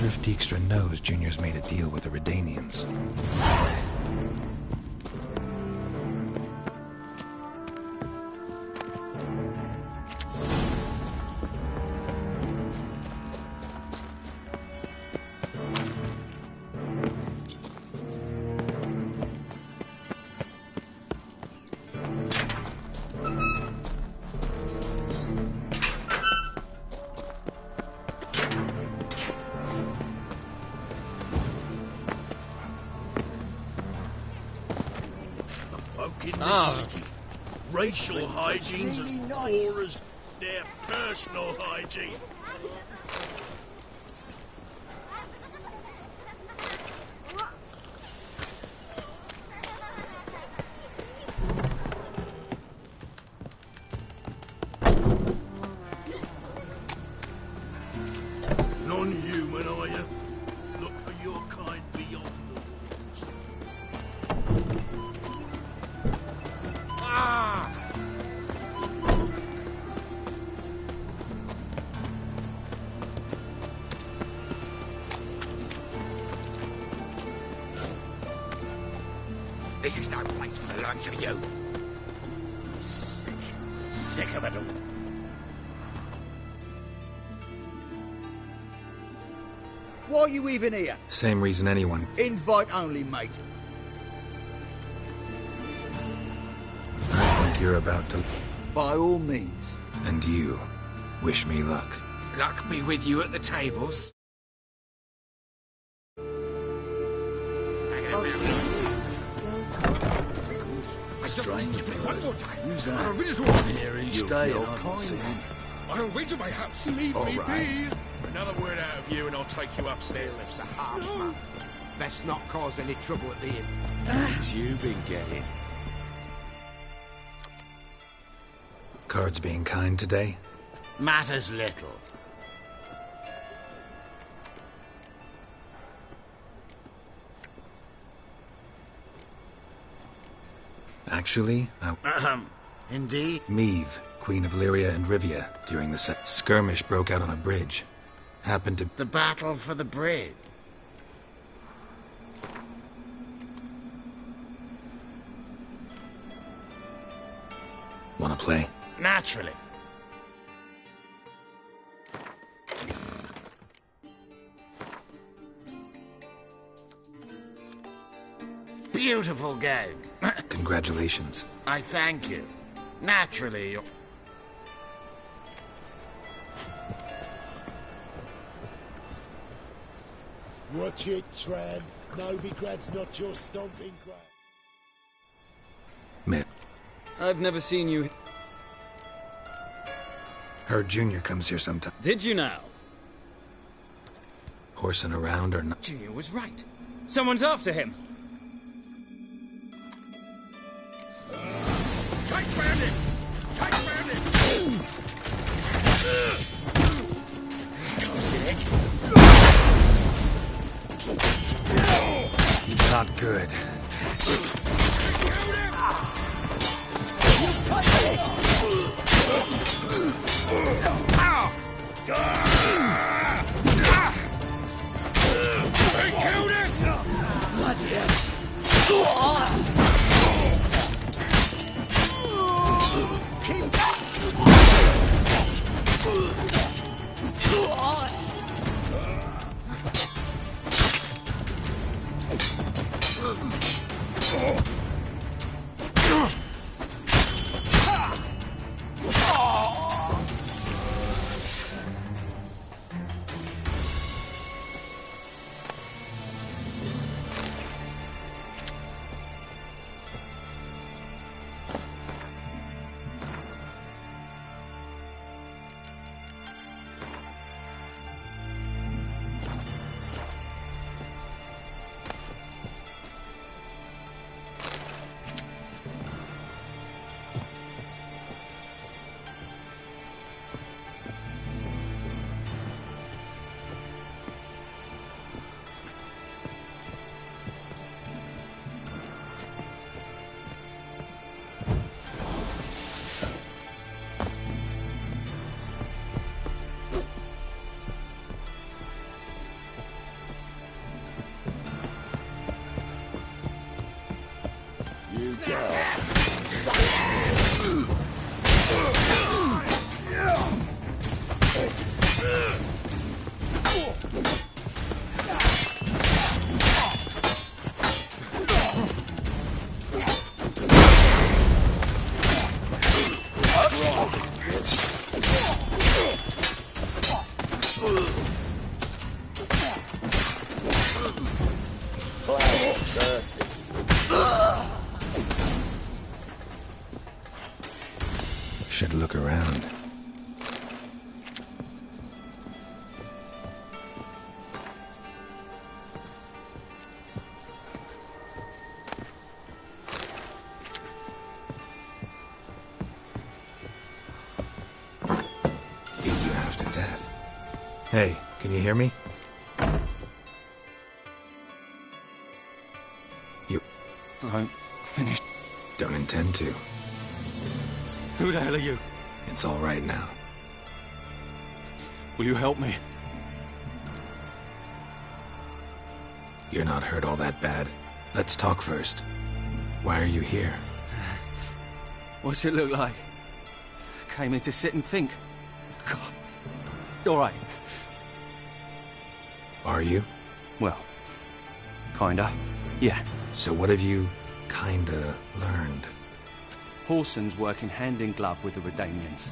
if Dijkstra knows Junior's made a deal with the Redanians. In this city, racial hygiene's as poor as their personal hygiene. Non-human, are you? Look for your kind beyond the woods. This is no place for the likes of you. Sick of it all. Why are you even here? Same reason anyone. Invite only, mate. I think you're about to... By all means. And you. Wish me luck. Luck be with you at the tables. Strange man. One more time. Who's that? I'll read it all. Here each day and I can see him. I'll wait to my house. Leave me be. Another word out of you and I'll take you upstairs. Bailiff's a harsh man. Best not cause any trouble at the inn. What you been getting? Cards being kind today? Matters little. Actually, Indeed. Meve, Queen of Lyria and Rivia, during the skirmish broke out on a bridge. Happened to... The battle for the bridge. Wanna play? Naturally. Beautiful game. Congratulations. I thank you. Naturally. Watch it, tramp. Novigrad's not your stomping ground. Mitt. I've never seen you... Heard Junior comes here sometime. Did you now? Horsing around or not? Junior was right. Someone's after him. Tight round him! Tight round him! Casted X's. Not good. Should look around. Beat you half to death. Hey, can you hear me? You Don't finish. don't intend to. Who the hell are you? It's all right now. Will you help me? You're not hurt all that bad. Let's talk first. Why are you here? What's it look like? Came here to sit and think. God. All right. Are you? Well, kinda. Yeah. So what have you kinda learned? Whoreson's working hand in glove with the Redanians.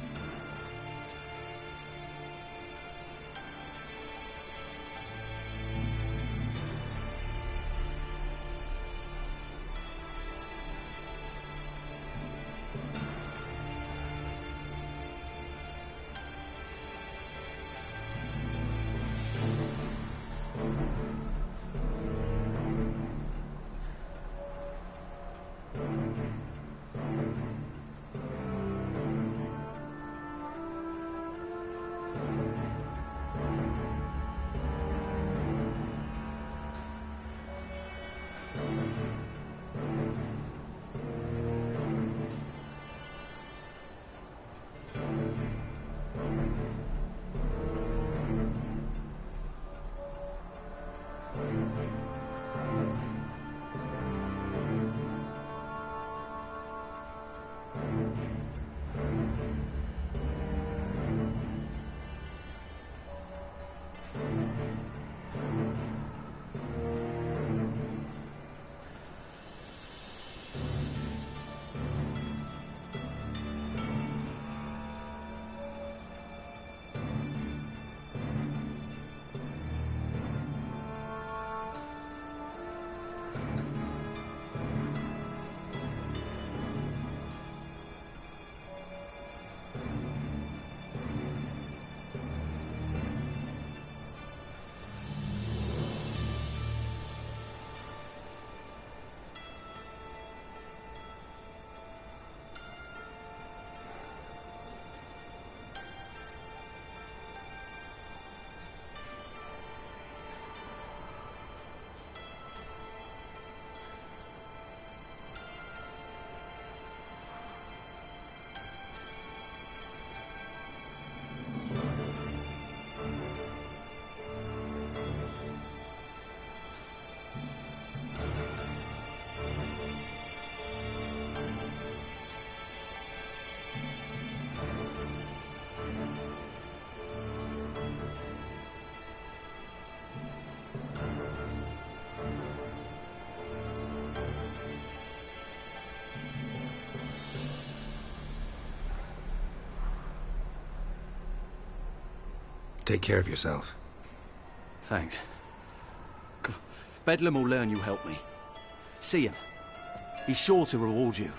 Take care of yourself. Thanks. Bedlam will learn you helped me. See him. He's sure to reward you.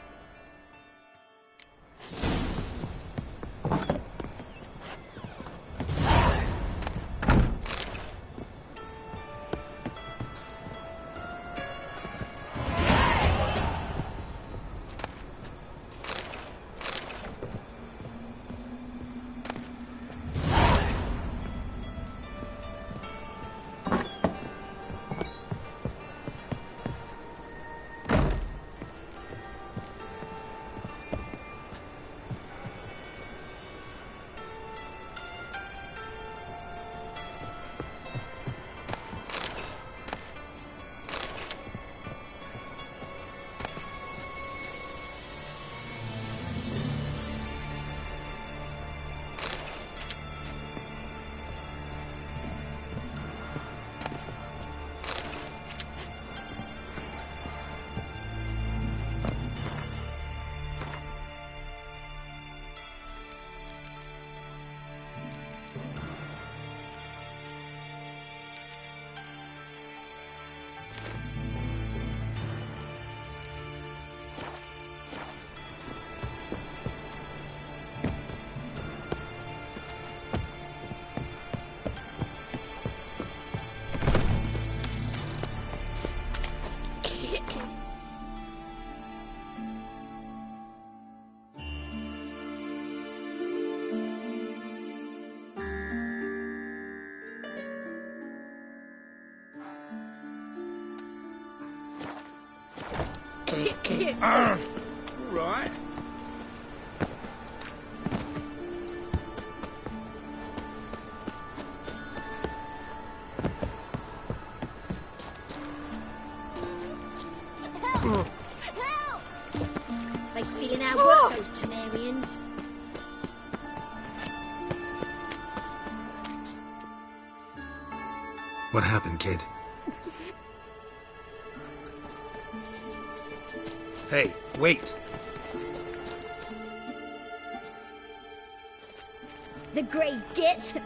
All right. Help! Help! They stealing our work, those Temerians. What happened, kid? Hey, wait! The Grey Git.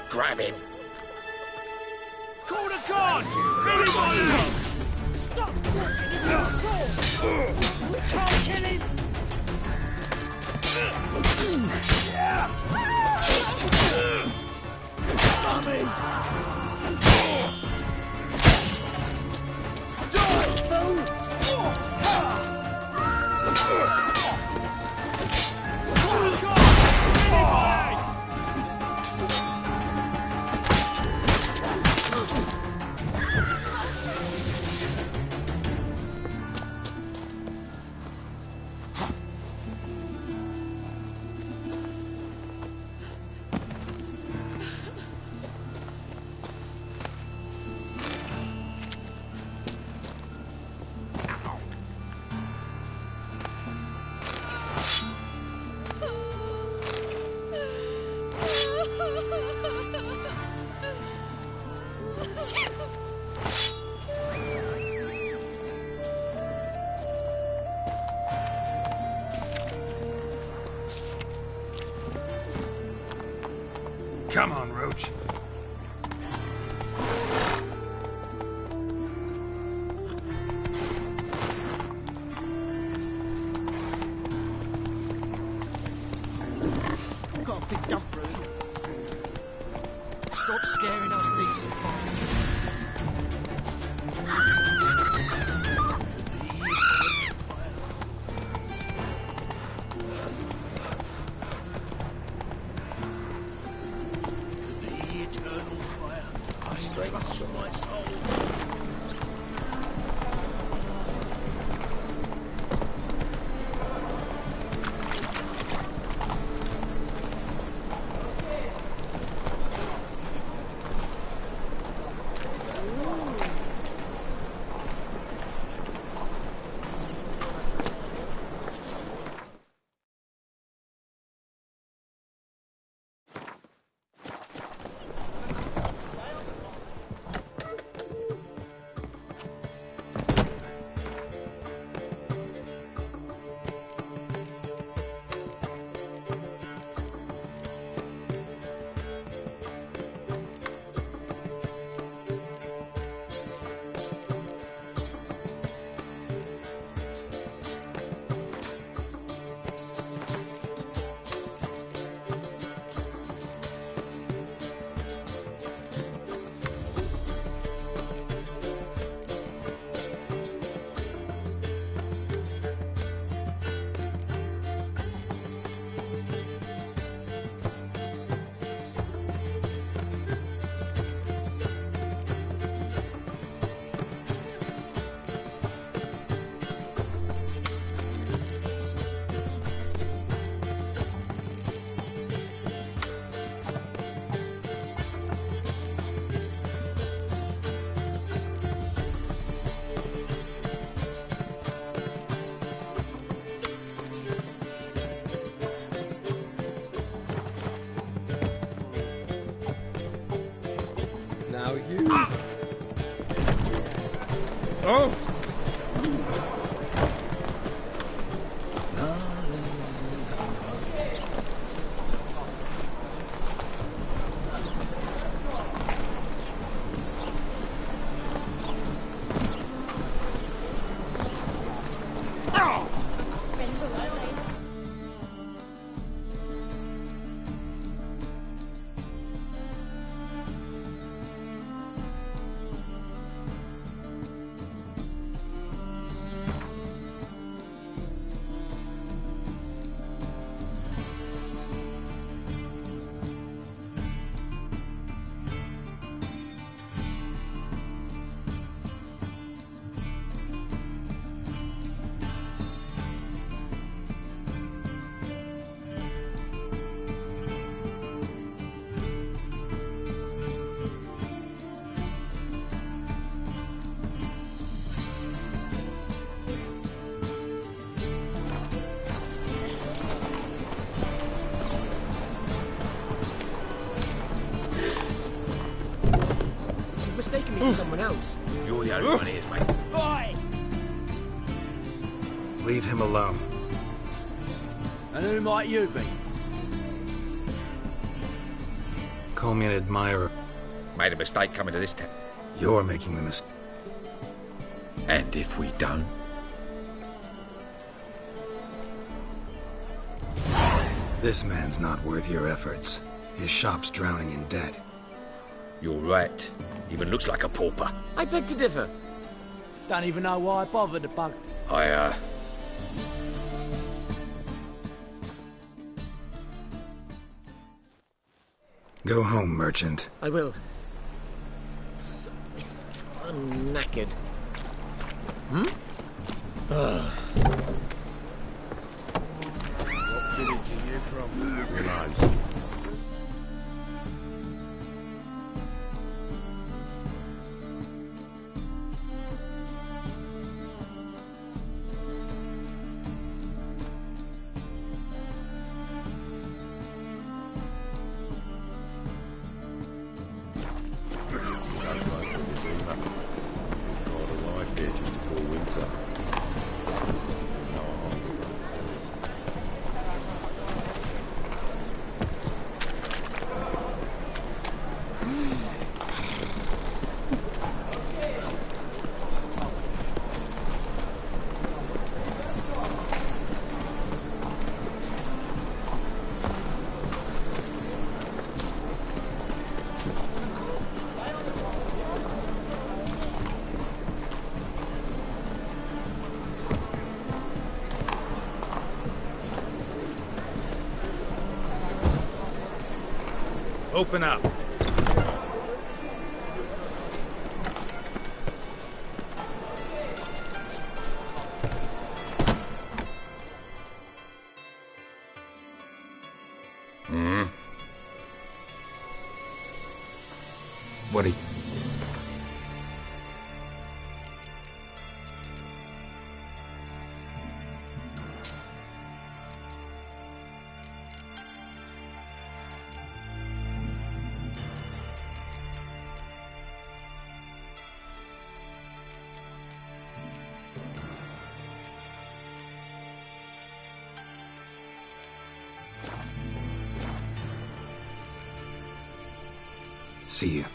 Grab him. Call the guards! Anybody! Stop walking in your sword! We can't kill him! Come on, Roach. Got a big dump room. Stop scaring us decent. The eternal fire. I trust my soul. Now you. Oh! Spends a lot of days. Maybe to someone else. You're the only one here, mate. Oi! Leave him alone. And who might you be? Call me an admirer. Made a mistake coming to this town. You're making the mistake. And if we don't? This man's not worth your efforts. His shop's drowning in debt. You're right. Even looks like a pauper. I beg to differ. Don't even know why I bothered the bug. Go home, merchant. I will. I'm knackered. What village are you from? Willows. Open up. What are you... See you.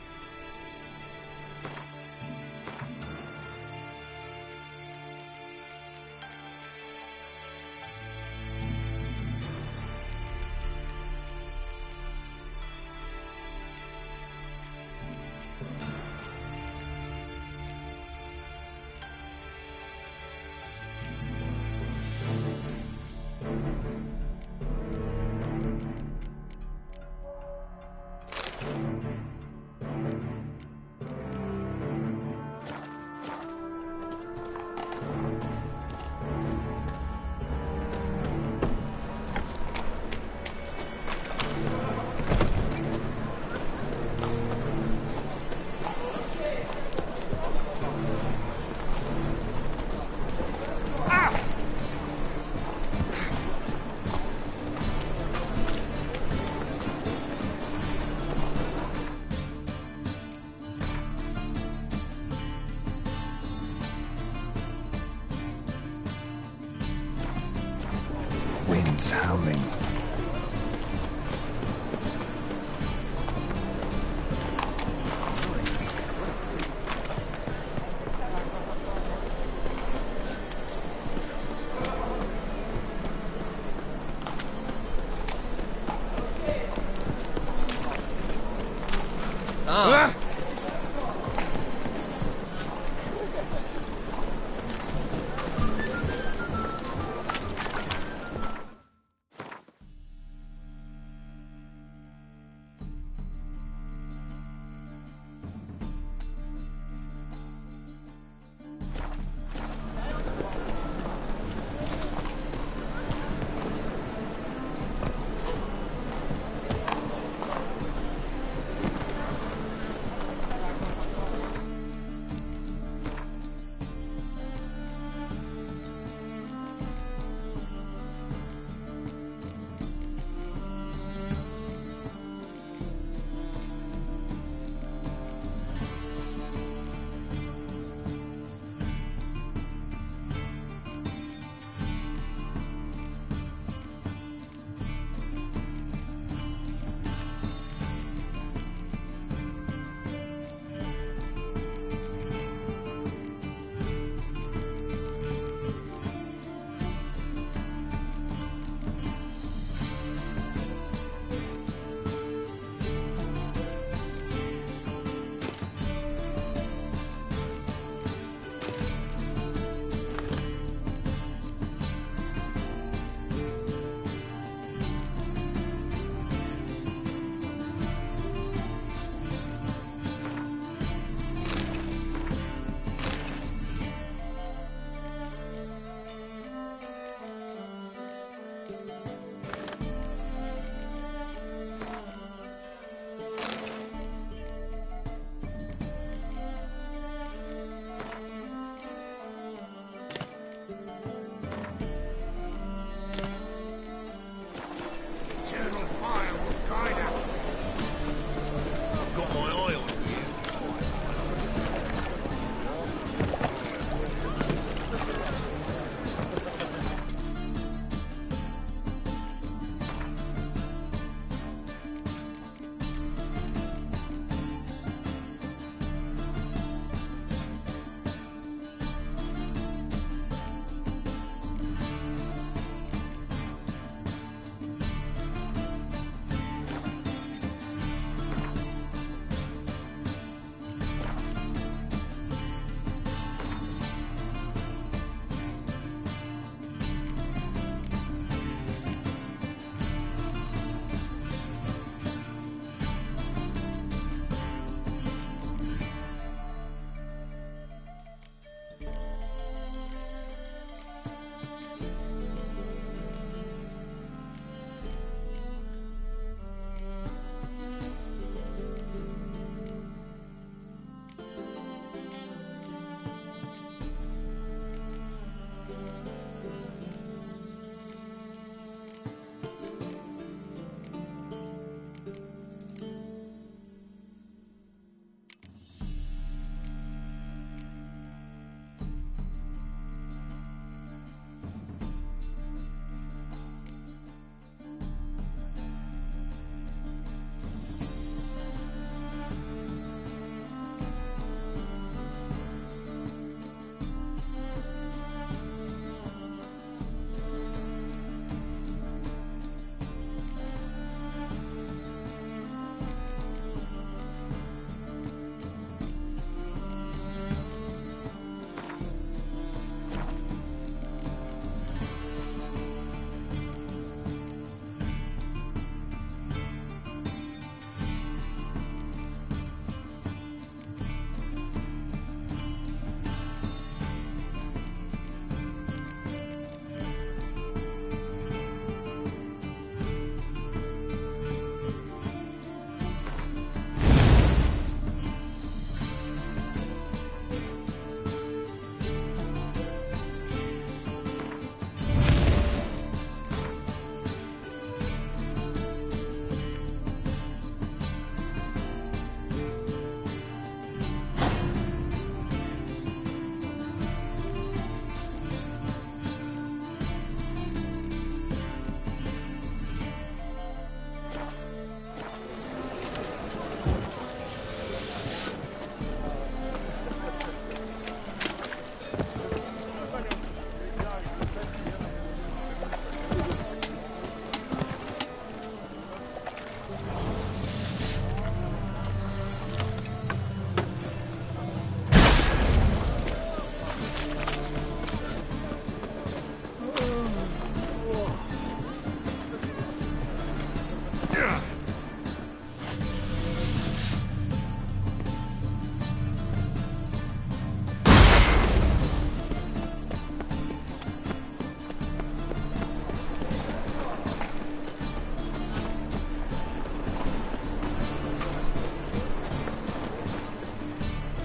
Wind's howling.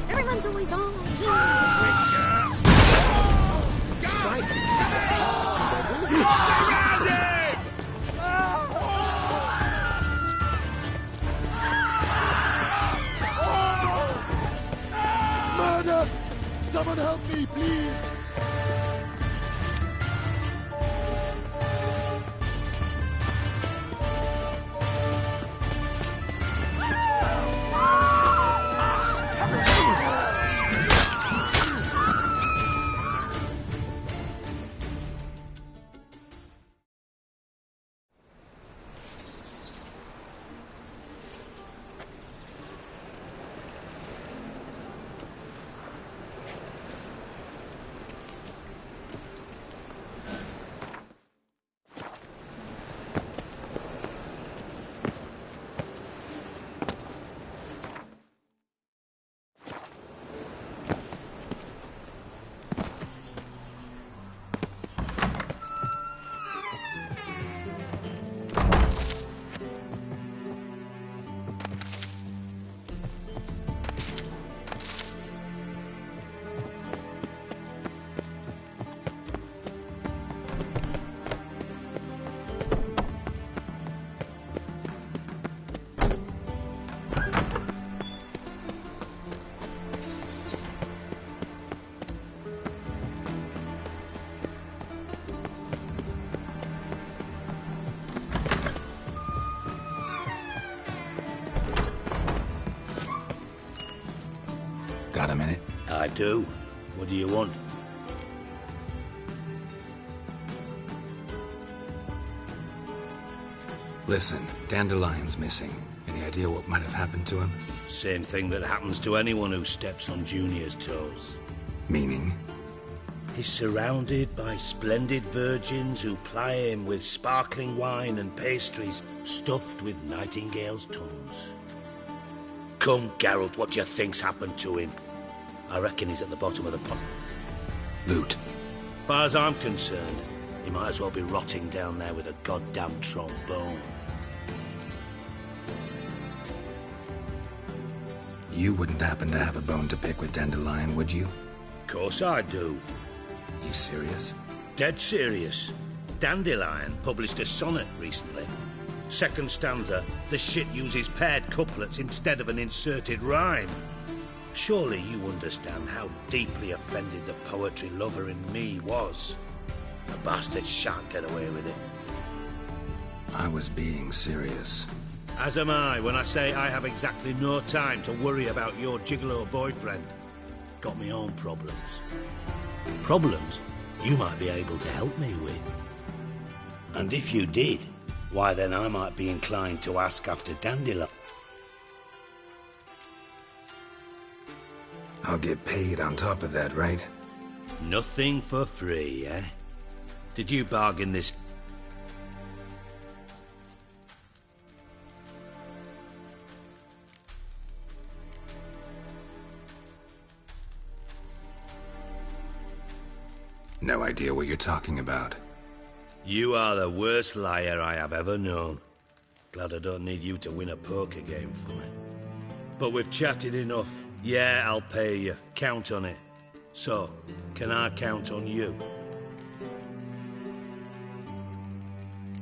Everyone's always on. Murder! Someone help me, please! Got a minute? I do. What do you want? Listen, Dandelion's missing. Any idea what might have happened to him? Same thing that happens to anyone who steps on Junior's toes. Meaning? He's surrounded by splendid virgins who ply him with sparkling wine and pastries stuffed with nightingales' tongues. Come, Geralt, what do you think's happened to him? I reckon he's at the bottom of the pot. Loot. Far as I'm concerned, he might as well be rotting down there with a goddamn trombone. You wouldn't happen to have a bone to pick with Dandelion, would you? Course I do. You serious? Dead serious. Dandelion published a sonnet recently. Second stanza, the shit uses paired couplets instead of an inserted rhyme. Surely you understand how deeply offended the poetry lover in me was. The bastard shan't get away with it. I was being serious. As am I when I say I have exactly no time to worry about your gigolo boyfriend. Got me own problems. Problems you might be able to help me with. And if you did, why then I might be inclined to ask after Dandelion. I'll get paid on top of that, right? Nothing for free, eh? Did you bargain this? No idea what you're talking about. You are the worst liar I have ever known. Glad I don't need you to win a poker game for me. But we've chatted enough. Yeah, I'll pay you. Count on it. So, can I count on you?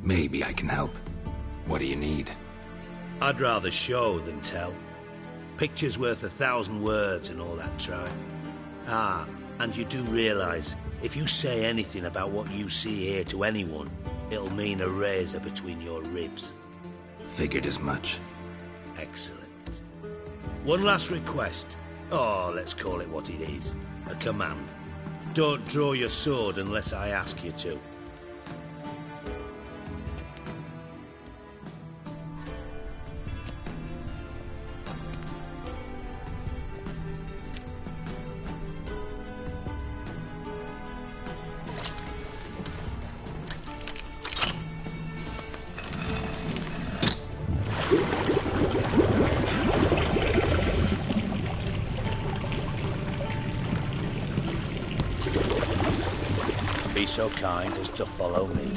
Maybe I can help. What do you need? I'd rather show than tell. Picture's worth 1,000 words and all that try. Ah, and you do realise, if you say anything about what you see here to anyone, it'll mean a razor between your ribs. Figured as much. Excellent. One last request. Oh, let's call it what it is. A command. Don't draw your sword unless I ask you to. so kind as to follow me.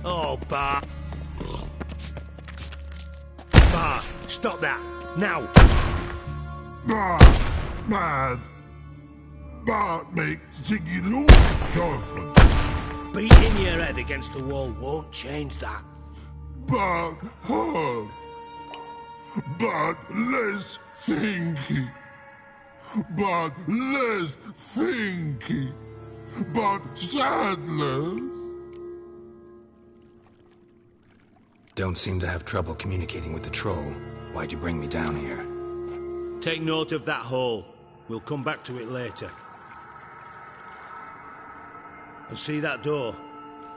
Oh, Bart. Bart, stop that. Now. Bart makes Ziggy look Jorfin. Beating your head against the wall won't change that. Bart hurt. Bart less thinky. Bart less thinky. Bart sadless. Don't seem to have trouble communicating with the troll. Why'd you bring me down here? Take note of that hole. We'll come back to it later. And see that door?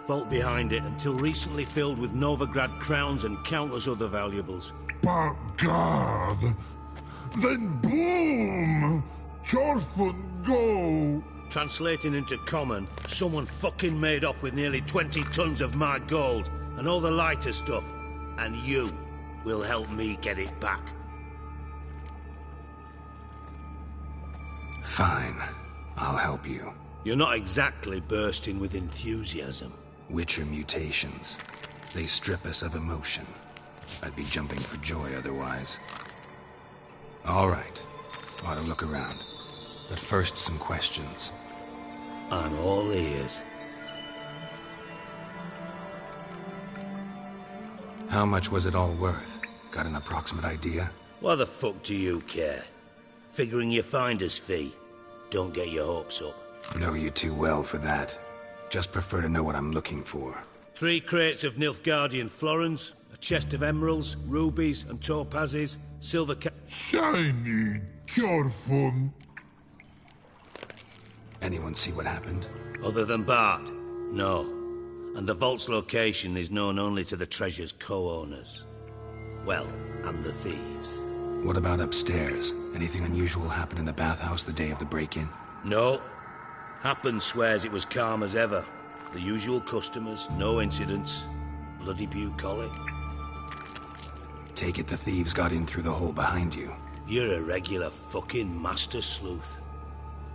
Vault behind it, until recently filled with Novigrad crowns and countless other valuables. But God, then boom! Jorfin go! Translating into common, someone fucking made off with nearly 20 tons of my gold and all the lighter stuff, and you will help me get it back. Fine. I'll help you. You're not exactly bursting with enthusiasm. Witcher mutations. They strip us of emotion. I'd be jumping for joy otherwise. All right. Ought to look around. But first, some questions. I'm all ears. How much was it all worth? Got an approximate idea? Why the fuck do you care? Figuring your finder's fee. Don't get your hopes up. Know you too well for that. Just prefer to know what I'm looking for. 3 crates of Nilfgaardian florins, a chest of emeralds, rubies and topazes, silver Shiny Jorfin. Anyone see what happened? Other than Bart? No. And the vault's location is known only to the treasure's co-owners. Well, and the thieves. What about upstairs? Anything unusual happen in the bathhouse the day of the break-in? No. Happen swears it was calm as ever. The usual customers, no incidents. Bloody bucolic. Take it the thieves got in through the hole behind you. You're a regular fucking master sleuth.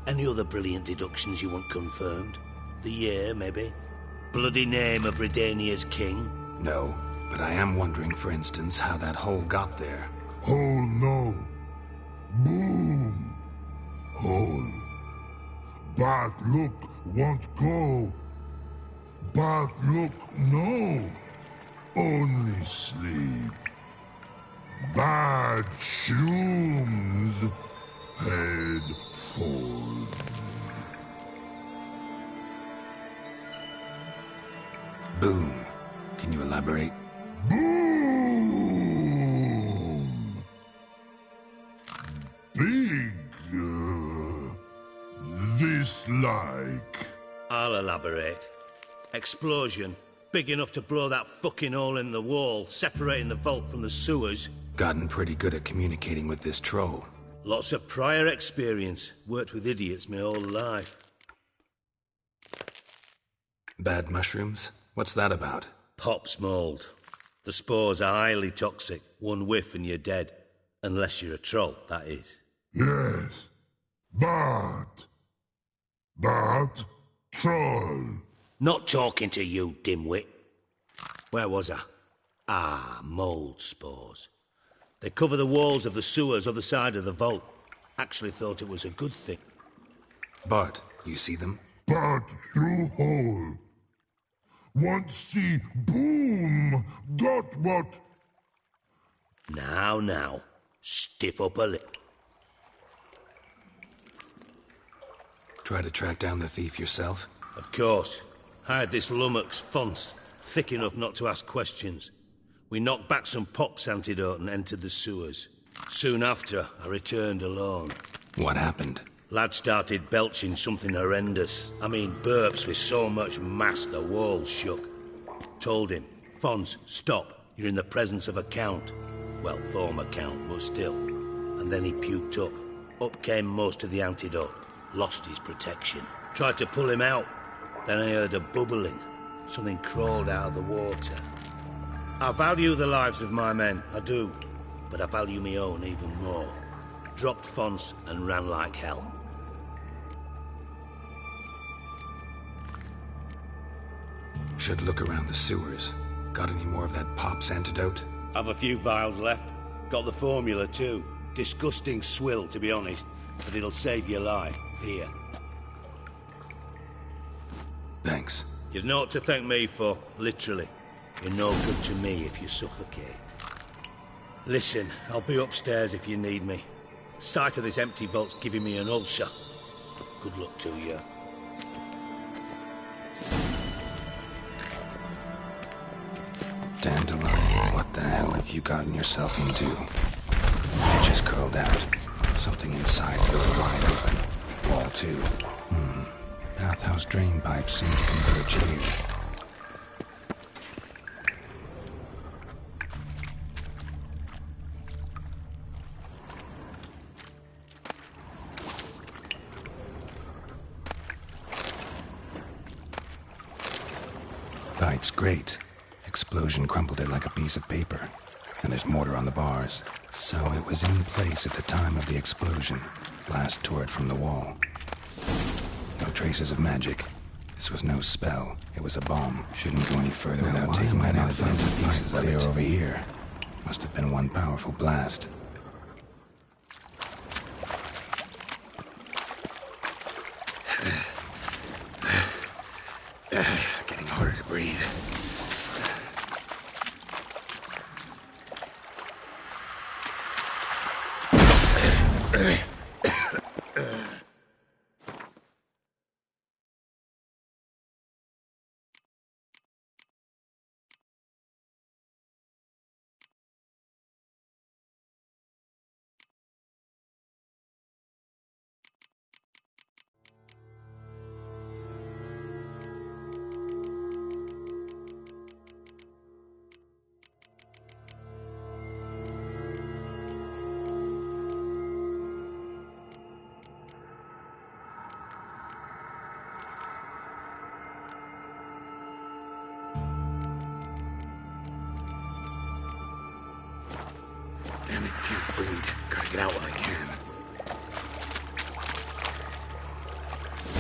Any other brilliant deductions you want confirmed? The year, maybe? Bloody name of Redania's king? No, but I am wondering, for instance, how that hole got there. Hole no. Boom. Hole. Bad look won't go. Bad look no. Only sleep. Bad shrooms. Head full. Boom. Can you elaborate? Boom! Big. This like. I'll elaborate. Explosion. Big enough to blow that fucking hole in the wall, separating the vault from the sewers. Gotten pretty good at communicating with this troll. Lots of prior experience. Worked with idiots my whole life. Bad mushrooms? What's that about? Pops mold. The spores are highly toxic. One whiff and you're dead. Unless you're a troll, that is. Yes. But troll. Not talking to you, dimwit. Where was I? Ah, mold spores. They cover the walls of the sewers other side of the vault. Actually thought it was a good thing. Bart, you see them? Bart through hole. Want see boom. Got what? Now. Stiff up a lip. Try to track down the thief yourself? Of course. Hired this lummox, Fons, thick enough not to ask questions. We knocked back some Pop's antidote and entered the sewers. Soon after, I returned alone. What happened? Lad started belching something horrendous. I mean, burps with so much mass the walls shook. Told him, Fons, stop. You're in the presence of a count. Well, former count, but still. And then he puked up. Up came most of the antidote. Lost his protection. Tried to pull him out. Then I heard a bubbling. Something crawled out of the water. I value the lives of my men, I do. But I value my own even more. Dropped Fons and ran like hell. Should look around the sewers. Got any more of that Pop's antidote? Have a few vials left. Got the formula too. Disgusting swill, to be honest. But it'll save your life. Here. Thanks. You've naught to thank me for, literally. You're no good to me if you suffocate. Listen, I'll be upstairs if you need me. Sight of this empty vault's giving me an ulcer. Good luck to you. Dandelion, what the hell have you gotten yourself into? Edges curled out. Something inside thrown wide open. Wall too. Bathhouse drain pipes seem to converge here. Pipes great. Explosion crumpled it like a piece of paper. And there's mortar on the bars. So it was in place at the time of the explosion. Blast tore it from the wall. No traces of magic. This was no spell. It was a bomb. Shouldn't go any further without taking that out of the pieces of it over here. Must have been one powerful blast. Getting harder to breathe. Damn it, can't breathe. Gotta get out while I can.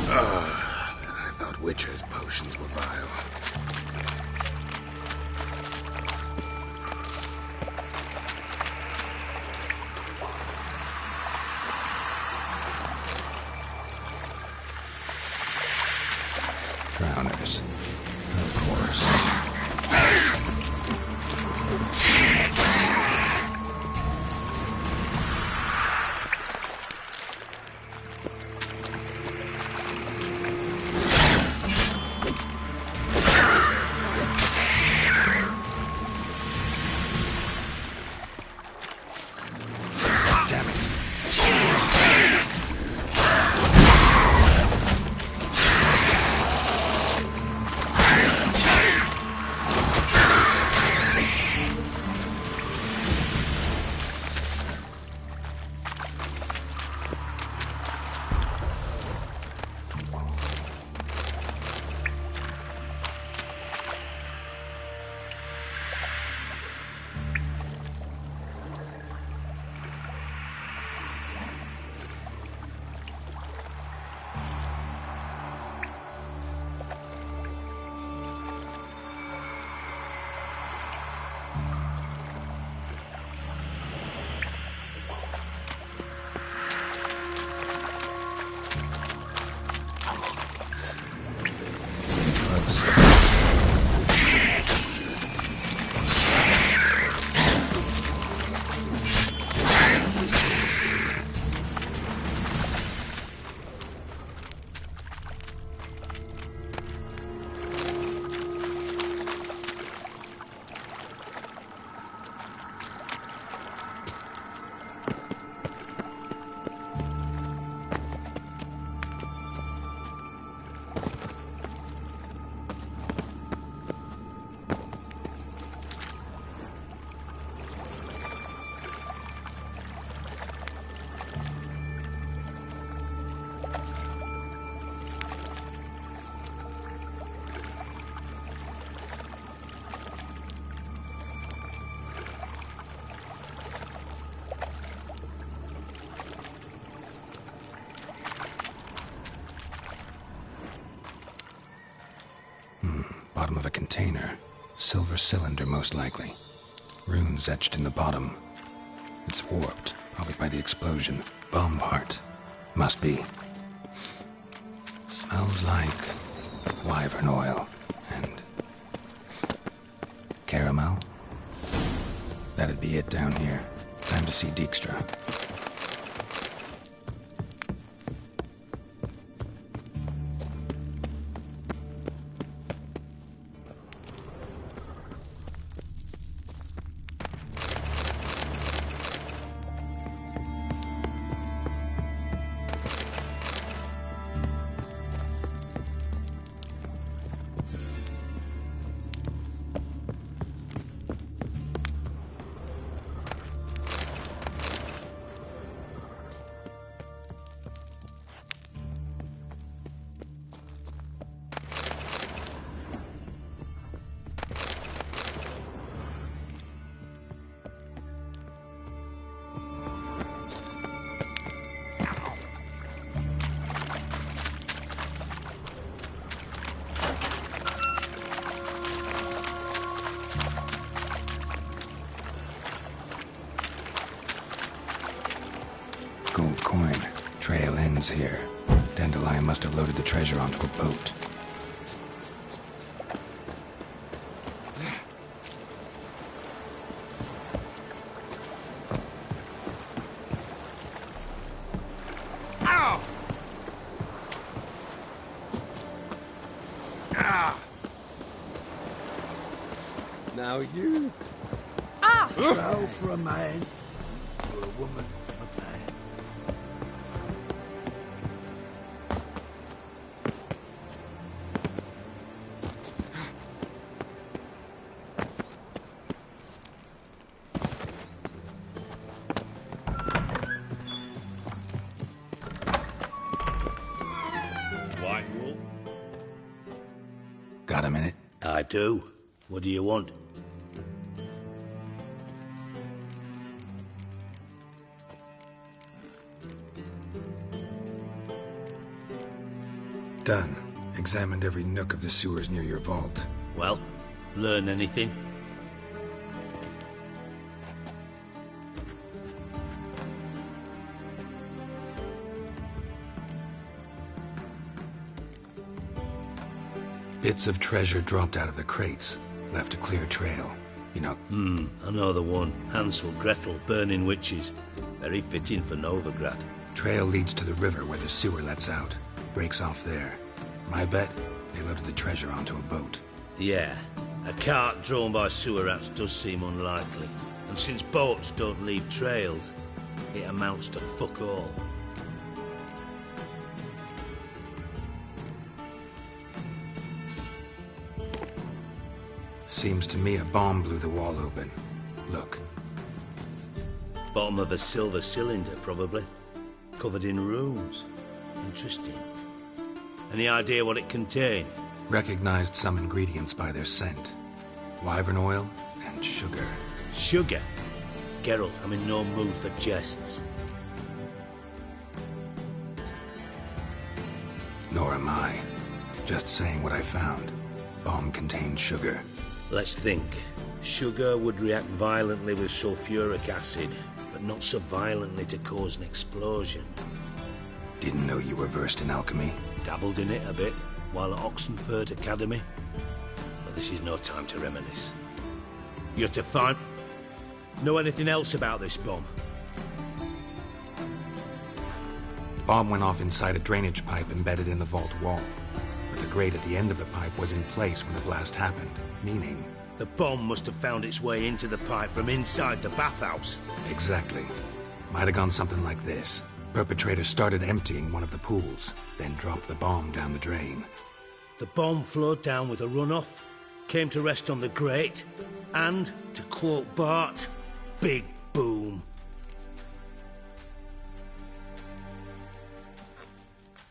I thought Witcher's potions were vile. Drowners. Of course. bottom of a container. Silver cylinder, most likely. Runes etched in the bottom. It's warped, probably by the explosion. Bomb part. Must be. Smells like wyvern oil and caramel. That'd be it down here. Time to see Dijkstra. Gold coin. Trail ends here. Dandelion must have loaded the treasure onto a boat. Ow! Ah! Now you. Troll for a man, or a woman from a man. White Wolf? Got a minute? I do. What do you want? Done. Examined every nook of the sewers near your vault. Well, learn anything? Bits of treasure dropped out of the crates. Left a clear trail. You know... I know the one. Hansel, Gretel, burning witches. Very fitting for Novigrad. Trail leads to the river where the sewer lets out. Breaks off there. My bet, they loaded the treasure onto a boat. Yeah. A cart drawn by sewer rats does seem unlikely. And since boats don't leave trails, it amounts to fuck all. Seems to me a bomb blew the wall open. Look. Bottom of a silver cylinder, probably. Covered in runes. Interesting. Any idea what it contained? Recognized some ingredients by their scent. Wyvern oil and sugar. Sugar? Geralt, I'm in no mood for jests. Nor am I. Just saying what I found. Bomb contained sugar. Let's think. Sugar would react violently with sulfuric acid, but not so violently to cause an explosion. Didn't know you were versed in alchemy. Dabbled in it a bit while at Oxenford Academy. But this is no time to reminisce. You're to find... Know anything else about this bomb? Bomb went off inside a drainage pipe embedded in the vault wall. But the grate at the end of the pipe was in place when the blast happened, meaning... The bomb must have found its way into the pipe from inside the bathhouse. Exactly. Might have gone something like this. Perpetrator started emptying one of the pools, then dropped the bomb down the drain. The bomb flowed down with a runoff, came to rest on the grate, and, to quote Bart, big boom.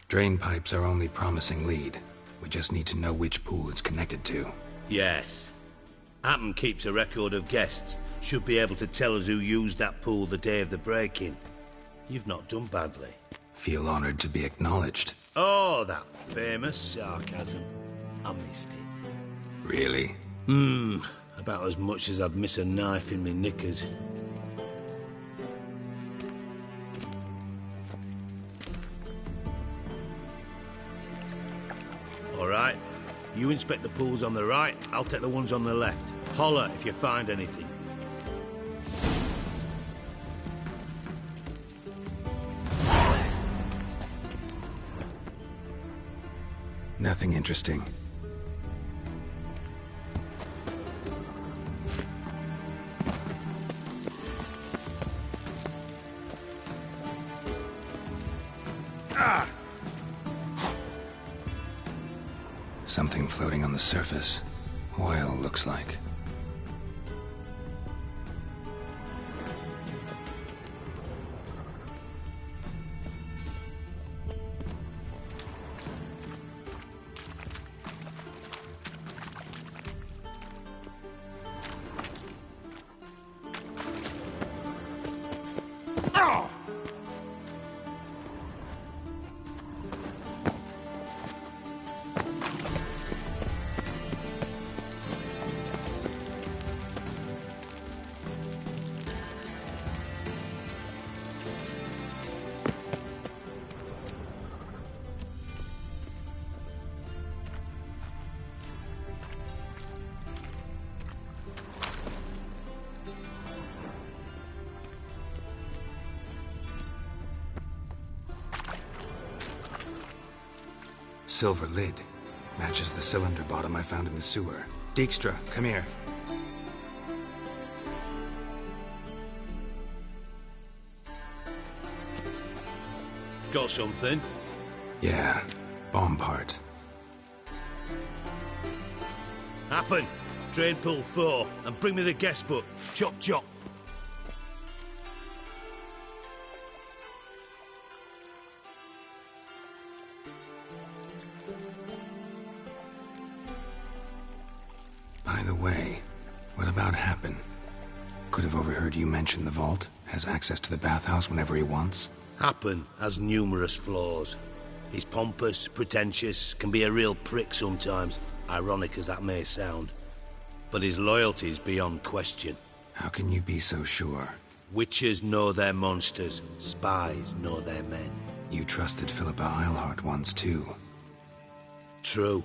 Drain pipes are only promising lead. We just need to know which pool it's connected to. Yes. Hammond keeps a record of guests. Should be able to tell us who used that pool the day of the break-in. You've not done badly. Feel honored to be acknowledged. Oh, that famous sarcasm. I missed it. Really? About as much as I'd miss a knife in me knickers. All right. You inspect the pools on the right, I'll take the ones on the left. Holler if you find anything. Nothing interesting. Something floating on the surface. Oil, looks like. Silver lid. Matches the cylinder bottom I found in the sewer. Dijkstra, come here. Got something? Yeah, bomb part. Happen. Drain pool 4, and bring me the guest book. Chop chop. By the way, what about Happen? Could have overheard you mention the vault. Has access to the bathhouse whenever he wants. Happen has numerous flaws. He's pompous, pretentious, can be a real prick sometimes, ironic as that may sound. But his loyalty's beyond question. How can you be so sure? Witches know their monsters, spies know their men. You trusted Philippa Eilhart once too. True.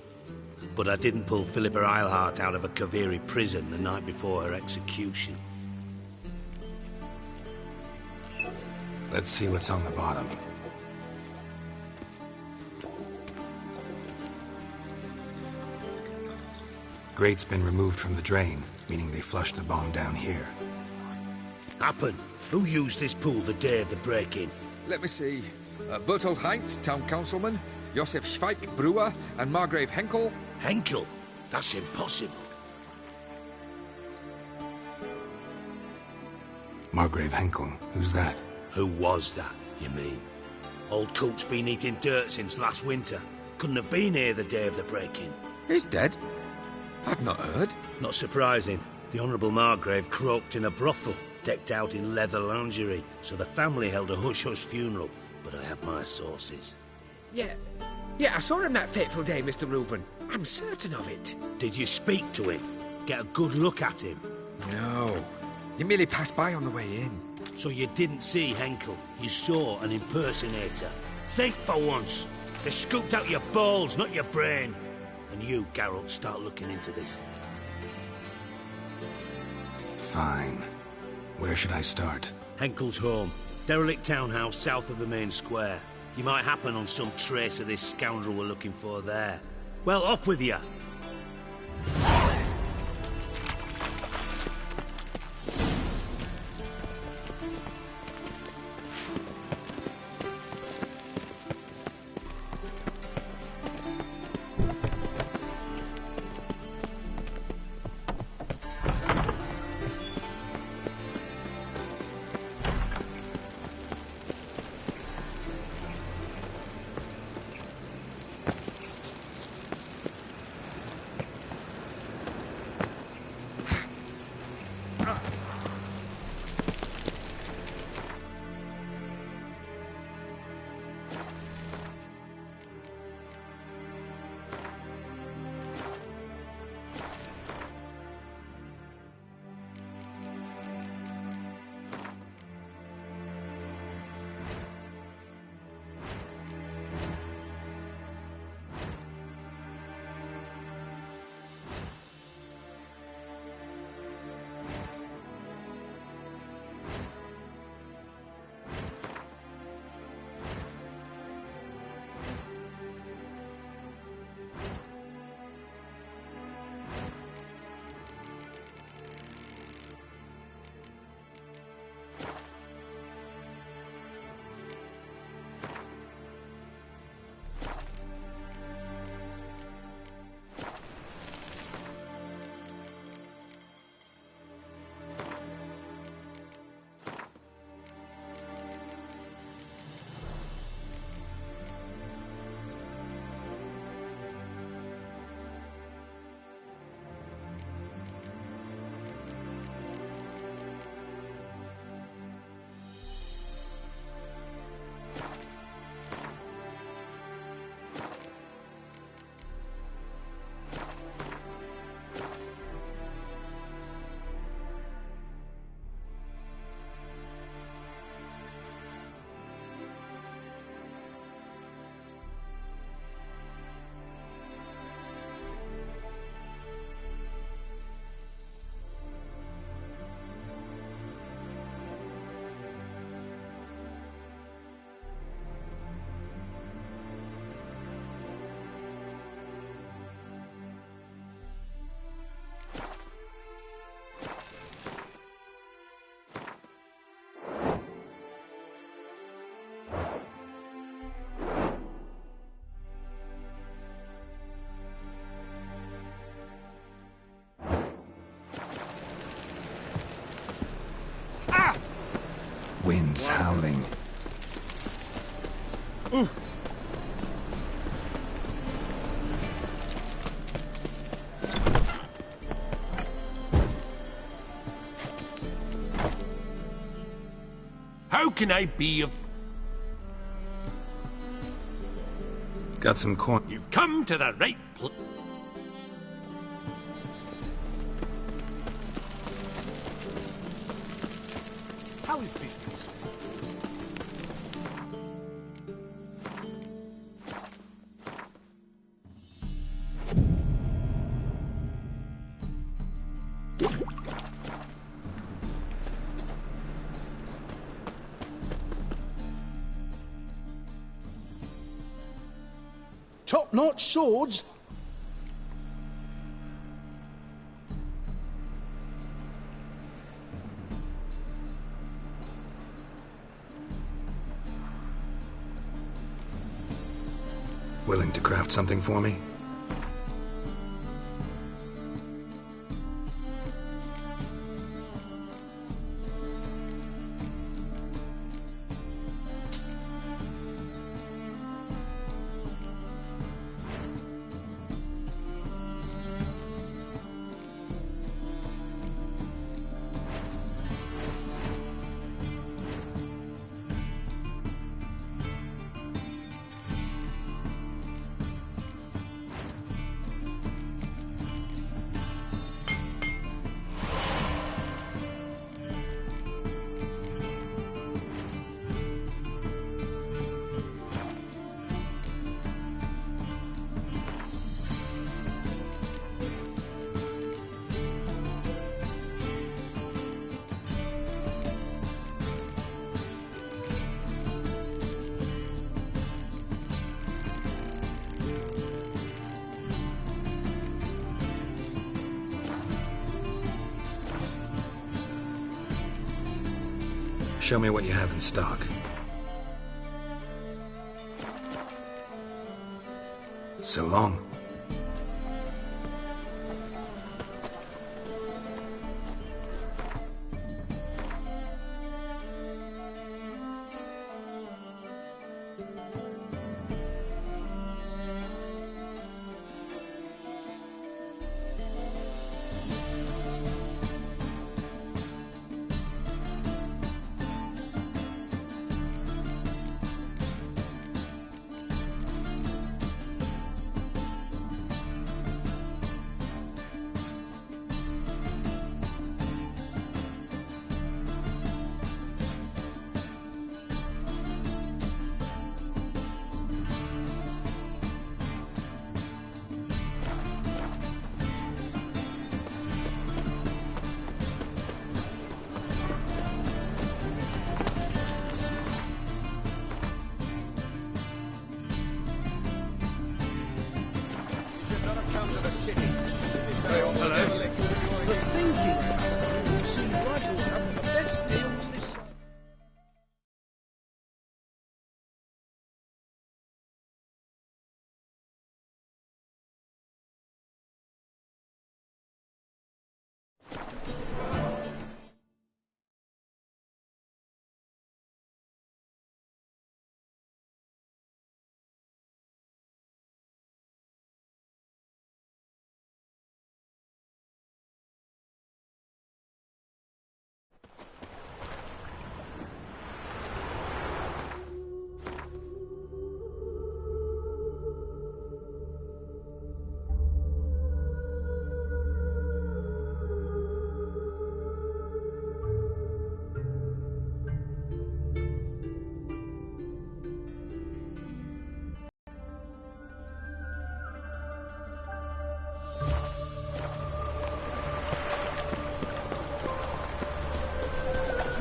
But I didn't pull Philippa Eilhart out of a Kaviri prison the night before her execution. Let's see what's on the bottom. Grate's been removed from the drain, meaning they flushed the bomb down here. Happen. Who used this pool the day of the break-in? Let me see. Bertolt Heinz, town councilman, Josef Schweik, brewer, and Margrave Henkel. Henkel? That's impossible. Margrave Henkel? Who's that? Who was that, you mean? Old Coot's been eating dirt since last winter. Couldn't have been here the day of the break-in. He's dead? I've not heard. Not surprising. The Honourable Margrave croaked in a brothel, decked out in leather lingerie, so the family held a hush-hush funeral. But I have my sources. Yeah, I saw him that fateful day, Mr. Reuven. I'm certain of it. Did you speak to him? Get a good look at him? No. He merely passed by on the way in. So you didn't see Henkel. You saw an impersonator. Think for once. They scooped out your balls, not your brain. And you, Geralt, start looking into this. Fine. Where should I start? Henkel's home. Derelict townhouse south of the main square. You might happen on some trace of this scoundrel we're looking for there. Well, off with you. Winds howling. How can I be of... Got some coin. You've come to the right place. How is business? Top-notch swords? Willing to craft something for me? Show me what you have in stock. So long.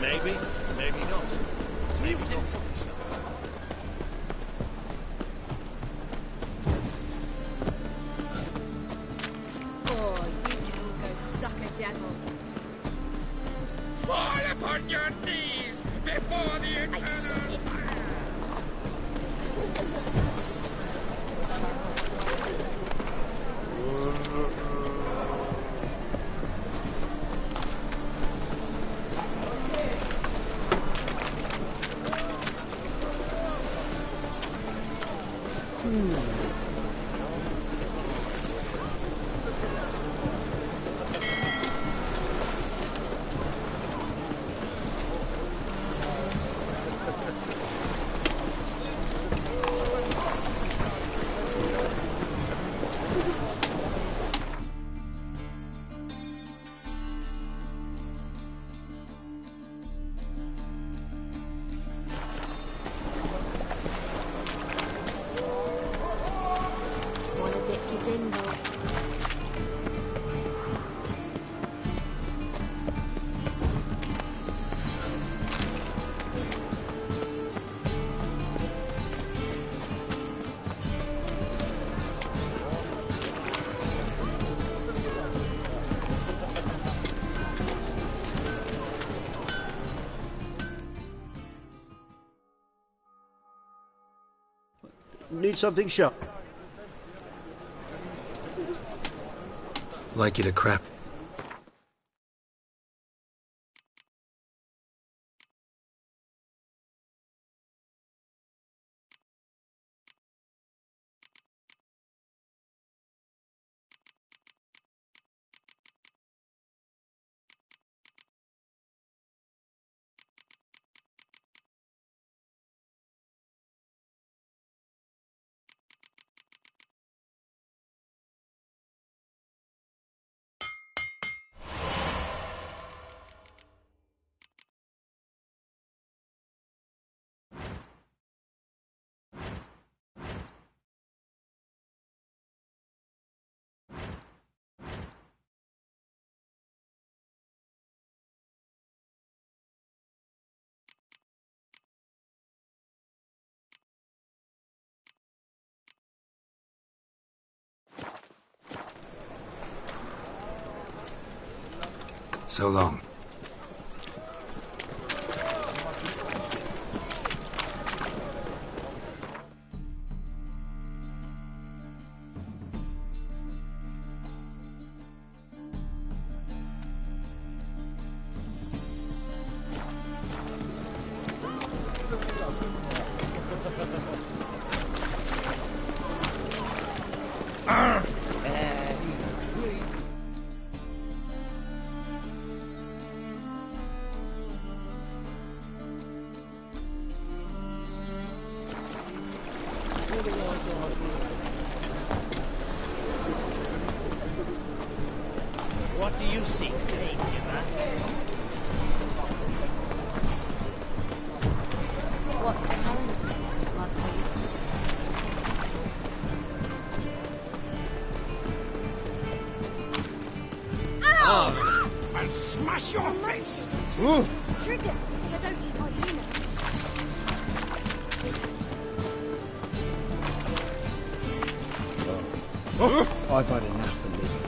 Maybe, maybe not. Maybe not. Oh, you can all go suck a devil. Fall upon your knees before the eternal... I said it. Wanna dip your dingle? Need something sharp. Like you to craft. So long. What do you see, Gamer? What's behind me, Lockheed? Oh, I'll smash your face! Stricken, I don't eat hyena. I've had enough of living.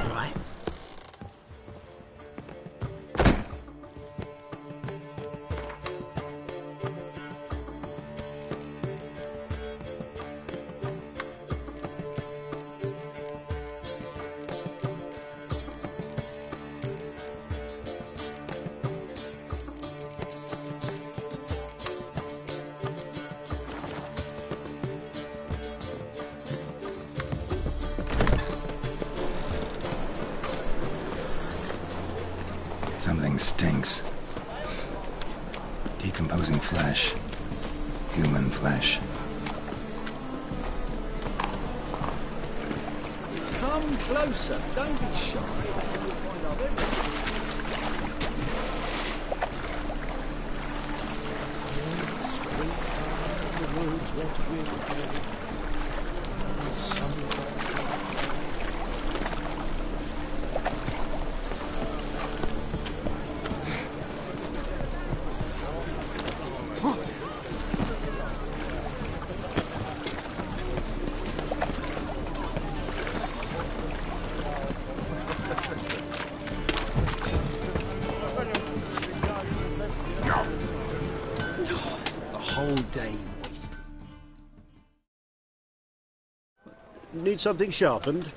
Right. Something stinks. Decomposing flesh. Human flesh. Come closer. Don't be shy. You'll find out everything. The world's what we're doing. Whole day wasted. Need something sharpened?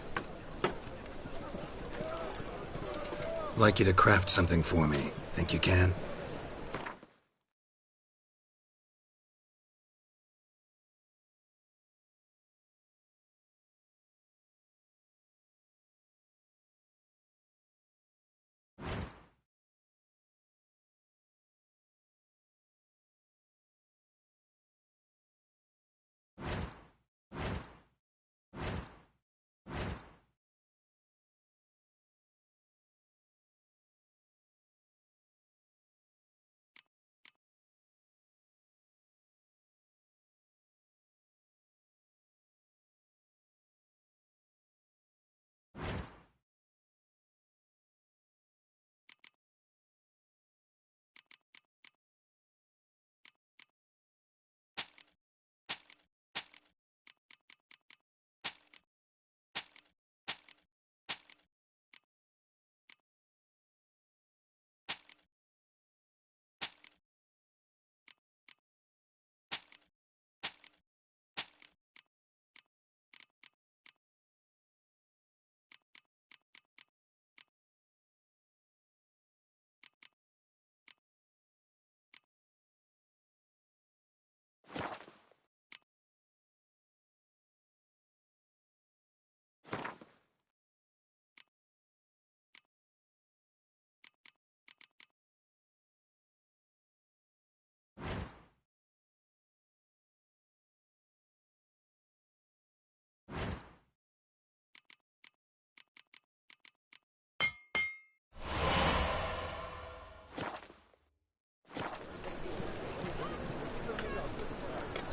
Like you to craft something for me. Think you can?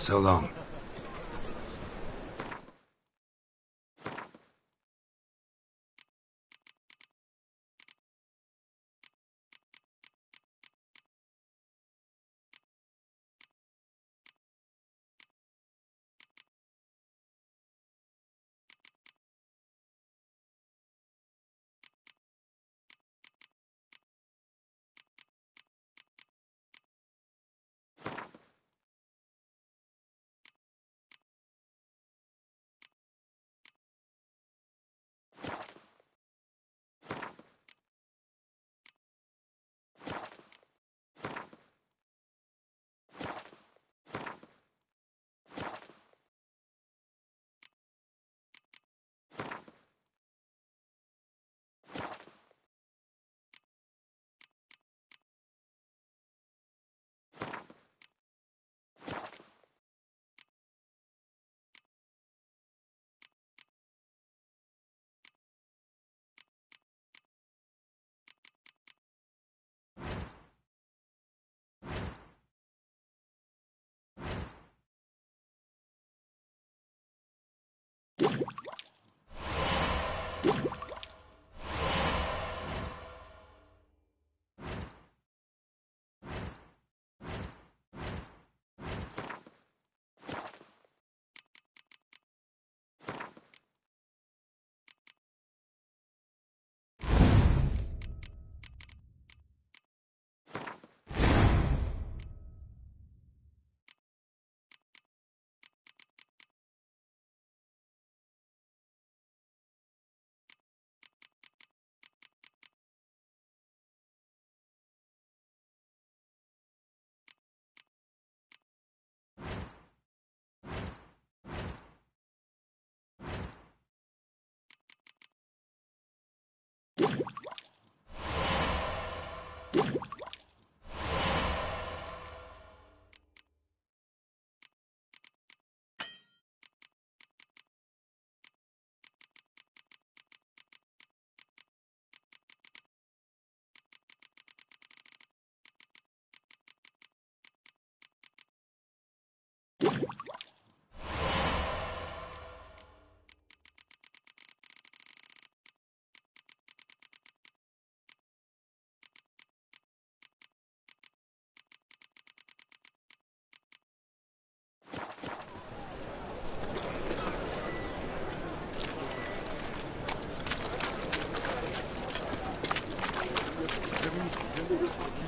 So long.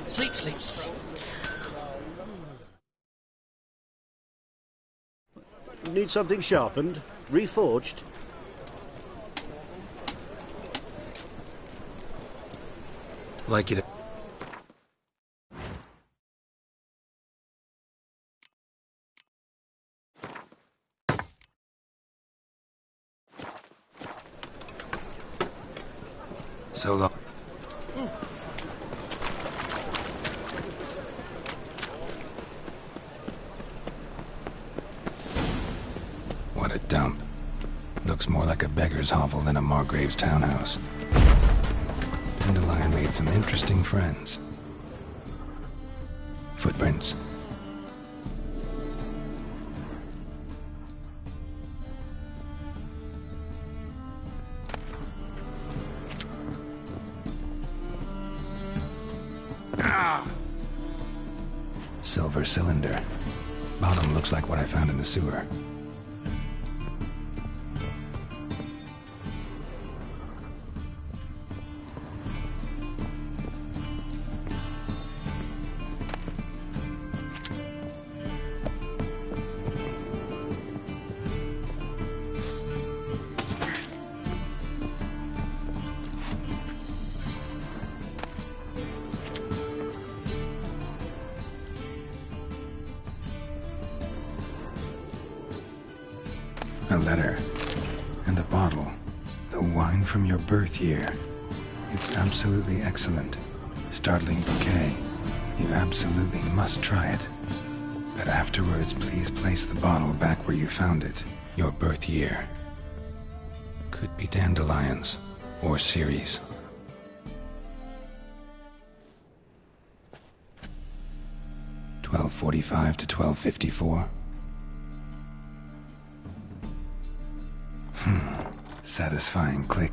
Sleep, sleep, sleep. Need something sharpened? Reforged? Like you to... So long. What a dump. Looks more like a beggar's hovel than a Margrave's townhouse. Dandelion made some interesting friends. Footprints. Silver cylinder. Bottom looks like what I found in the sewer. A letter. And a bottle. The wine from your birth year. It's absolutely excellent. Startling bouquet. You absolutely must try it. But afterwards, please place the bottle back where you found it. Your birth year. Could be dandelions. Or Ceres. (1245 to 1254). satisfying click.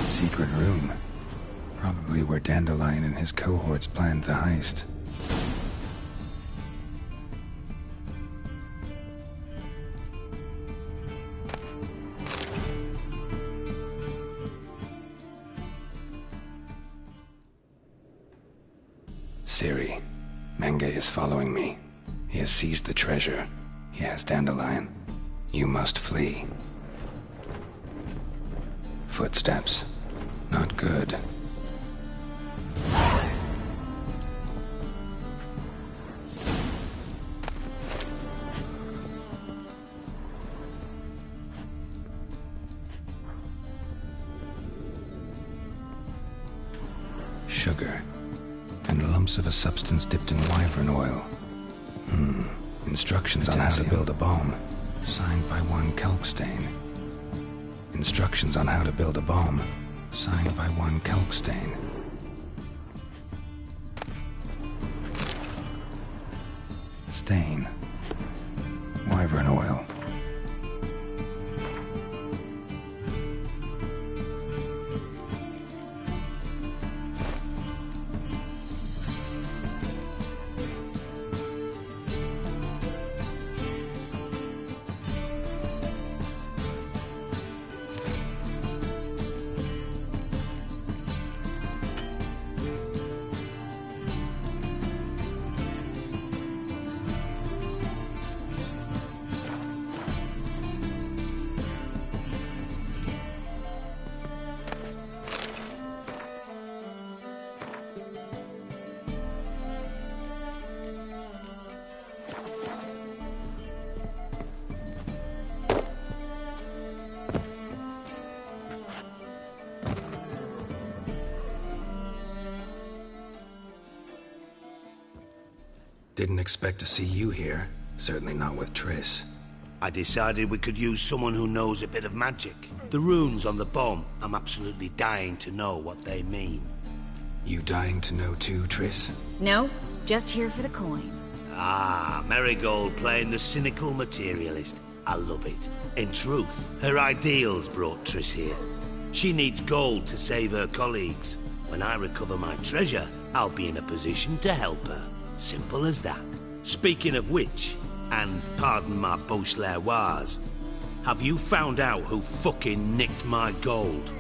Secret room. Probably where Dandelion and his cohorts planned the heist. Ciri, Menge is following me. He has seized the treasure. He has Dandelion. You must flee. Footsteps. Not good. Sugar. And lumps of a substance dipped in wyvern oil. Instructions on how to build a bomb. Signed by one Kelkstain. Instructions on how to build a bomb. Signed by one Kelkstain. Stain. Wyvern oil. Didn't expect to see you here. Certainly not with Triss. I decided we could use someone who knows a bit of magic. The runes on the bomb, I'm absolutely dying to know what they mean. You dying to know too, Triss? No, just here for the coin. Ah, Marigold playing the cynical materialist. I love it. In truth, her ideals brought Triss here. She needs gold to save her colleagues. When I recover my treasure, I'll be in a position to help her. Simple as that. Speaking of which, and pardon my Beauclervoise, have you found out who fucking nicked my gold?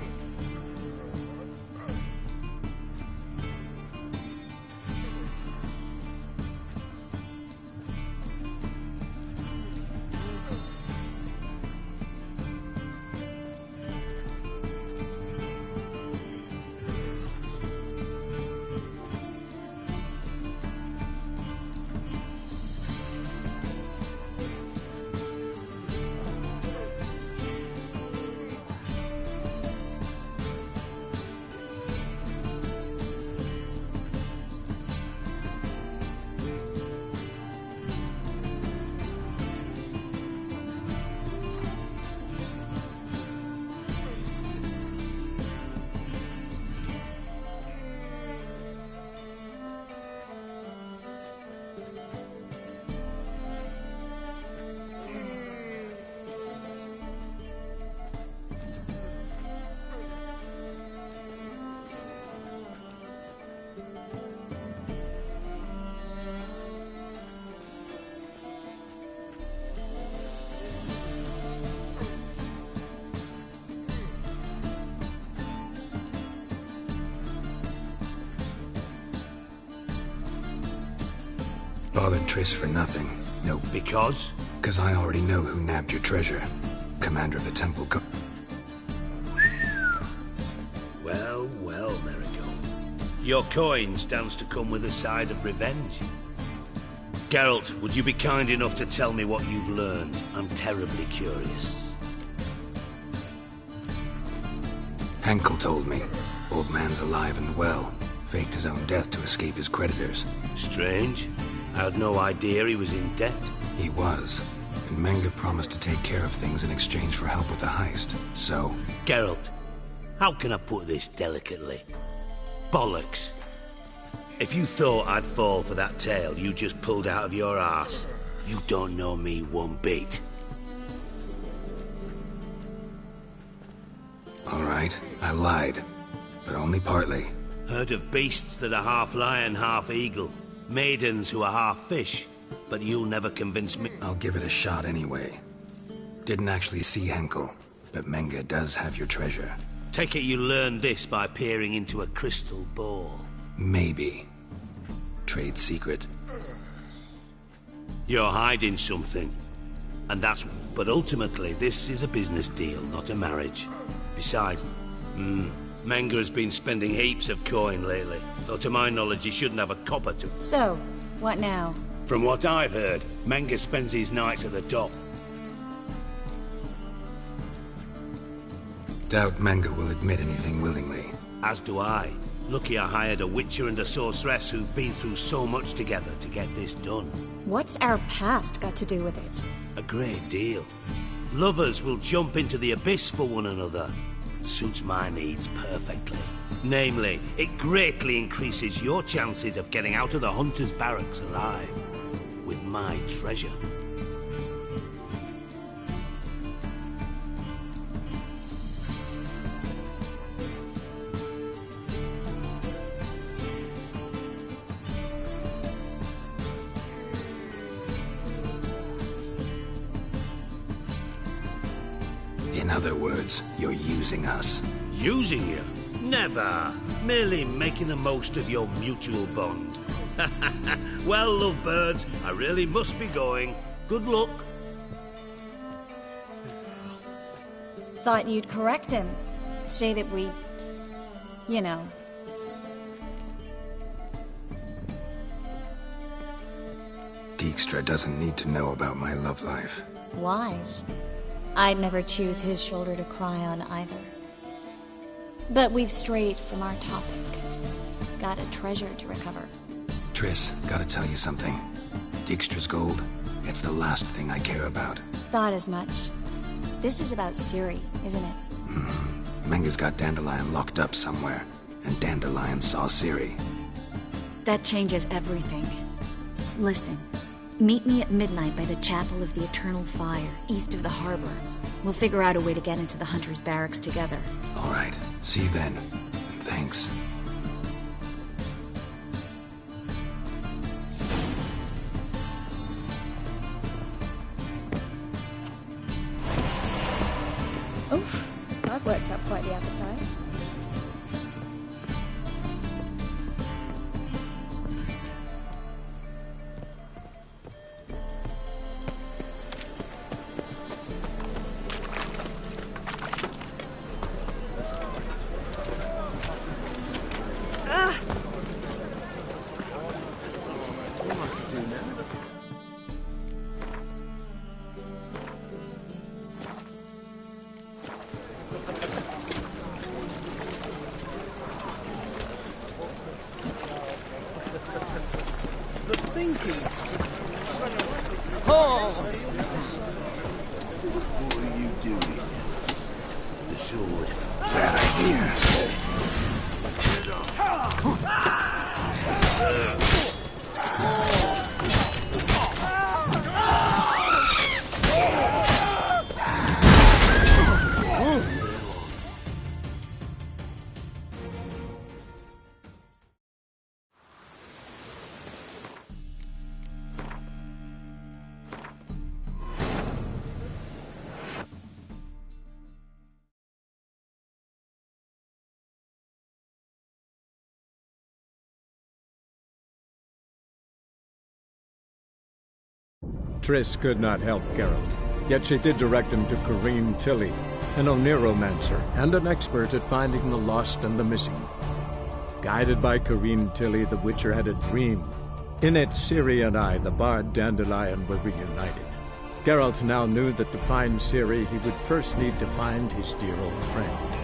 Bothered Triss for nothing. No. Because? Because I already know who nabbed your treasure. Commander of the Temple Co- Well, well, Marigold. Your coin stands to come with a side of revenge. Geralt, would you be kind enough to tell me what you've learned? I'm terribly curious. Henkel told me. Old man's alive and well. Faked his own death to escape his creditors. Strange. I had no idea he was in debt. He was. And Menge promised to take care of things in exchange for help with the heist. So... Geralt, how can I put this delicately? Bollocks. If you thought I'd fall for that tale you just pulled out of your arse, you don't know me one bit. All right, I lied. But only partly. Heard of beasts that are half lion, half eagle. Maidens who are half fish. But you'll never convince me. I'll give it a shot anyway. Didn't actually see Henkel, but Menge does have your treasure. Take it you learned this by peering into a crystal ball. Maybe. Trade secret. You're hiding something. And that's... But ultimately, this is a business deal, not a marriage. Besides, Menge has been spending heaps of coin lately. Though to my knowledge, he shouldn't have a copper to... So, what now? From what I've heard, Menge spends his nights at the dock. Doubt Menge will admit anything willingly. As do I. Lucky I hired a witcher and a sorceress who've been through so much together to get this done. What's our past got to do with it? A great deal. Lovers will jump into the abyss for one another. Suits my needs perfectly. Namely, it greatly increases your chances of getting out of the hunter's barracks alive. With my treasure. In other words, you're using us. Using you? Never. Merely making the most of your mutual bond. Well, lovebirds, I really must be going. Good luck. Thought you'd correct him. Say that we... you know... Dijkstra doesn't need to know about my love life. Wise. I'd never choose his shoulder to cry on either. But we've strayed from our topic. Got a treasure to recover. Triss, gotta tell you something. Dijkstra's gold, it's the last thing I care about. Thought as much. This is about Ciri, isn't it? Menge's got Dandelion locked up somewhere, and Dandelion saw Ciri. That changes everything. Listen, meet me at midnight by the Chapel of the Eternal Fire, east of the harbor. We'll figure out a way to get into the Hunter's Barracks together. All right, see you then, and thanks. Oof, I've worked up quite the appetite. What are you doing? The sword. Bad idea. Triss could not help Geralt, yet she did direct him to Corrine Tilly, an Oniromancer and an expert at finding the lost and the missing. Guided by Corrine Tilly, the Witcher had a dream. In it, Ciri and I, the bard Dandelion, were reunited. Geralt now knew that to find Ciri, he would first need to find his dear old friend.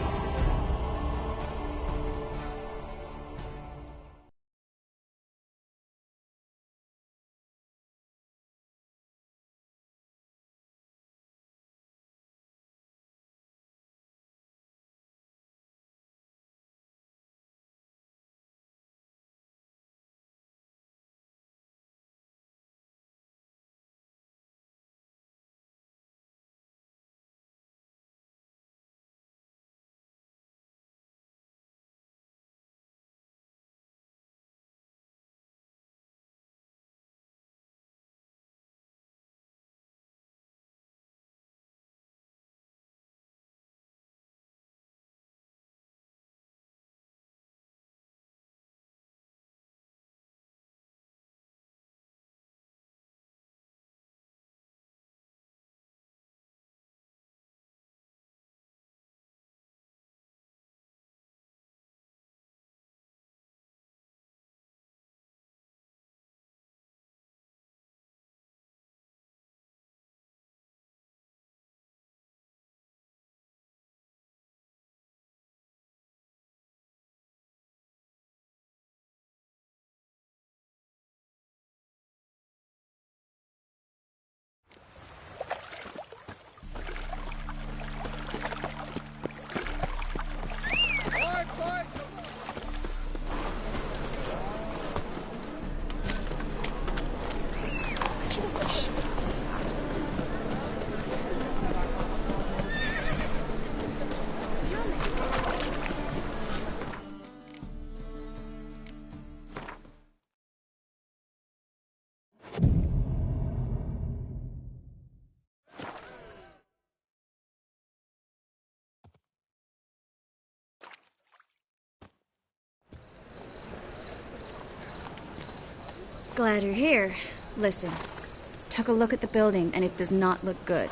Glad you're here. Listen, took a look at the building, and it does not look good.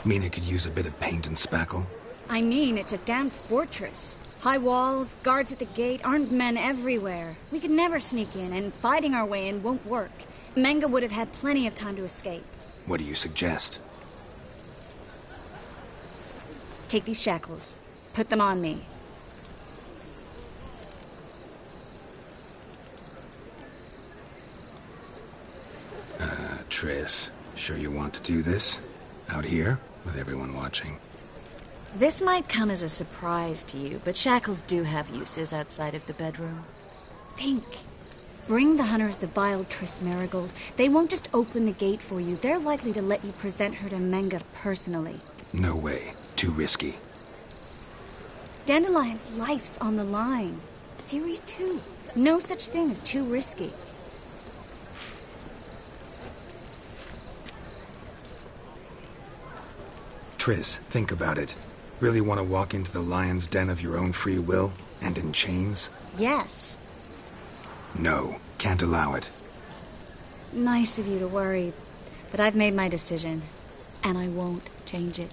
Mean it could use a bit of paint and spackle? I mean, it's a damn fortress. High walls, guards at the gate, armed men everywhere. We could never sneak in, and fighting our way in won't work. Menga would have had plenty of time to escape. What do you suggest? Take these shackles. Put them on me. Triss, sure you want to do this? Out here, with everyone watching? This might come as a surprise to you, but shackles do have uses outside of the bedroom. Think. Bring the hunters the vile Triss Merigold. They won't just open the gate for you. They're likely to let you present her to Menga personally. No way. Too risky. Dandelion's life's on the line. Series 2. No such thing as too risky. Triss, think about it. Really want to walk into the lion's den of your own free will, and in chains? Yes. No, can't allow it. Nice of you to worry, but I've made my decision, and I won't change it.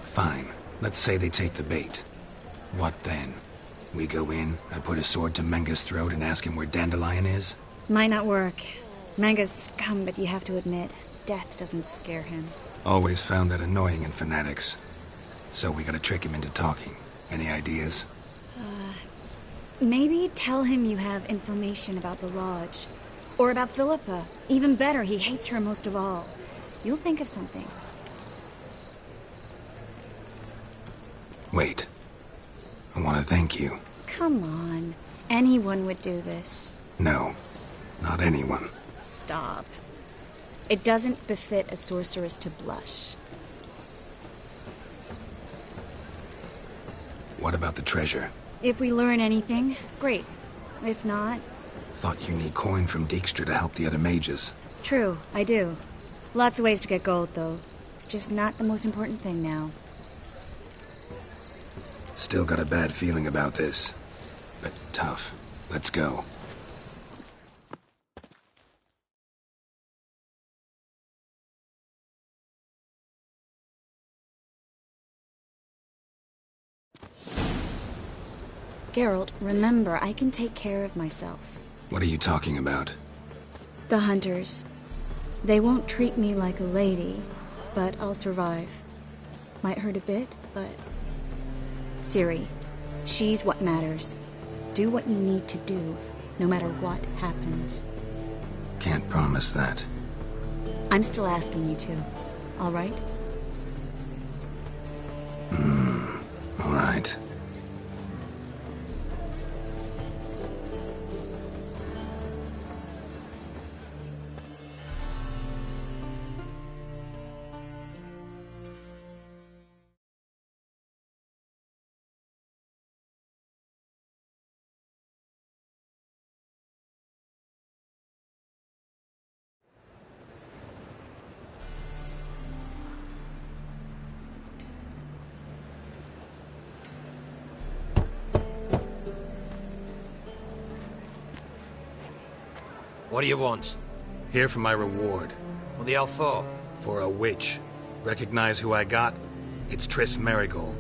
Fine. Let's say they take the bait. What then? We go in, I put a sword to Menga's throat and ask him where Dandelion is? Might not work. Menga's scum, but you have to admit, death doesn't scare him. Always found that annoying in fanatics. So we gotta trick him into talking. Any ideas? Maybe tell him you have information about the Lodge. Or about Philippa. Even better, he hates her most of all. You'll think of something. Wait. I want to thank you. Come on. Anyone would do this. No. Not anyone. Stop. It doesn't befit a sorceress to blush. What about the treasure? If we learn anything, great. If not... Thought you need coin from Dijkstra to help the other mages. True, I do. Lots of ways to get gold, though. It's just not the most important thing now. Still got a bad feeling about this. But tough. Let's go. Geralt, remember, I can take care of myself. What are you talking about? The hunters. They won't treat me like a lady, but I'll survive. Might hurt a bit, but... Ciri, she's what matters. Do what you need to do, no matter what happens. Can't promise that. I'm still asking you to. All right? All right. What do you want? Here for my reward. What the hell for? For a witch. Recognize who I got? It's Triss Merigold.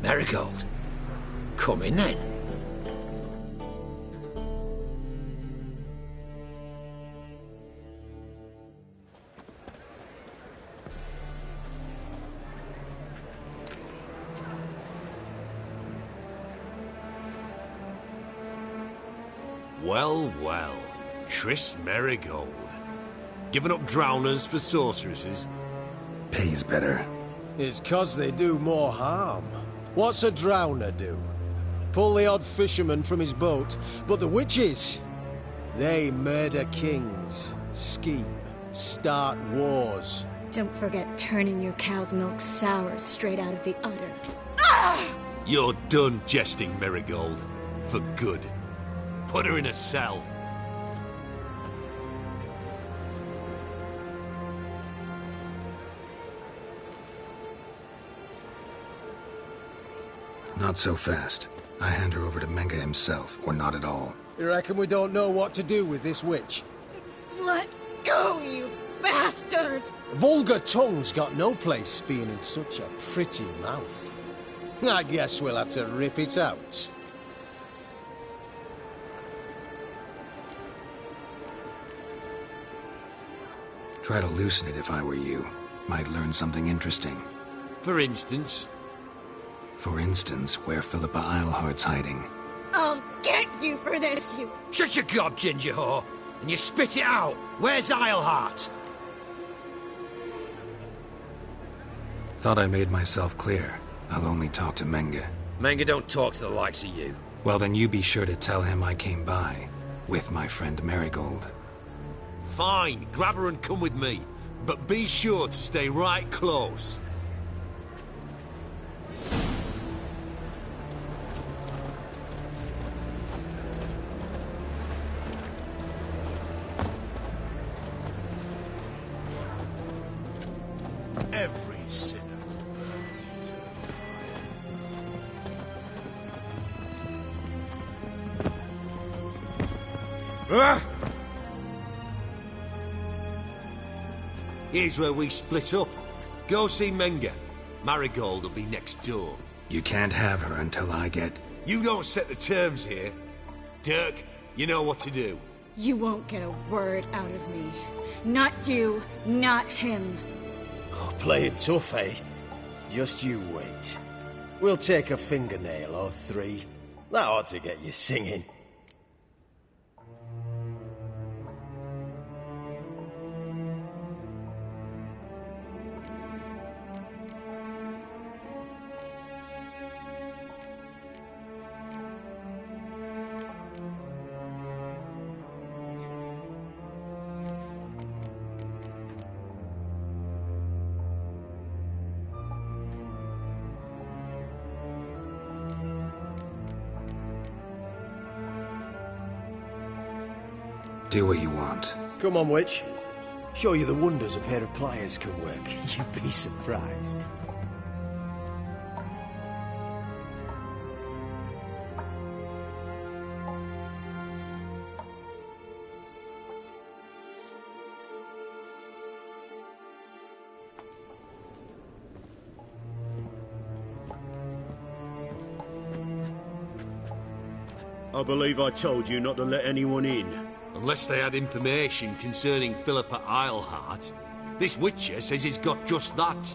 Merigold? Come in then. Well, well. Triss Merigold. Giving up drowners for sorceresses? Pays better. It's 'cause they do more harm. What's a drowner do? Pull the odd fisherman from his boat, but the witches, they murder kings, scheme, start wars. Don't forget turning your cow's milk sour straight out of the udder. You're done jesting, Merigold. For good. Put her in a cell. Not so fast. I hand her over to Menga himself, or not at all. You reckon we don't know what to do with this witch? Let go, you bastard! Vulgar tongue's got no place being in such a pretty mouth. I guess we'll have to rip it out. Try to loosen it if I were you. Might learn something interesting. For instance? For instance, where Philippa Eilhart's hiding. I'll get you for this, you... Shut your gob, ginger whore, and you spit it out. Where's Eilhart? Thought I made myself clear. I'll only talk to Menge. Menge don't talk to the likes of you. Well, then you be sure to tell him I came by. With my friend Marigold. Fine, grab her and come with me. But be sure to stay right close. Every sinner. Here's where we split up. Go see Menge. Marigold will be next door. You can't have her until I get... You don't set the terms here. Dirk, you know what to do. You won't get a word out of me. Not you, not him. Oh, play it tough, eh? Just you wait. We'll take a fingernail or three. That ought to get you singing. Do what you want. Come on, witch. Show you the wonders a pair of pliers can work. You'd be surprised. I believe I told you not to let anyone in. Unless they had information concerning Philippa Eilhart. This Witcher says he's got just that.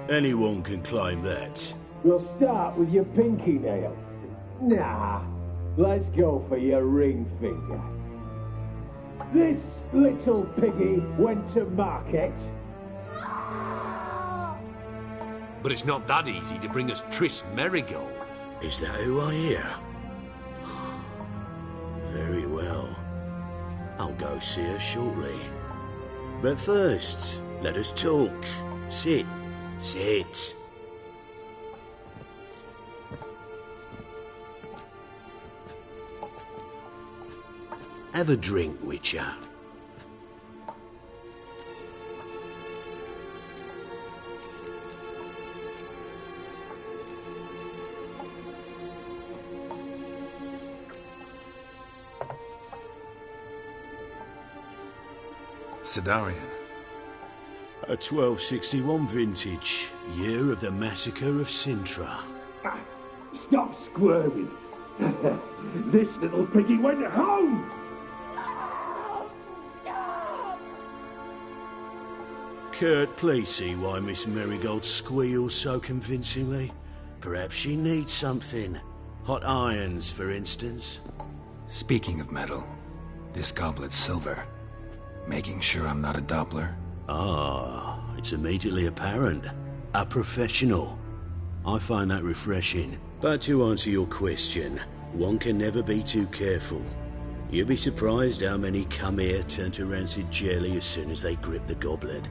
Anyone can claim that. We'll start with your pinky nail. Nah, let's go for your ring finger. This little piggy went to market. But it's not that easy to bring us Triss Merigold. Is that who I hear? Very well. I'll go see her shortly. But first, let us talk. Sit. Sit. Have a drink, Witcher. Sidarian. A 1261 vintage, year of the massacre of Sintra. Stop squirming. This little piggy went home. Kurt, please see why Miss Marigold squeals so convincingly. Perhaps she needs something. Hot irons, for instance. Speaking of metal, this goblet's silver. Making sure I'm not a Doppler? Ah, it's immediately apparent. A professional. I find that refreshing. But to answer your question, one can never be too careful. You'll be surprised how many come here turn to rancid jelly as soon as they grip the goblet.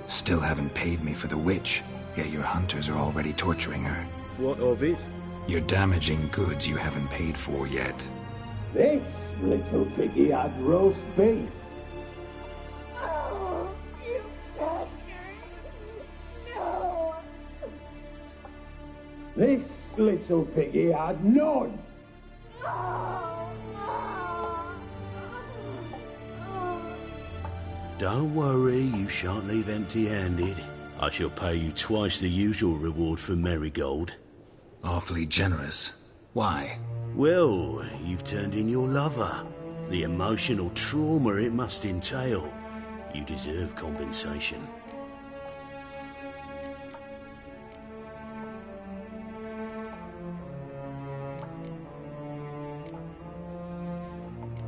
Still haven't paid me for the witch, yet your hunters are already torturing her. What of it? You're damaging goods you haven't paid for yet. This little piggy had roast beef. Oh, you bastard! No! This little piggy had none. Don't worry, you shan't leave empty-handed. I shall pay you twice the usual reward for Marigold. Awfully generous. Why? Well, you've turned in your lover. The emotional trauma it must entail. You deserve compensation.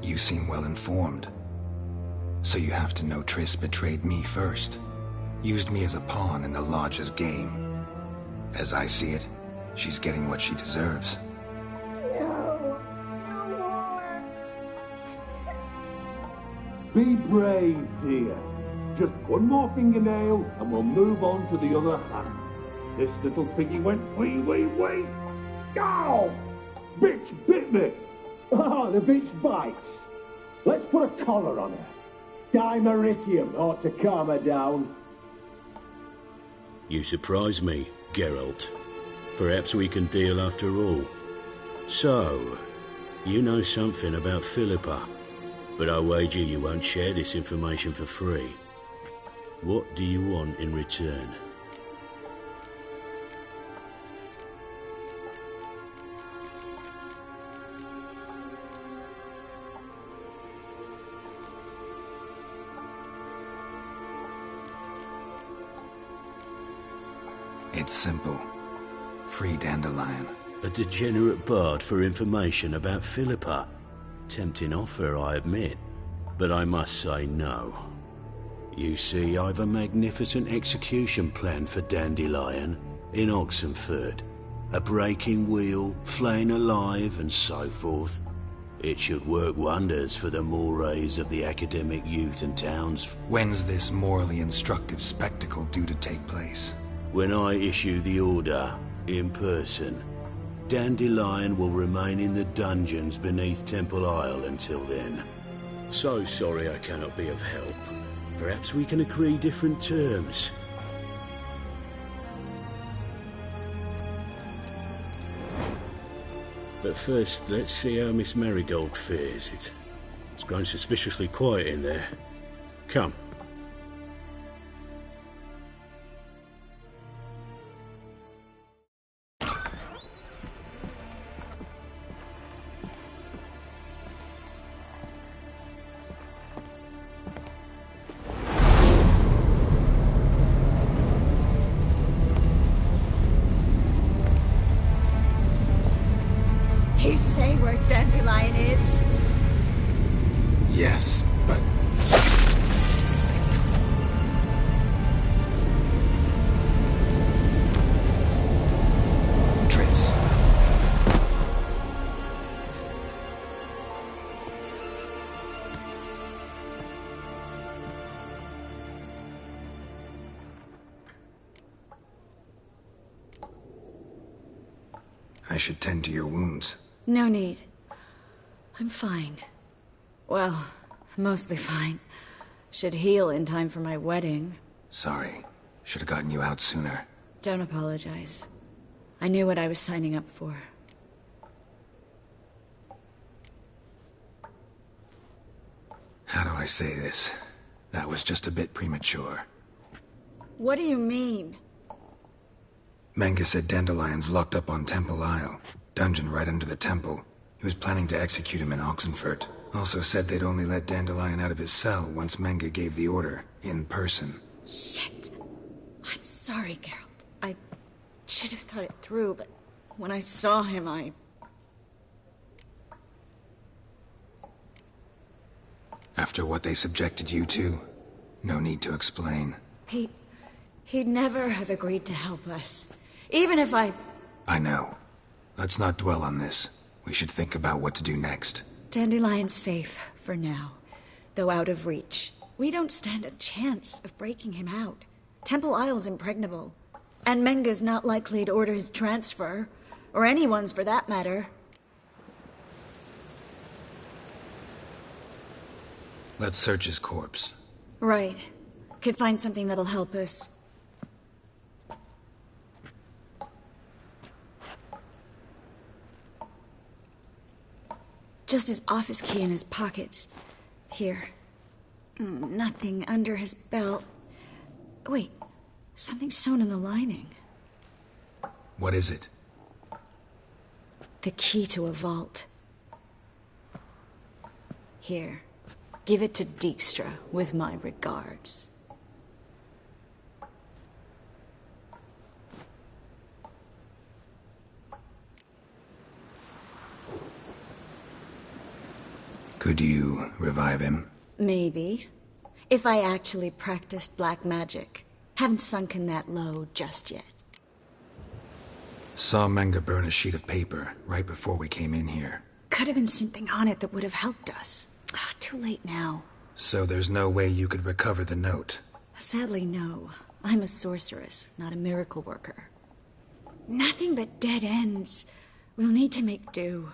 You seem well informed. So you have to know Triss betrayed me first. Used me as a pawn in the Lodge's game. As I see it, she's getting what she deserves. Be brave, dear. Just one more fingernail and we'll move on to the other hand. This little piggy went wee. Ow! Bitch bit me! Ah, the bitch bites. Let's put a collar on her. Dimeritium ought to calm her down. You surprise me, Geralt. Perhaps we can deal after all. So, you know something about Philippa, but I wager you won't share this information for free. What do you want in return? It's simple. Free Dandelion. A degenerate bard for information about Philippa. Tempting offer, I admit, but I must say no. You see, I've a magnificent execution plan for Dandelion in Oxenford. A breaking wheel, flaying alive, and so forth. It should work wonders for the mores of the academic youth and towns. When's this morally instructive spectacle due to take place? When I issue the order, in person. Dandelion will remain in the dungeons beneath Temple Isle until then. So sorry I cannot be of help. Perhaps we can agree different terms. But first, let's see how Miss Marigold fares. It's grown suspiciously quiet in there. Come. You say where Dandelion is? Yes, but... Triss. I should tend to your wounds. No need. I'm fine. Well, mostly fine. Should heal in time for my wedding. Sorry. Should have gotten you out sooner. Don't apologize. I knew what I was signing up for. How do I say this? That was just a bit premature. What do you mean? Menge said Dandelion's locked up on Temple Isle. Dungeon right under the temple. He was planning to execute him in Oxenfurt. Also said they'd only let Dandelion out of his cell once Menge gave the order, in person. Shit. I'm sorry, Geralt. I should have thought it through, but when I saw him, After what they subjected you to, no need to explain. He'd never have agreed to help us. Even if I know. Let's not dwell on this. We should think about what to do next. Dandelion's safe, for now. Though out of reach. We don't stand a chance of breaking him out. Temple Isle's impregnable. And Menge's not likely to order his transfer. Or anyone's, for that matter. Let's search his corpse. Right. Could find something that'll help us. Just his office key in his pockets. Here. Nothing under his belt. Wait, something sewn in the lining. What is it? The key to a vault. Here, give it to Dijkstra with my regards. Could you revive him? Maybe. If I actually practiced black magic. Haven't sunken that low just yet. Saw Menge burn a sheet of paper right before we came in here. Could have been something on it that would have helped us. Too late now. So there's no way you could recover the note? Sadly, no. I'm a sorceress, not a miracle worker. Nothing but dead ends. We'll need to make do.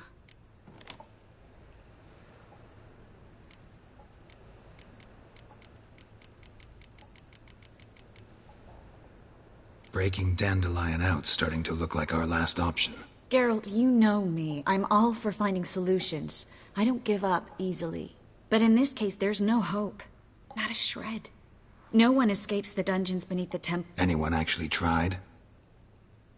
Breaking Dandelion out's starting to look like our last option. Geralt, you know me. I'm all for finding solutions. I don't give up easily. But in this case, there's no hope. Not a shred. No one escapes the dungeons beneath the temple. Anyone actually tried?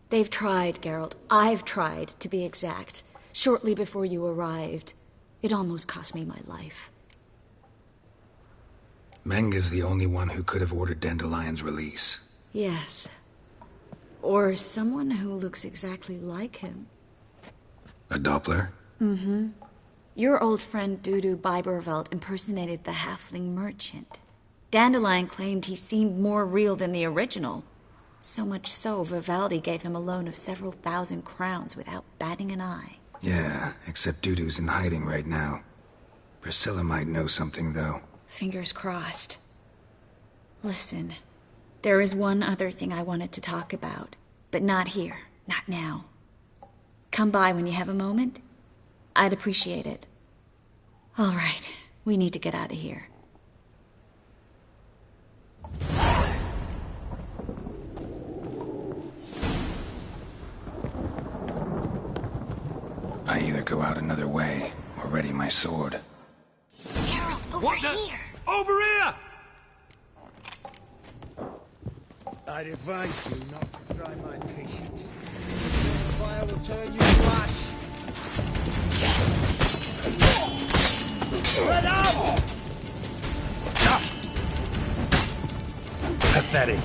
They've tried, Geralt. I've tried, to be exact. Shortly before you arrived. It almost cost me my life. Menge's the only one who could have ordered Dandelion's release. Yes. Or someone who looks exactly like him. A Doppler? Mm-hmm. Your old friend Dudu Biberveld impersonated the halfling merchant. Dandelion claimed he seemed more real than the original. So much so, Vivaldi gave him a loan of several thousand crowns without batting an eye. Yeah, except Dudu's in hiding right now. Priscilla might know something, though. Fingers crossed. Listen, there is one other thing I wanted to talk about, but not here, not now. Come by when you have a moment. I'd appreciate it. All right, we need to get out of here. I either go out another way or ready my sword. Geralt, over here! Over here! I'd advise you not to try my patience. The fire will turn you to ash. Spread out! Pathetic.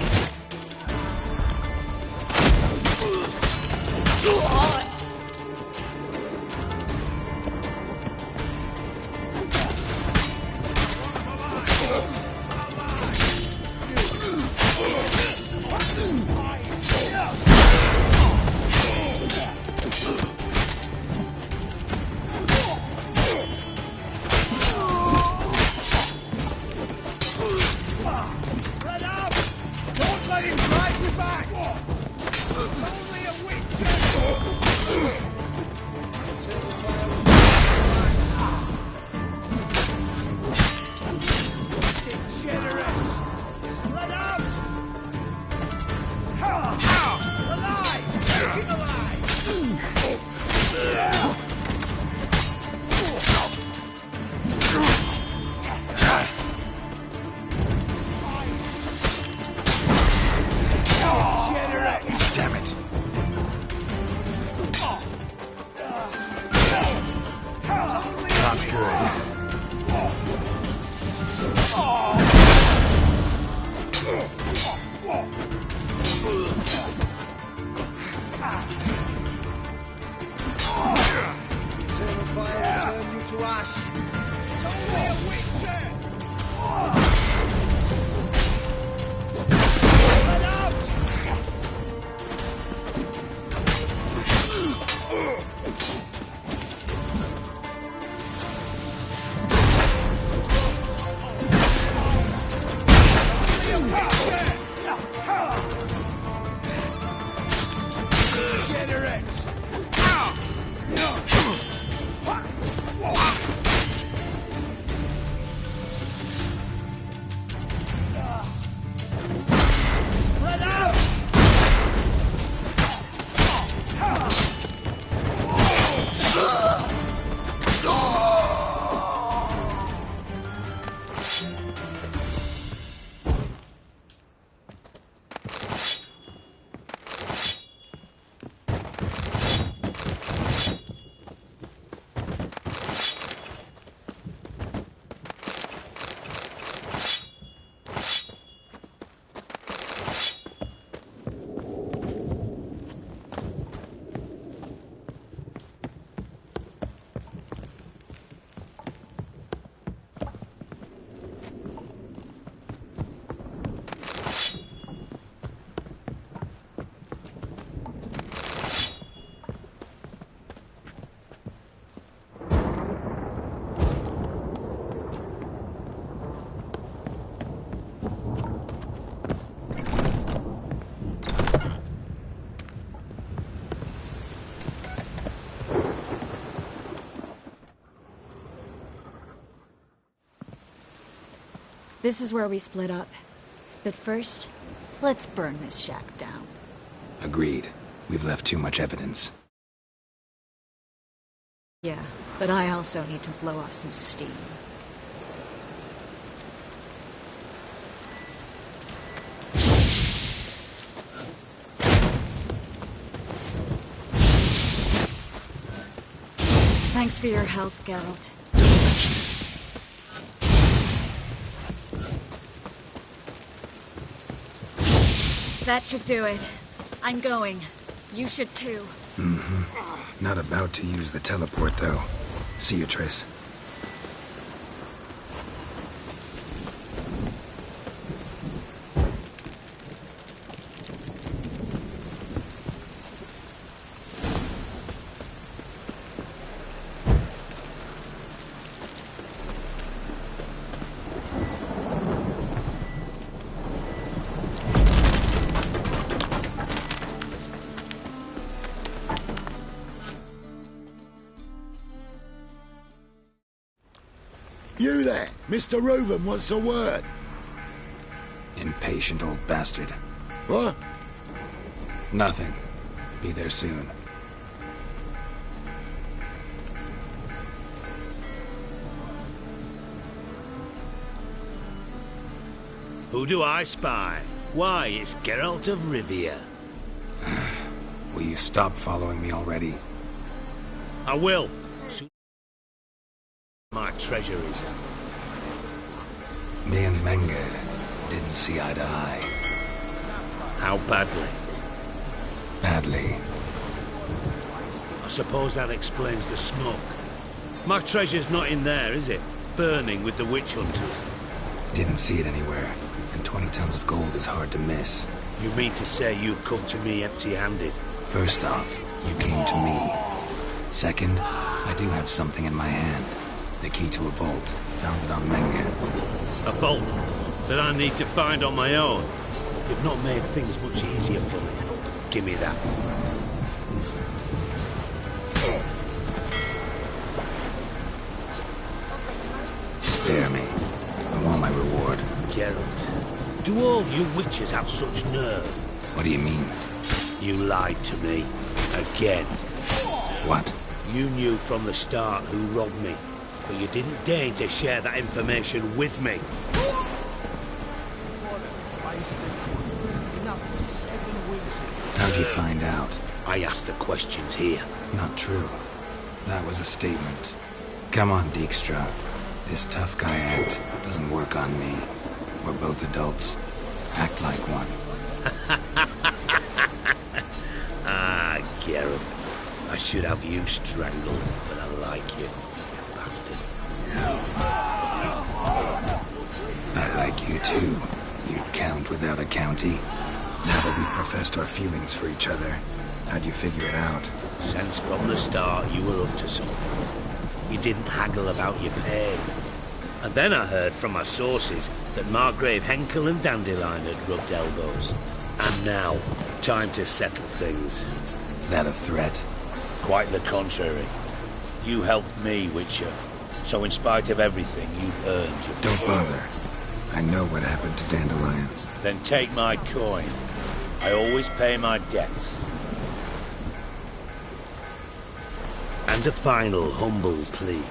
This is where we split up. But first, let's burn this shack down. Agreed. We've left too much evidence. Yeah, but I also need to blow off some steam. Thanks for your help, Geralt. Don't mention it. That should do it. I'm going. You should too. Mm-hmm. Not about to use the teleport, though. See you, Triss. You there! Mr. Reuven wants a word. Impatient old bastard. What? Nothing. Be there soon. Who do I spy? Why, it's Geralt of Rivia. Will you stop following me already? I will. Soon my treasure is. Me and Menge didn't see eye to eye. How badly? Badly. I suppose that explains the smoke. My treasure's not in there, is it? Burning with the witch hunters. Didn't see it anywhere, and 20 tons of gold is hard to miss. You mean to say you've come to me empty-handed? First off, you came to me. Second, I do have something in my hand. The key to a vault, found it on Menge. A vault that I need to find on my own. You've not made things much easier for me. Give me that. Spare me. I want my reward. Geralt, do all you witches have such nerve? What do you mean? You lied to me. Again. What? You knew from the start who robbed me, but you didn't deign to share that information with me. How'd you find out? I asked the questions here. Not true. That was a statement. Come on, Dijkstra. This tough guy act doesn't work on me. We're both adults. Act like one. Ah, Geralt. I should have you strangled, but I like you, you bastard. I like you too, you count without a county. Now that we've professed our feelings for each other, how'd you figure it out? Since from the start you were up to something. You didn't haggle about your pay. And then I heard from my sources that Margrave Henkel and Dandelion had rubbed elbows. And now, time to settle things. That a threat? Quite the contrary. You helped me, Witcher. So in spite of everything, you've earned your... Don't bother. I know what happened to Dandelion. Then take my coin. I always pay my debts. And a final humble plea.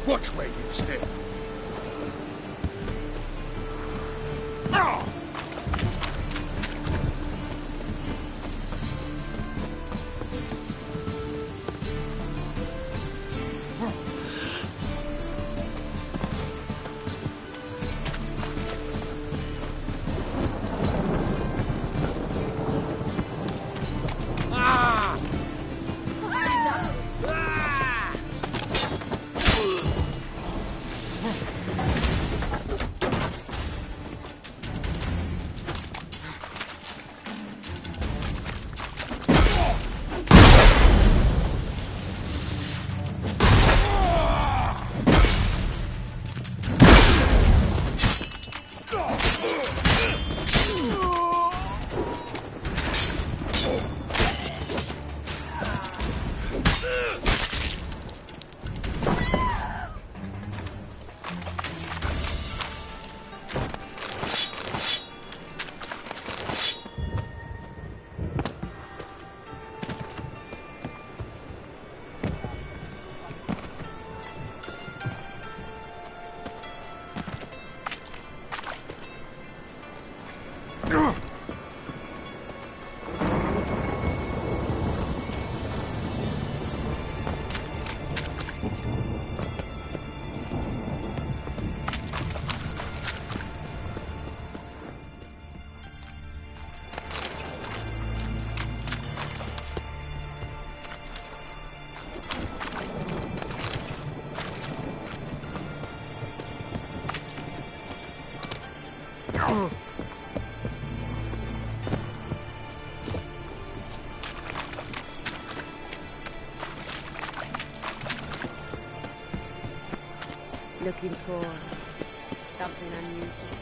Watch where you step. Looking for something unusual.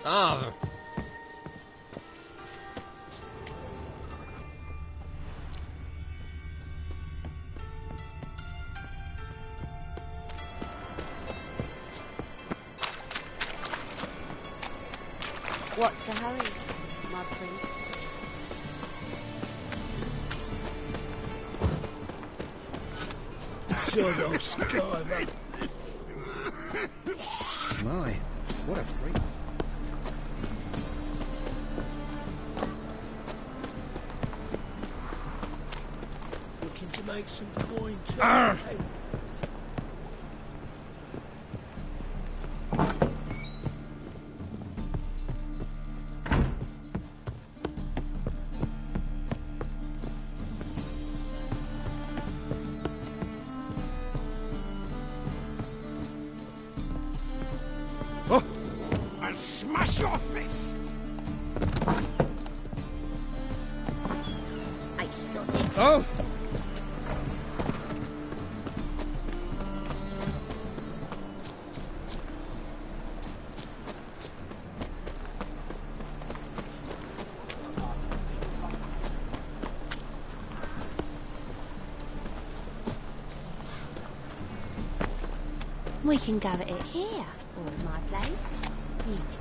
Ah. What's the hurry, my prince? Son of Skyver. My, what a freak. Looking to make some coin too. I'll smash your face! I saw it. Oh! We can go at it here, or at my place. Each.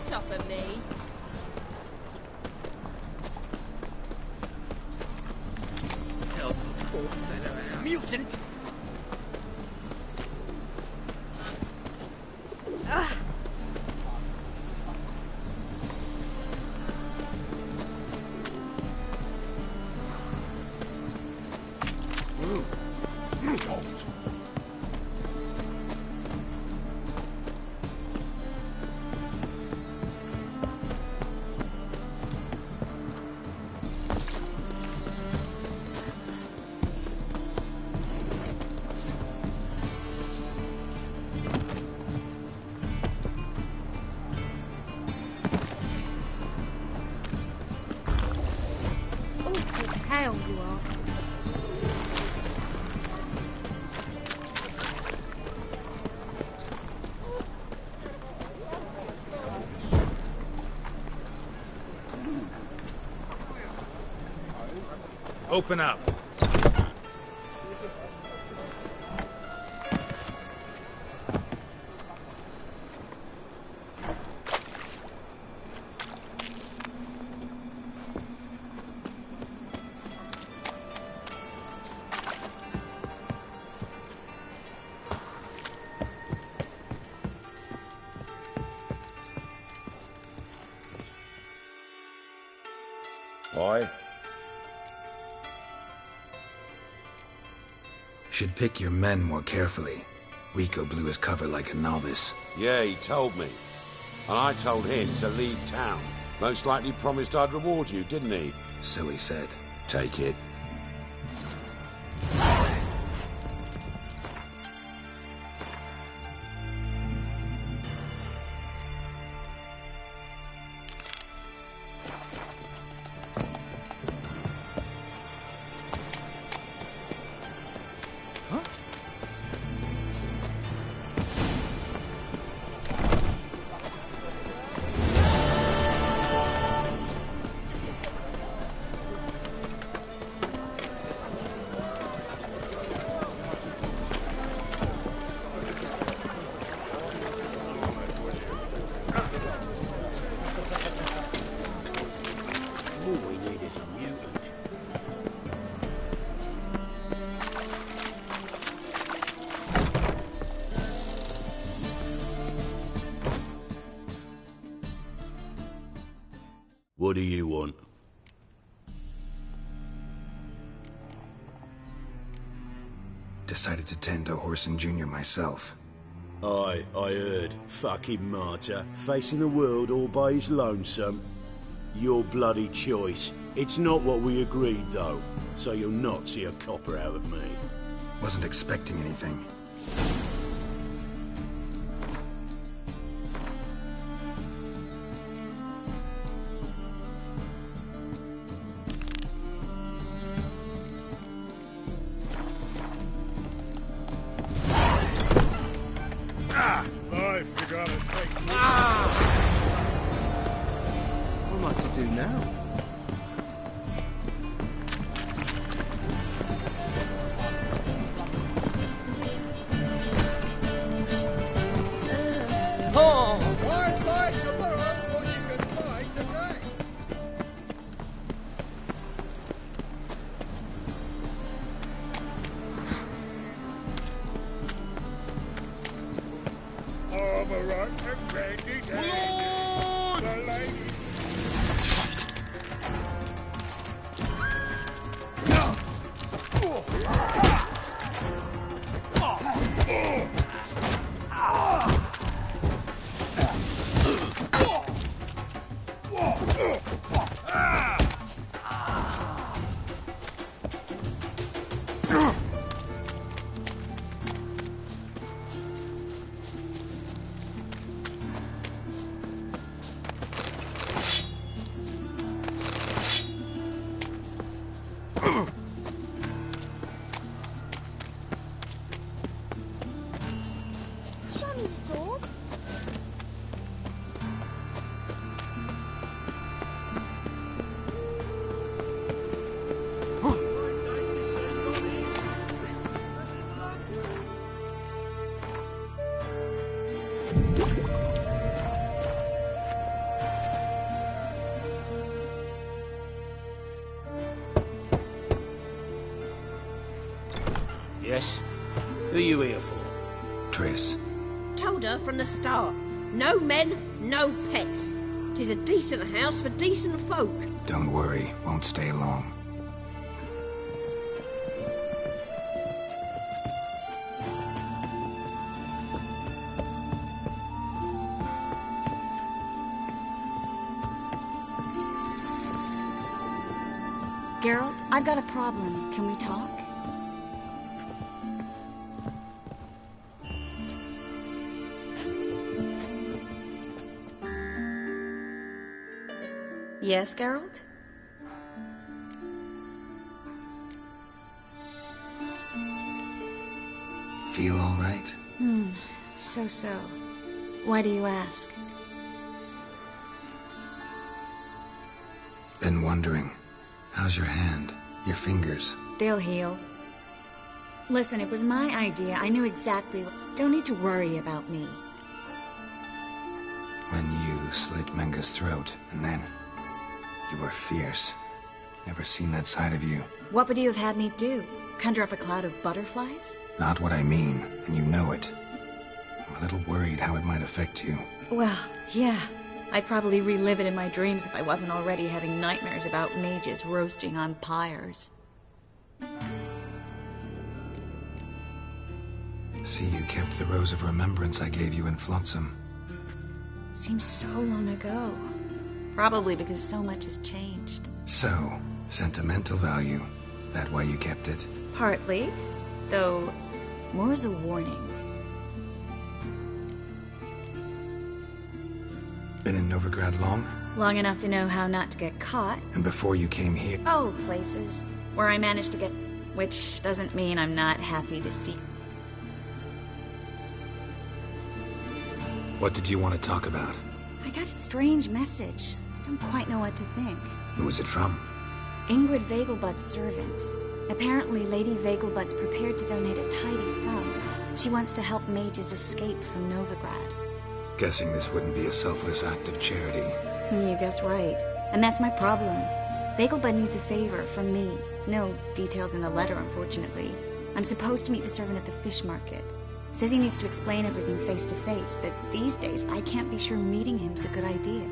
top of me. Help a poor fellow out. Mutant! Hell you are. Open up. Aye. Should pick your men more carefully. Rico blew his cover like a novice. Yeah, he told me. And I told him to leave town. Most likely promised I'd reward you, didn't he? So he said. Take it. What do you want? Decided to tend to Whoreson Jr. myself. I heard. Fucking martyr. Facing the world all by his lonesome. Your bloody choice. It's not what we agreed, though. So you'll not see a copper out of me. Wasn't expecting anything. What am I to do now? Wide bites are more of what you can buy today. Yes? Who are you here for? Triss. Told her from the start. No men, no pets. 'Tis a decent house for decent folk. Don't worry, won't stay long. Geralt, I've got a problem. Can we talk? Yes, Geralt? Feel all right? So. Why do you ask? Been wondering. How's your hand? Your fingers? They'll heal. Listen, it was my idea. I knew exactly what... Don't need to worry about me. When you slit Menga's throat, and then... You were fierce. Never seen that side of you. What would you have had me do? Conjure up a cloud of butterflies? Not what I mean, and you know it. I'm a little worried how it might affect you. Well, yeah. I'd probably relive it in my dreams if I wasn't already having nightmares about mages roasting on pyres. See, you kept the Rose of Remembrance I gave you in Flotsam. Seems so long ago. Probably because so much has changed. So, sentimental value. That why you kept it? Partly. Though, more as a warning. Been in Novigrad long? Long enough to know how not to get caught. And before you came here? Oh, places. Where I managed to get... Which doesn't mean I'm not happy to see. What did you want to talk about? I got a strange message. I don't quite know what to think. Who was it from? Ingrid Vegelbud's servant. Apparently, Lady Vegelbud's prepared to donate a tidy sum. She wants to help mages escape from Novigrad. Guessing this wouldn't be a selfless act of charity. You guess right. And that's my problem. Vegelbud needs a favor from me. No details in the letter, unfortunately. I'm supposed to meet the servant at the fish market. Says he needs to explain everything face to face, but these days I can't be sure meeting him's a good idea.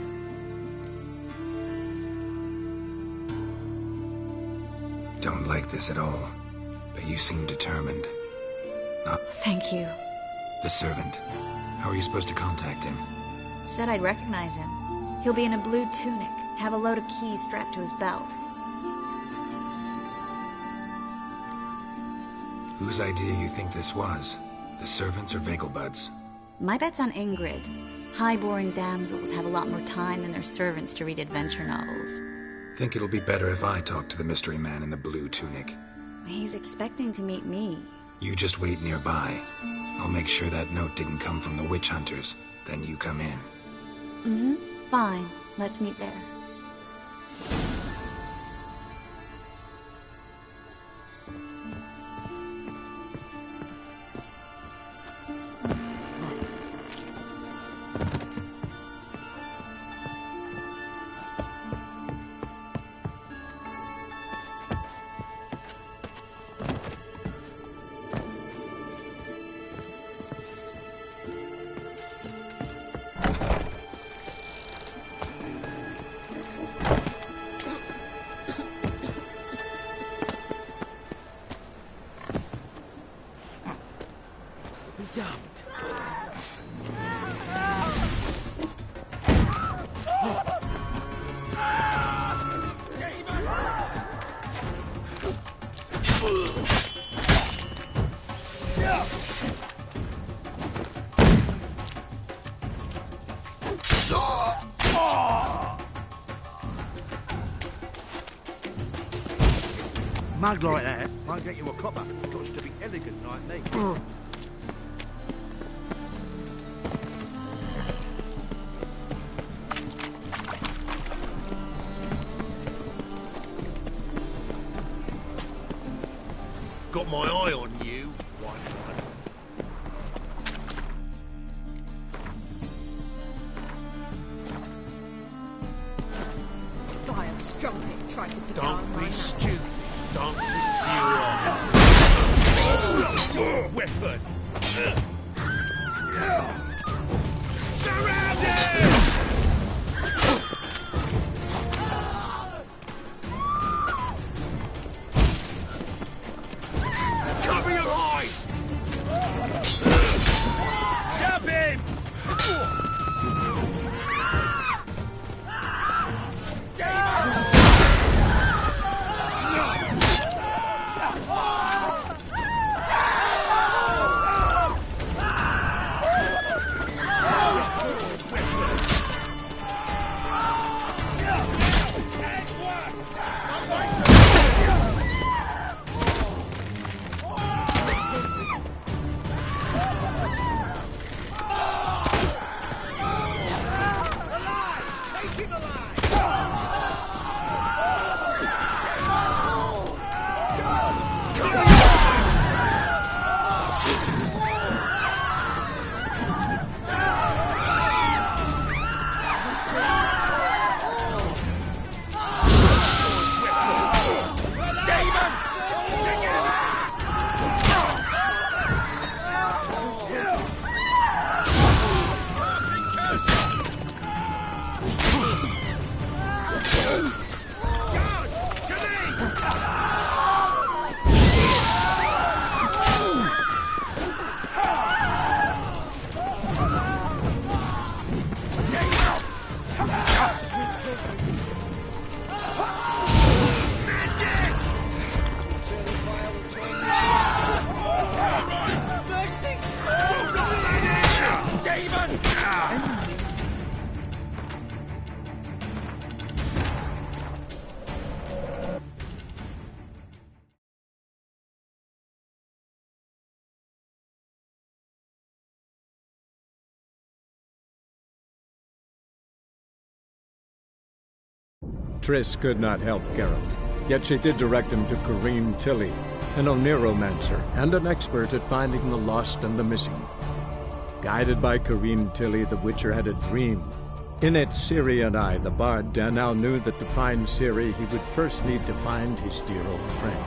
Don't like this at all, but you seem determined. Thank you. The servant. How are you supposed to contact him? Said I'd recognize him. He'll be in a blue tunic, have a load of keys strapped to his belt. Whose idea you think this was? The servants or Vegelbud's? My bet's on Ingrid. High-born damsels have a lot more time than their servants to read adventure novels. Think it'll be better if I talk to the mystery man in the blue tunic. He's expecting to meet me. You just wait nearby. I'll make sure that note didn't come from the witch hunters. Then you come in. Fine. Let's meet there. Mug like that won't get you a copper. Got to be elegant like me. Got my eye on you. Vile strumpet tried to beguile Don't my be man. stupid. Don't be furious. Weapon! Cover your eyes! Stab him! Triss could not help Geralt, yet she did direct him to Corinne Tilly, an Oneromancer and an expert at finding the lost and the missing. Guided by Corinne Tilly, the Witcher had a dream. In it, Ciri and I, the bard, now knew that to find Ciri, he would first need to find his dear old friend.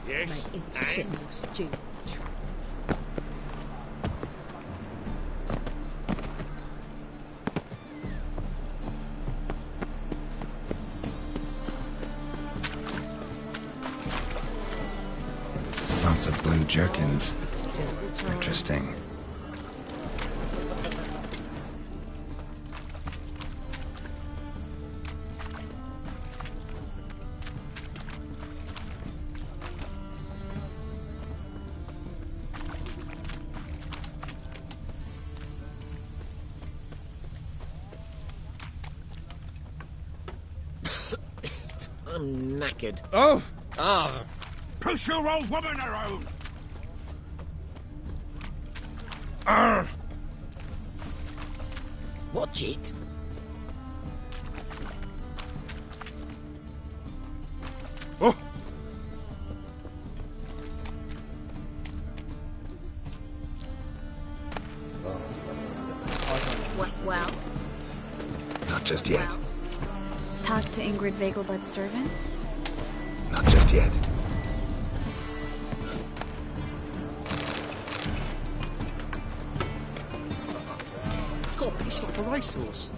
Yes, and? Lots of blue jerkins. Interesting. I'm knackered. Oh! Ah! Push your old woman around! Watch it. Oh! just yet. Talk to Ingrid Vegelbud's servant? Not just yet. God, it's like a racehorse.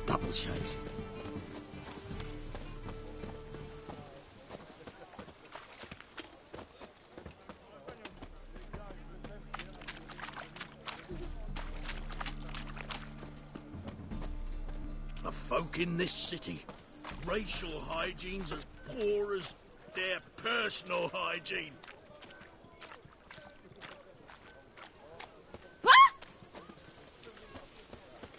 Double chase. The folk in this city, racial hygiene's as poor as their personal hygiene.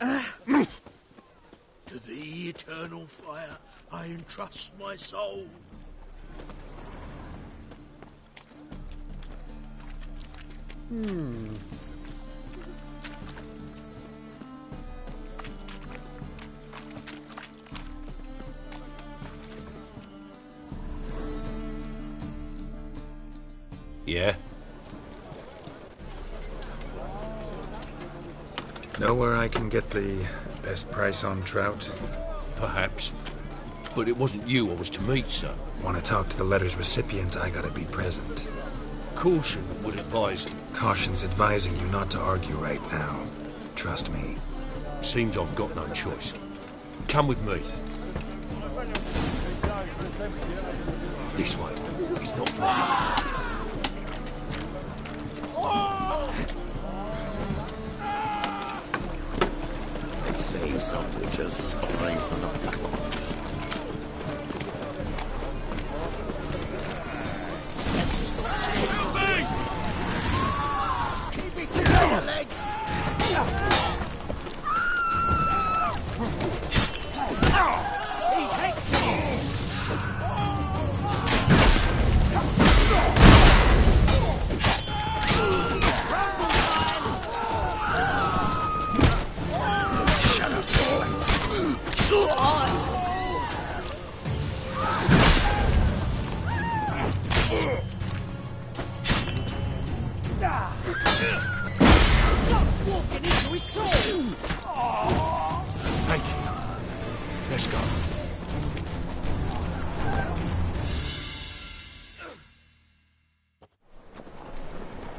To the eternal fire, I entrust my soul. Yeah? Know where I can get the best price on trout? Perhaps. But it wasn't you I was to meet, sir. Want to talk to the letter's recipient, I gotta be present. Caution would advise. Caution's advising you not to argue right now. Trust me. Seems I've got no choice. Come with me. This way. It's not far. Say something just straight from the pickle. Keep it together, lads! He's hexing! Stop walking into his sword! Thank you. Let's go.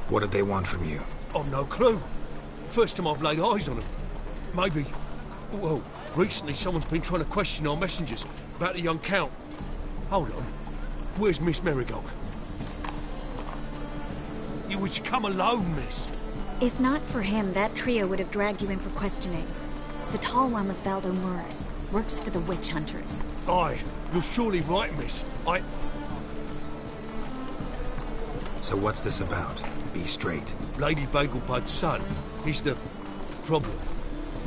What did they want from you? I've no clue. First time I've laid eyes on them. Maybe... Well, recently someone's been trying to question our messengers about the young Count. Hold on. Where's Miss Marigold? You was to come alone, miss. If not for him, that trio would have dragged you in for questioning. The tall one was Valdo Muris. Works for the witch hunters. Aye, you're surely right, miss. So what's this about? Be straight. Lady Vegelbud's son. He's the problem.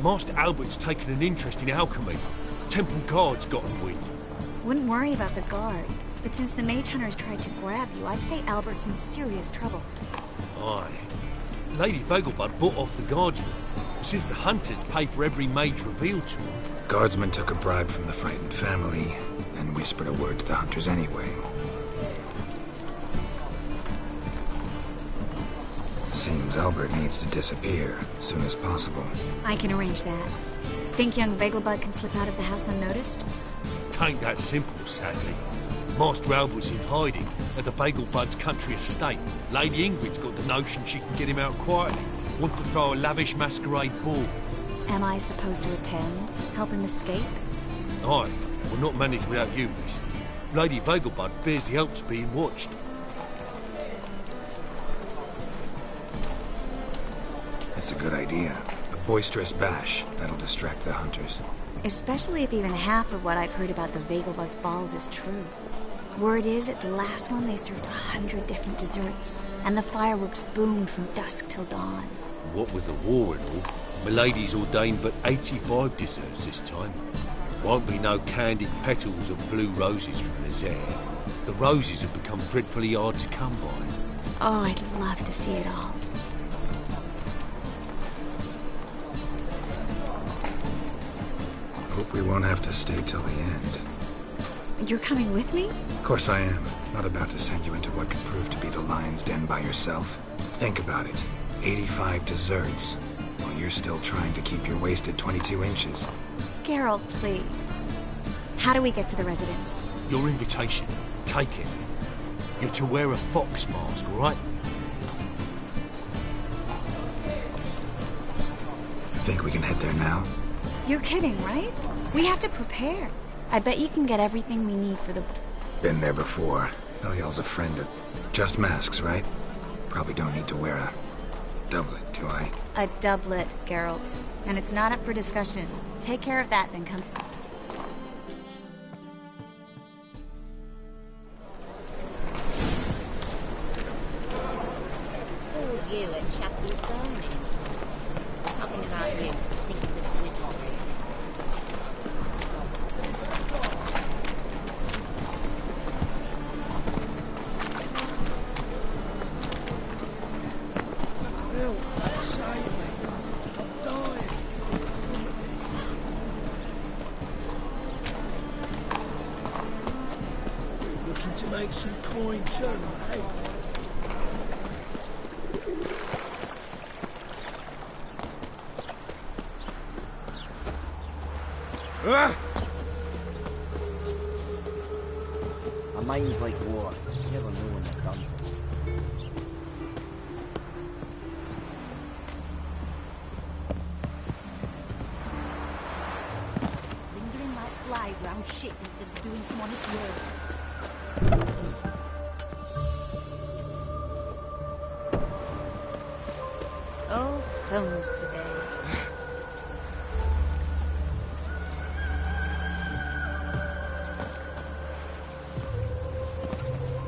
Master Albert's taken an interest in alchemy. Temple guards got him wind. Wouldn't worry about the guard. But since the mage hunters tried to grab you, I'd say Albert's in serious trouble. Aye. Lady Vegelbud bought off the guardsmen. Since the hunters pay for every mage revealed to them. Guardsmen took a bribe from the frightened family, then whispered a word to the hunters anyway. Seems Albert needs to disappear as soon as possible. I can arrange that. Think young Vegelbud can slip out of the house unnoticed? Tain't that simple, sadly. Master Albert's in hiding at the Vegelbud's country estate. Lady Ingrid's got the notion she can get him out quietly. Want to throw a lavish masquerade ball. Am I supposed to attend? Help him escape? Aye, will not manage without you, miss. Lady Vegelbud fears the Alps being watched. That's a good idea. A boisterous bash that'll distract the hunters. Especially if even half of what I've heard about the Vegelbud's balls is true. Word is, at the last one they served 100 different desserts, and the fireworks boomed from dusk till dawn. What with the war and all, Milady's ordained but 85 desserts this time. Won't be no candied petals of blue roses from Nazaire. The roses have become dreadfully hard to come by. Oh, I'd love to see it all. Hope we won't have to stay till the end. You're coming with me? Of course I am. Not about to send you into what could prove to be the lion's den by yourself. Think about it. 85 desserts, while you're still trying to keep your waist at 22 inches. Geralt, please. How do we get to the residence? Your invitation. Take it. You're to wear a fox mask, all right? Think we can head there now? You're kidding, right? We have to prepare. I bet you can get everything we need for the... Been there before. Eliel's a friend of... Just masks, right? Probably don't need to wear a doublet, do I? A doublet, Geralt. And it's not up for discussion. Take care of that, then come... Saw you at Chapel's Burning. Something about you stinks of wizardry. Help, save me. I'm dying. Looking to make some coin too, eh? A mind's like water. You never know when they're done for. Lingering like flies round shit instead of doing some honest work. All phones today.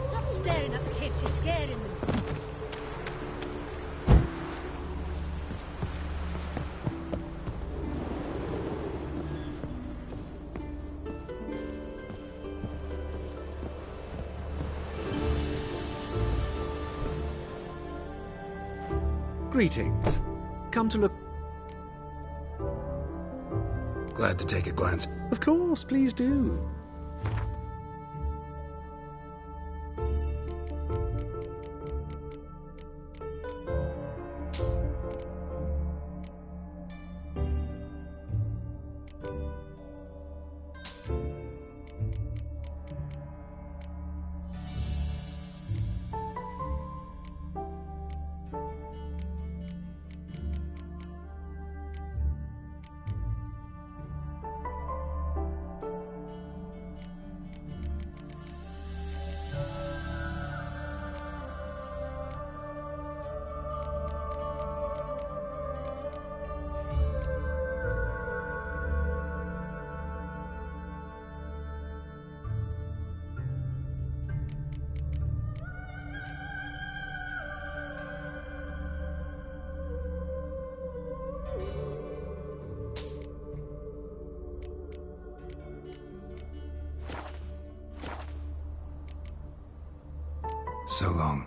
Stop staring at the kids, you're scaring them. Greetings. Come to look... Glad to take a glance. Of course, please do. So long.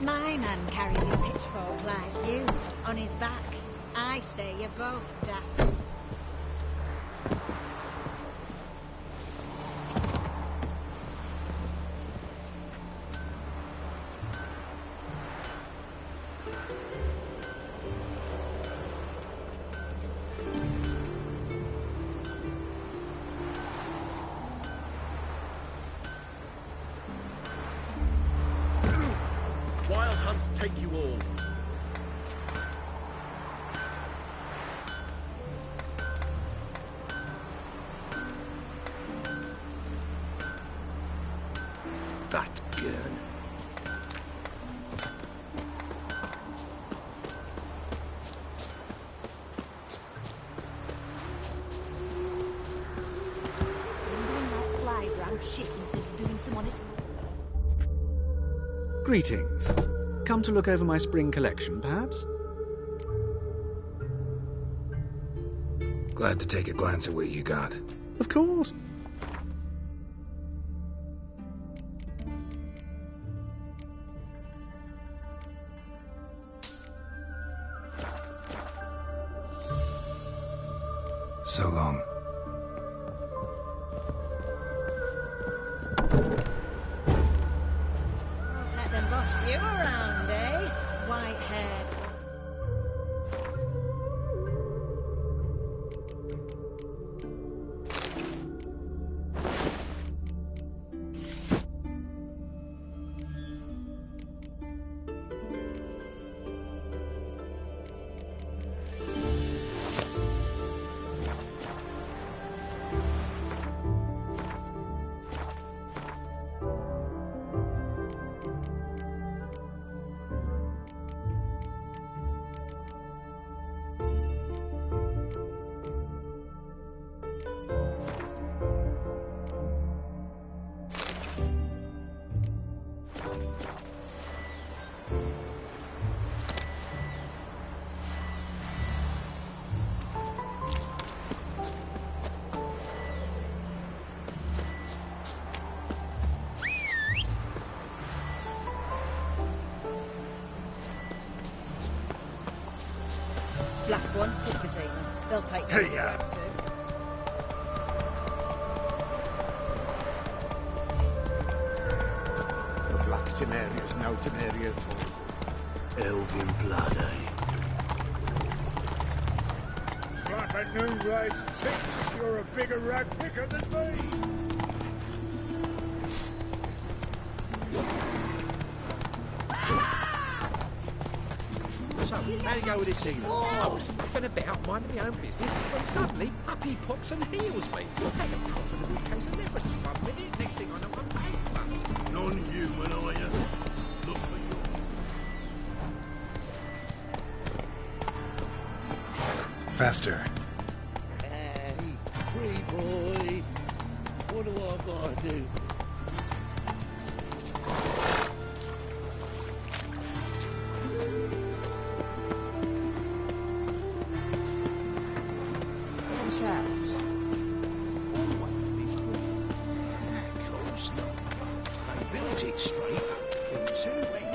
My man carries his pitchfork like you, on his back. I say you're both daft. Wild hunts take you all. That girl. Lingering like flies round shit instead of doing some honest... Greetings. Come to look over my spring collection, perhaps? Glad to take a glance at what you got. Of course. So long. Let them boss you around, eh? White-haired. Black ones to cuisine. They'll take them. Hey, yeah. The black Temeria is no Temeria at all. Elven blood, eh? Like a new race thinks you're a bigger rag picker than me. So, how do you go with this evening? I was faffing about minding my own business when suddenly up he pops and heals me. Had a profitable case of leprosy 1 minute, next thing I know I'm bankrupt. Non-human, are you? Look for you. Faster. Hey, free boy. What do I gotta do? This house has always been good. Of course not. They built it straight in 2 men.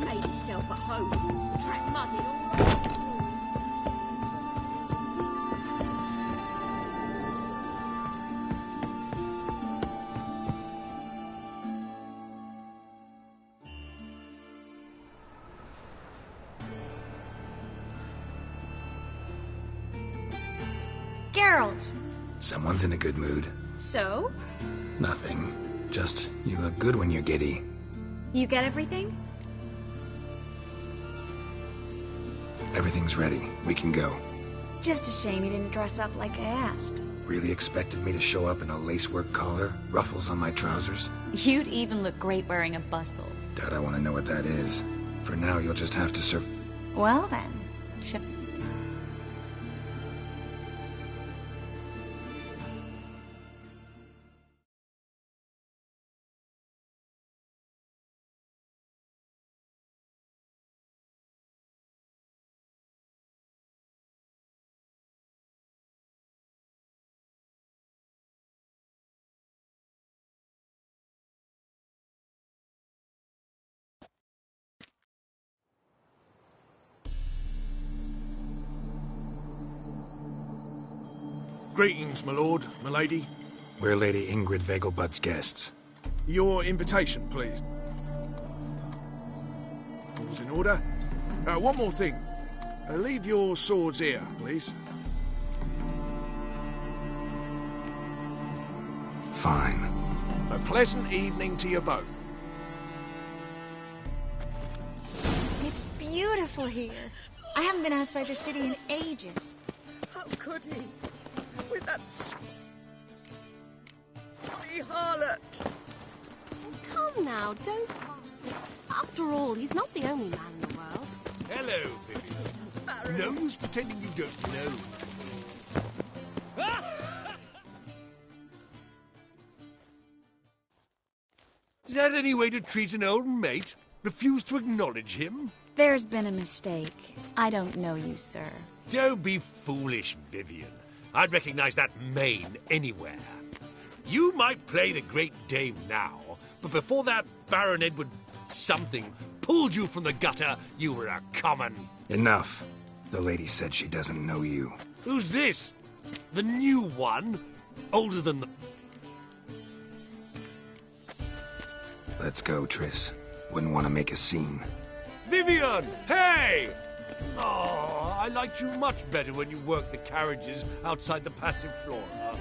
Made himself at home. Track mudded all right. Geralt! Someone's in a good mood. So? Nothing. Just, you look good when you're giddy. You get everything? Everything's ready. We can go. Just a shame you didn't dress up like I asked. Really expected me to show up in a lacework collar, ruffles on my trousers? You'd even look great wearing a bustle. Doubt I want to know what that is. For now, you'll just have to serve... Well then, ship. Greetings, my lord, my lady. We're Lady Ingrid Vegelbud's guests. Your invitation, please. All's in order. One more thing. Leave your swords here, please. Fine. A pleasant evening to you both. It's beautiful here. I haven't been outside the city in ages. How could he? With that squatty harlot! Come now, don't... After all, he's not the only man in the world. Hello, Vivian. No use pretending you don't know. Is that any way to treat an old mate? Refuse to acknowledge him? There's been a mistake. I don't know you, sir. Don't be foolish, Vivian. I'd recognize that mane anywhere. You might play the Great Dame now, but before that Baron Edward something pulled you from the gutter, you were a common... Enough. The lady said she doesn't know you. Who's this? The new one? Older than the... Let's go, Triss. Wouldn't want to make a scene. Vivian! Hey! Oh, I liked you much better when you worked the carriages outside the Passiflora.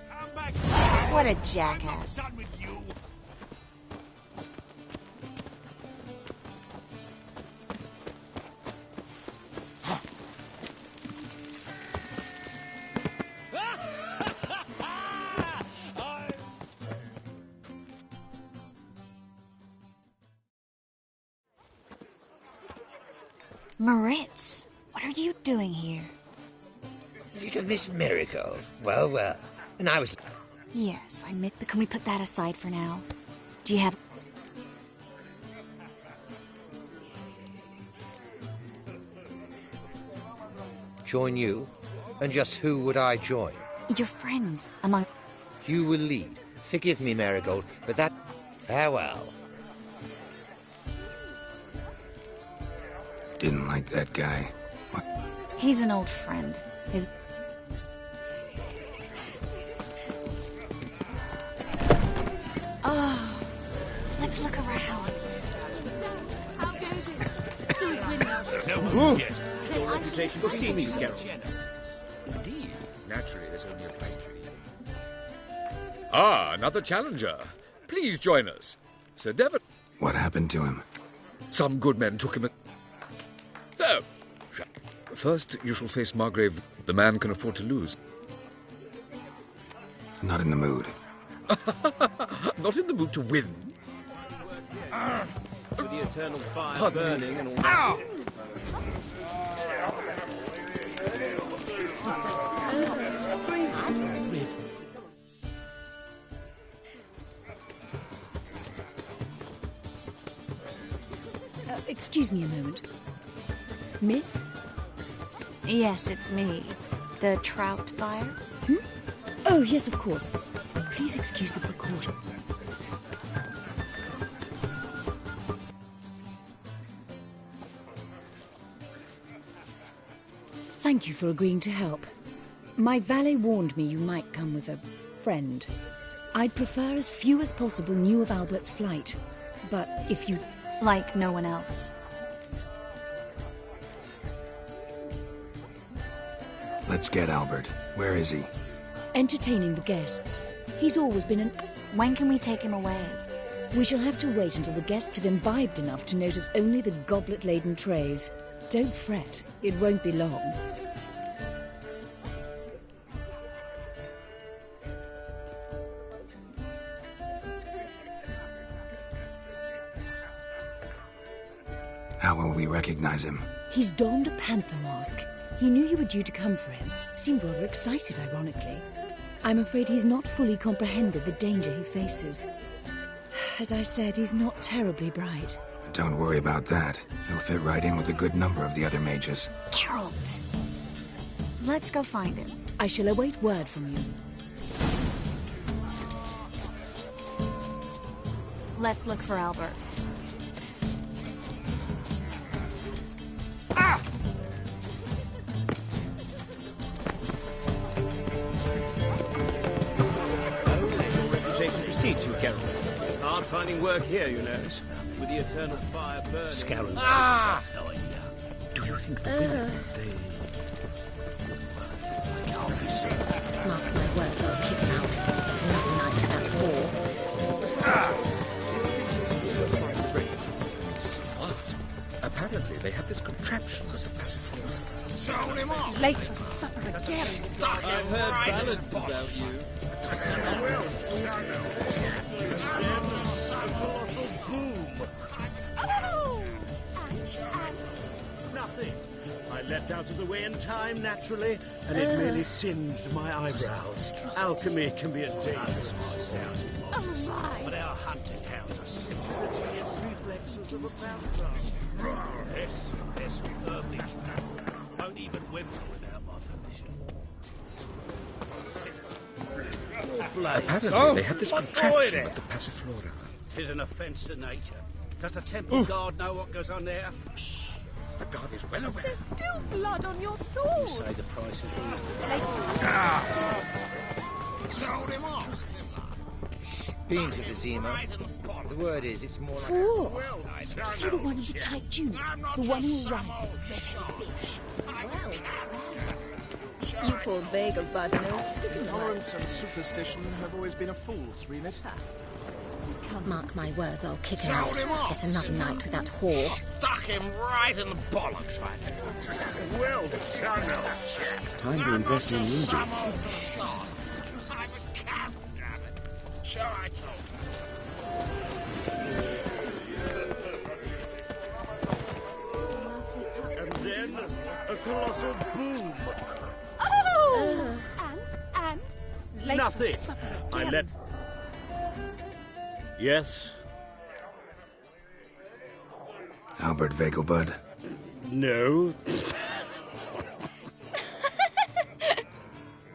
Come back! What a jackass. I'm not done with you. Moritz, what are you doing here? Little Miss Miracle. Well, well. And I was... Yes, I admit, but can we put that aside for now? Do you have... Join you? And just who would I join? Your friends, among... You will lead. Forgive me, Marigold, but that... Farewell. Didn't like that guy. What? He's an old friend. His... Oh, let's look around. How goes it? These windows. No one yet. Your reputation precedes you, Geralt. Indeed. Naturally, there's only a place for you. Ah, another challenger. Please join us. Sir Devon. What happened to him? Some good men took him at... So, first you shall face Margrave. The man can afford to lose. Not in the mood. Not in the mood to win. With the eternal fire burning and all that. Excuse me a moment. Miss? Yes, it's me. The trout buyer? Hmm? Oh, yes, of course. Please excuse the precaution. Thank you for agreeing to help. My valet warned me you might come with a friend. I'd prefer as few as possible knew of Albert's flight. But if you... Like no one else. Let's get Albert. Where is he? Entertaining the guests. He's always been an... When can we take him away? We shall have to wait until the guests have imbibed enough to notice only the goblet-laden trays. Don't fret. It won't be long. How will we recognize him? He's donned a panther mask. He knew you were due to come for him. Seemed rather excited, ironically. I'm afraid he's not fully comprehended the danger he faces. As I said, he's not terribly bright. Don't worry about that. He'll fit right in with a good number of the other mages. Geralt! Let's go find him. I shall await word from you. Let's look for Albert. Proceed to Geralt. Hard finding work here, you know. With the eternal fire burning. Scarron. Ah! Do you think the women, they... I can't be seen. Mark my words, I'll kick him out. It's another night at war. Smart. Apparently, they have this contraption as a monstrosity. Throw him off! Late for supper again. I've heard ballads about you. Nothing. I leapt out of the way in time, naturally, and it merely singed my eyebrows. Alchemy can be a dangerous monster. Oh my! But our hunted hounds are simply the reflexes of a panther. This earthly trap won't even whimper without my permission. Apparently, they have this contraption at the Passiflora. 'Tis an offence to nature. Does the temple guard know what goes on there? Shh. The guard is well aware. There's still blood on your sword. Say the price is reasonable. Sold him off. Beans of Azima. The word is, it's more like... Four. See the one in the tight tunic? The one who arrived. Red-headed bitch. You called Vegelbud an old stick in the mud. Tolerance and superstition have always been a fool's remit. Mark my words, I'll kick him out. Get another night with that whore. Stuck him right in the bollocks right there. Well done, old chap. Time to invest in rubies. I'm a cab, damn it. So I told her. And then a colossal boom. Oh! And? Late Nothing. for supper I again. let... Yes? Albert Vegelbud. No.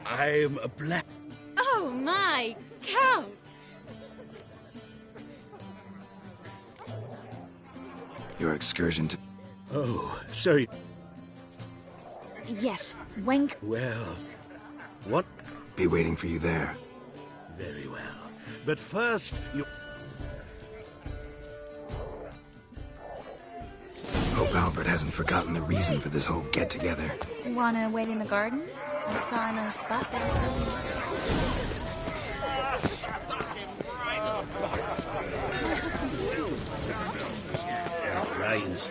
I'm a black... Oh my, Count! Your excursion to... Oh, so... Yes, Wenk. Well, what? Be waiting for you there. Very well. But first, you... Hope Albert hasn't forgotten the reason for this whole get-together. Wanna wait in the garden? I saw a nice spot there. My husband is soon. Rains.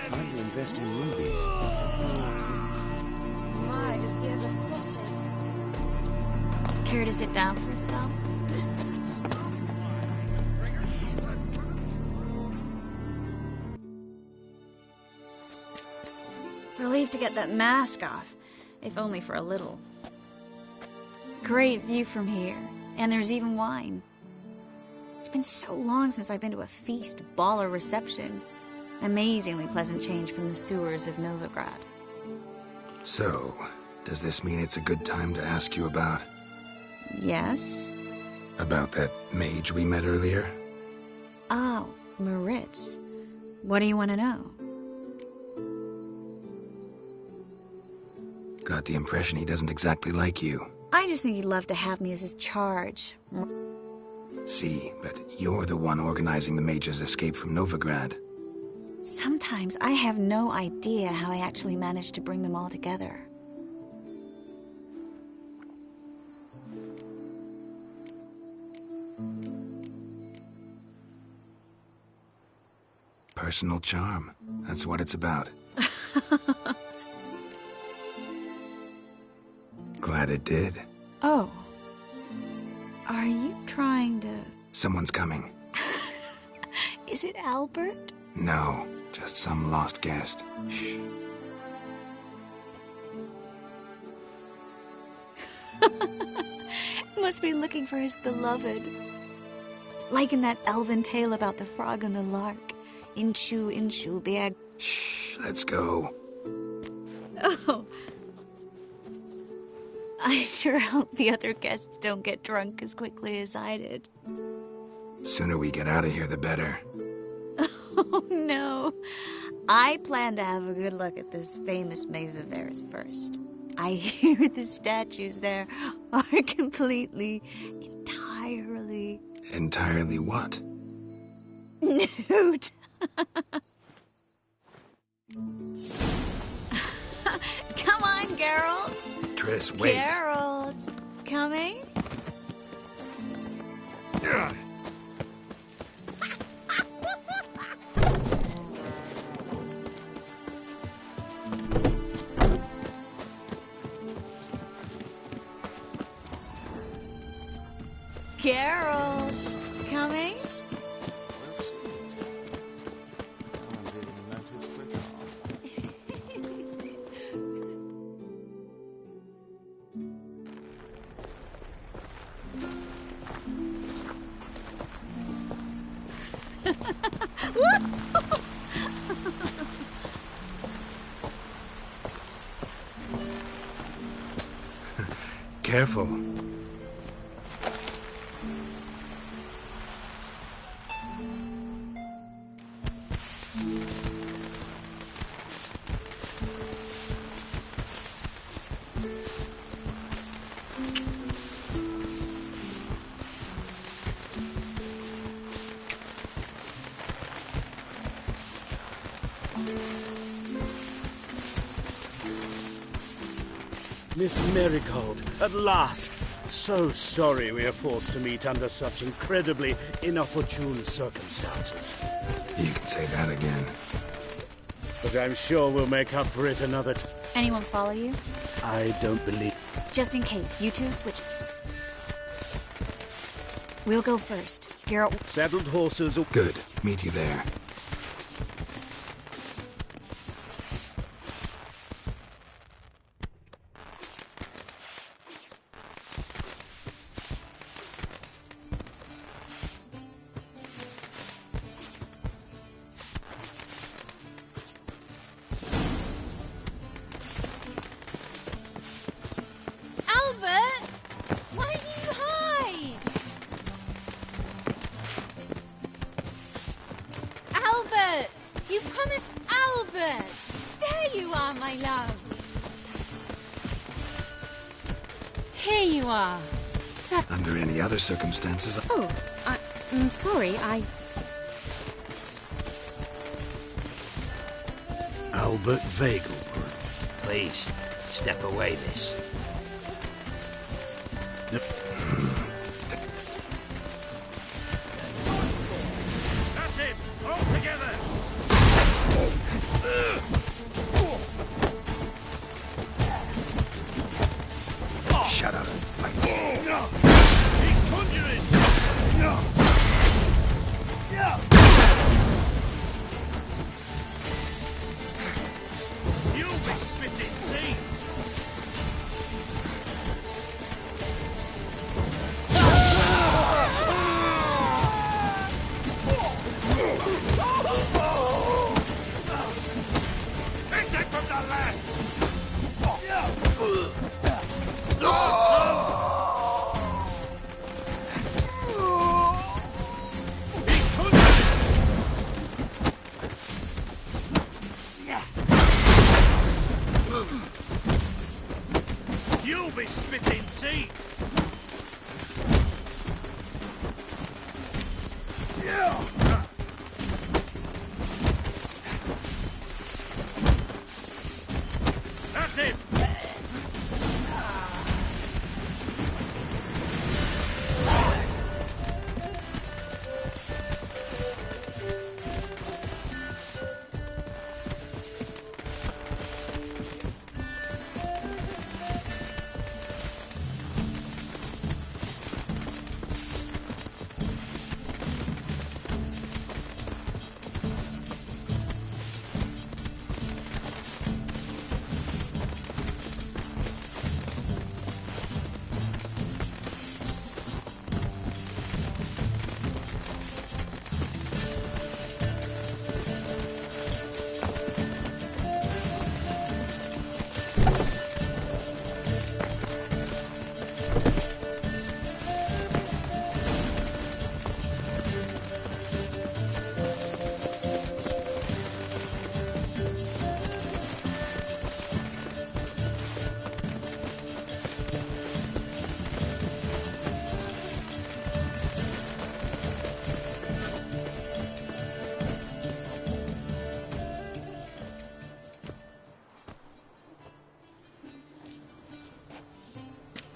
Time to invest in rubies. My, does he ever sorted? Care to sit down for a spell? Relieved to get that mask off, if only for a little. Great view from here, and there's even wine. It's been so long since I've been to a feast, ball, or reception. Amazingly pleasant change from the sewers of Novigrad. So, does this mean it's a good time to ask you about... Yes? About that mage we met earlier? Oh, Moritz. What do you want to know? Got the impression he doesn't exactly like you. I just think he'd love to have me as his charge. See, but you're the one organizing the mage's escape from Novigrad. Sometimes I have no idea how I actually managed to bring them all together. Personal charm. That's what it's about. Glad it did. Oh. Are you trying to... Someone's coming. Is it Albert? No, just some lost guest. Shh. Must be looking for his beloved. Like in that elven tale about the frog and the lark. Inchu, inchu, biag. Shh, let's go. Oh. I sure hope the other guests don't get drunk as quickly as I did. Sooner we get out of here, the better. Oh, no. I plan to have a good look at this famous maze of theirs first. I hear the statues there are completely, entirely... Entirely what? Nude. Come on, Geralt. Triss, wait. Geralt. Coming? Geralt. Coming? careful. Miss Marigold, at last! So sorry we are forced to meet under such incredibly inopportune circumstances. You can say that again. But I'm sure we'll make up for it another time. Anyone follow you? I don't believe... Just in case, you two switch. We'll go first. Geralt... Saddled horses... Good. Meet you there. Under any other circumstances... Oh, I'm sorry, Albert Vagel. Please, step away, miss. That's it! All together! Shut up and fight. He's conjuring! You'll be spitting teeth! Attack from the left! You'll be spitting teeth! That's it!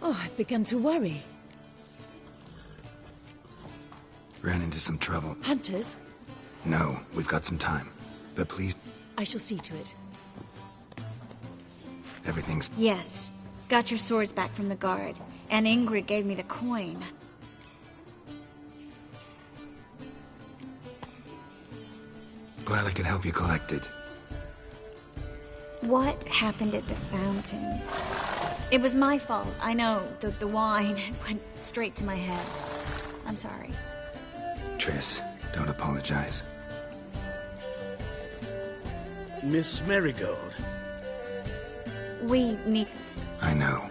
Oh, I'd begun to worry. Ran into some trouble. Hunters? No, we've got some time. But please, I shall see to it. everything's... Yes. Got your swords back from the guard. And Ingrid gave me the coin. Glad I could help you collect it. What happened at the fountain? It was my fault, I know. The wine went straight to my head. I'm sorry. Triss, don't apologize. Miss Marigold. We need... I know.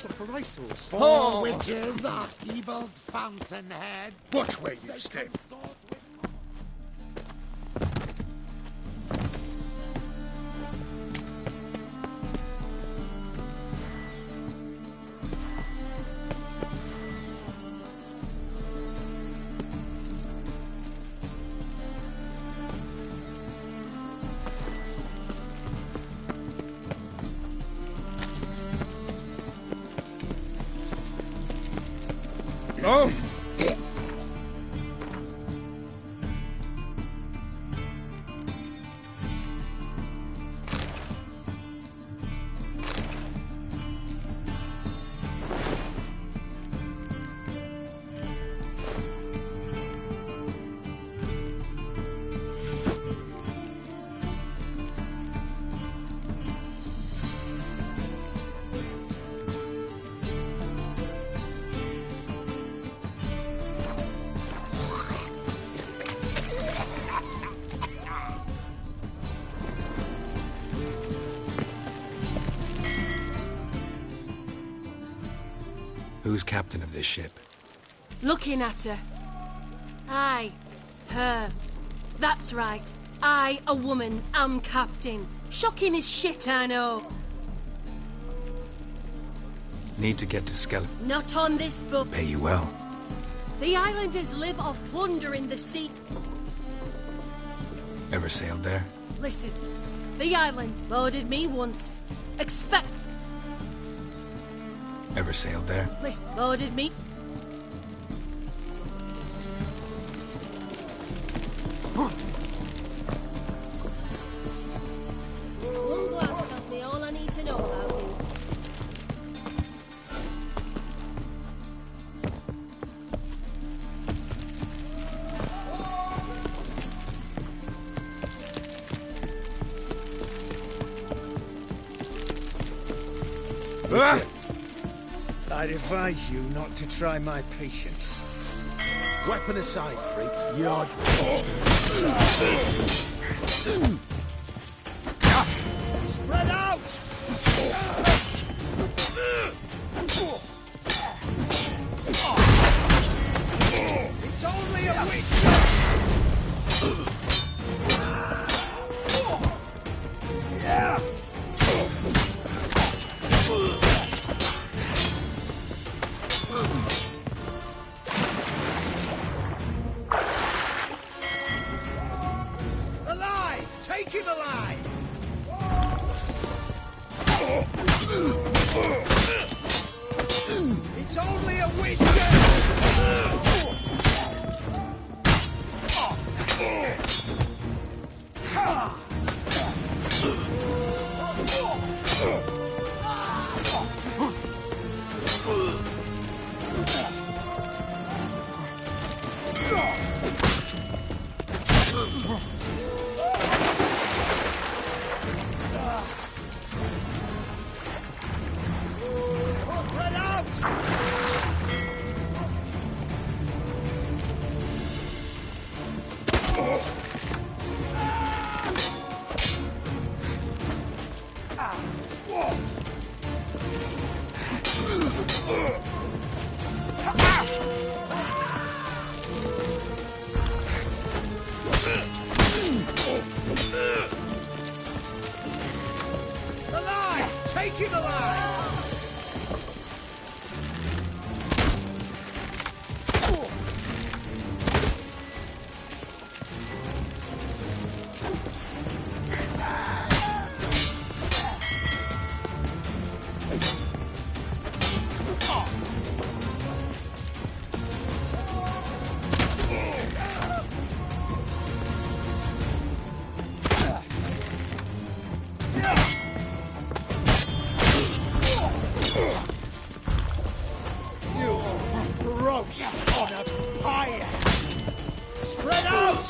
the paracels. Four witches are evil's fountainhead. Watch where you step. Oh! Who's captain of this ship? Looking at her. Aye, her. That's right. I, a woman, am captain. Shocking as shit, I know. Need to get to Skeleton. Not on this boat. Pay you well. The islanders live off plunder in the sea. Ever sailed there? Listen, the island boarded me once. Expect... Ever sailed there? Listen, boarded me. One glance tells me all I need to know about you. I'd advise you not to try my patience. Weapon aside, freak. You're... Spread out! It's only a week! Yeah! Alive! Take him alive! It's only a Spread out! Alive! Take him alive! You roast on a pyre! Spread out!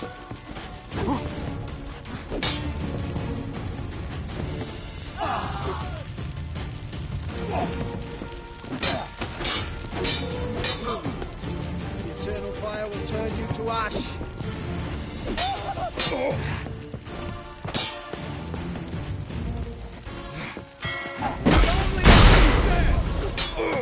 The eternal fire will turn you to ash. Only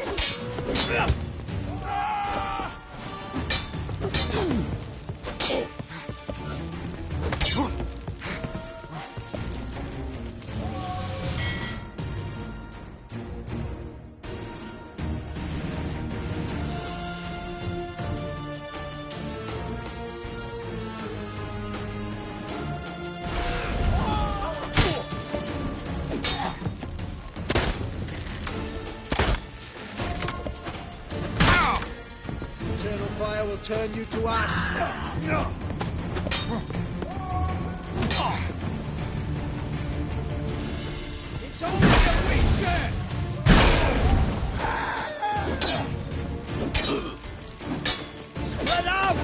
fire will turn you to ash. It's only a witcher! Spread out!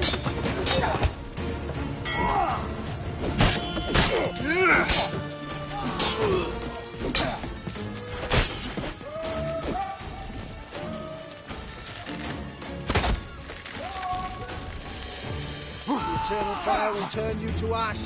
The eternal fire will turn you to ash.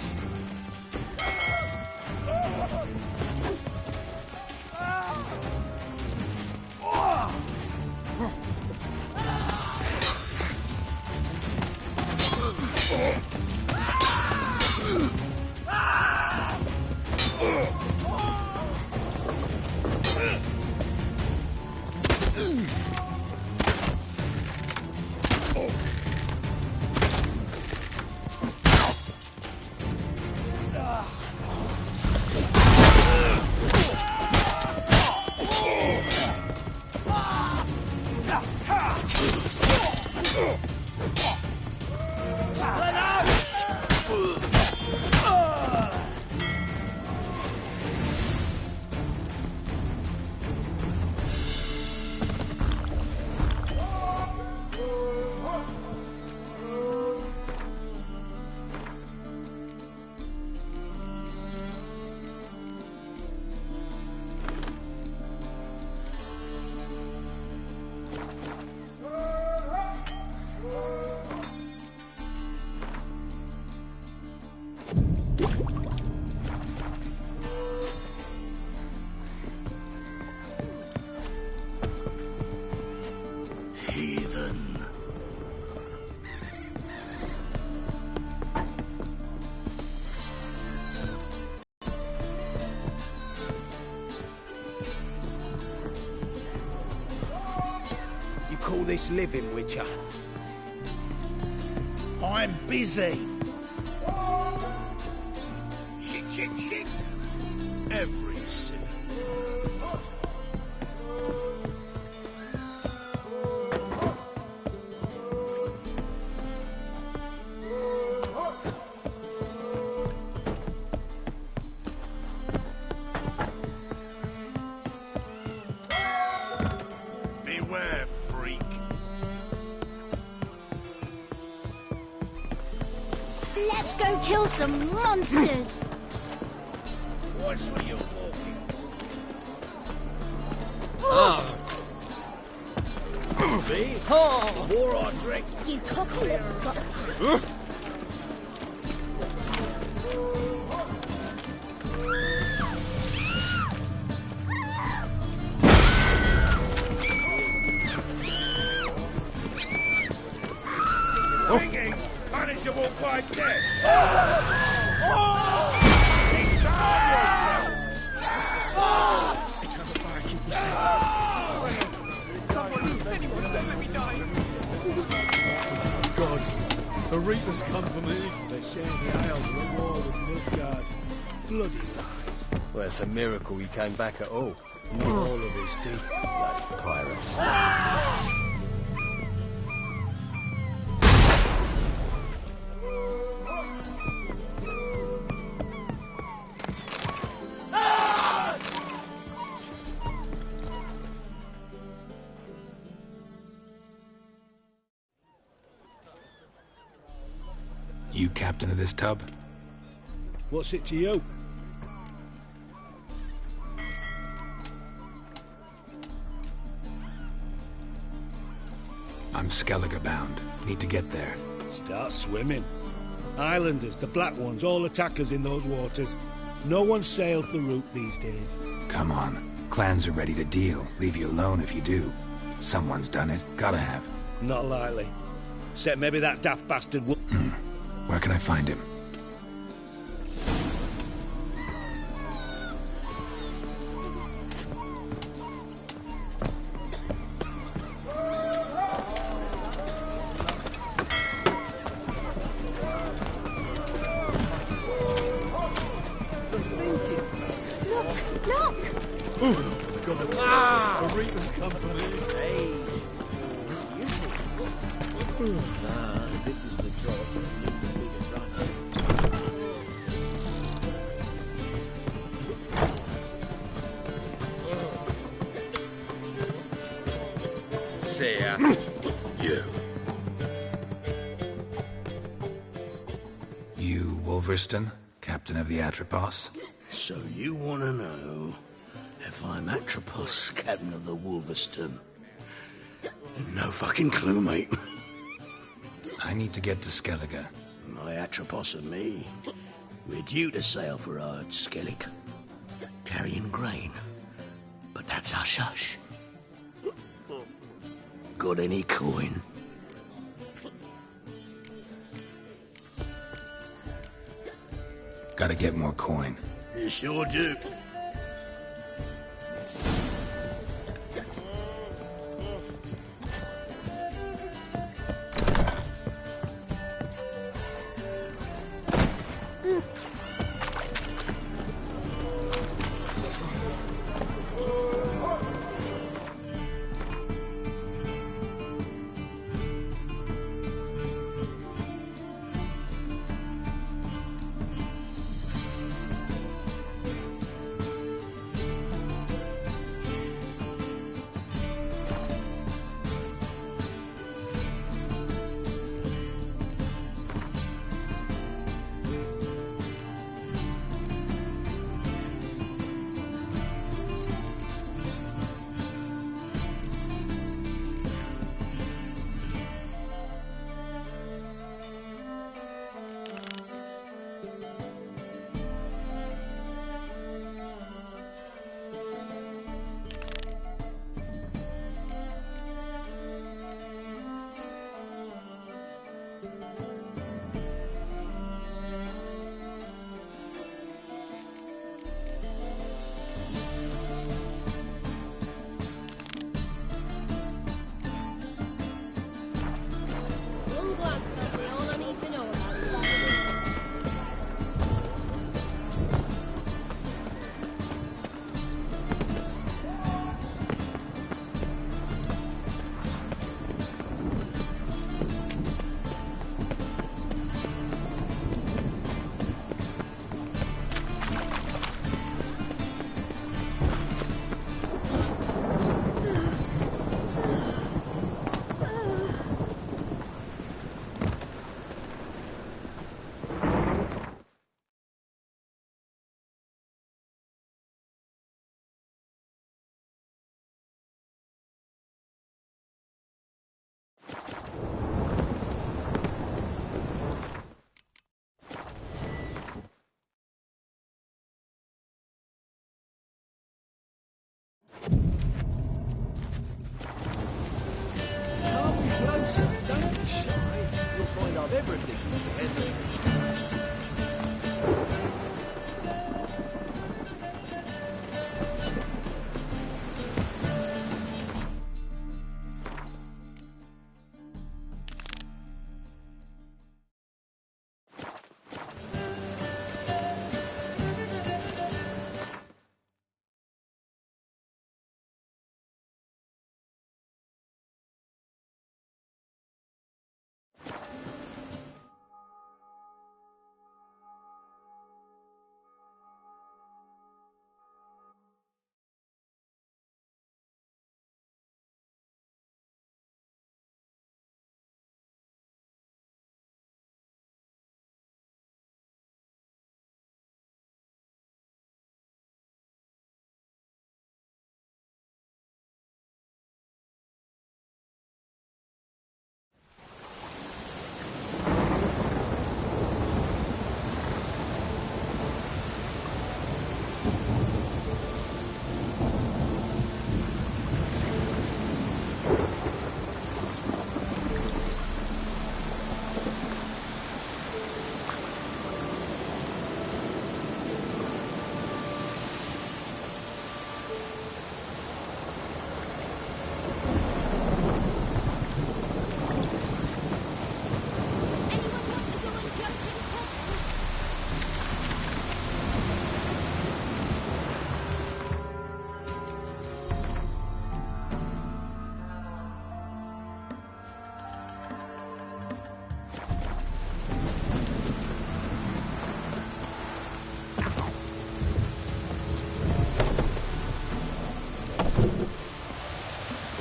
Call this living, Witcher? I'm busy. Shit. Every single. Beware, freak. Let's go kill some monsters! Watch where you're walking. Oh. Me? Oh. More or drink? You cockle. Ringing, punishable by death. It's over fire, keep me safe. Someone, anyone, don't let me die. God, the Reapers come for me. They say the Isles were at war with Nilfgaard. Bloody lies. Well, it's a miracle he came back at all. Not all of us did. Bloody pirates. You captain of this tub? What's it to you? I'm Skellige bound. Need to get there. Start swimming. Islanders, the black ones, all attackers in those waters. No one sails the route these days. Come on. Clans are ready to deal. Leave you alone if you do. Someone's done it. Gotta have. Not likely. Except maybe that daft bastard will... Where can I find him? Oh, God. The Reapers come for me. This is the job. See ya. You, Wolverston, captain of the Atropos? So you want to know if I'm Atropos, captain of the Wolverston? No fucking clue, mate. I need to get to Skellige. My Atropos and me, we're due to sail for Ard Skellig, carrying grain. But that's hush-hush. Got any coin? Gotta get more coin. You sure do. One glance tells me all I need to know about the Black. Can't be closer. Don't be shy. You'll find I've everything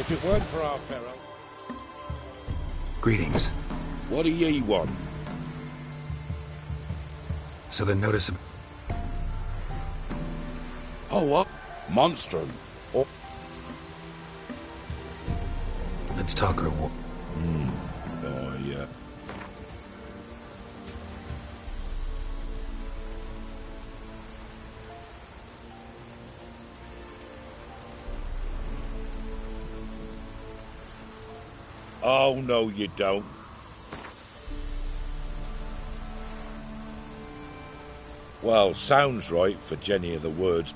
If it weren't for our Pharaoh... Greetings. What do ye want? So the notice of... Oh, what? Monstrum. Oh. Let's talk or... Oh, yeah. Oh, no, you don't. Well, sounds right for Jenny of the Words.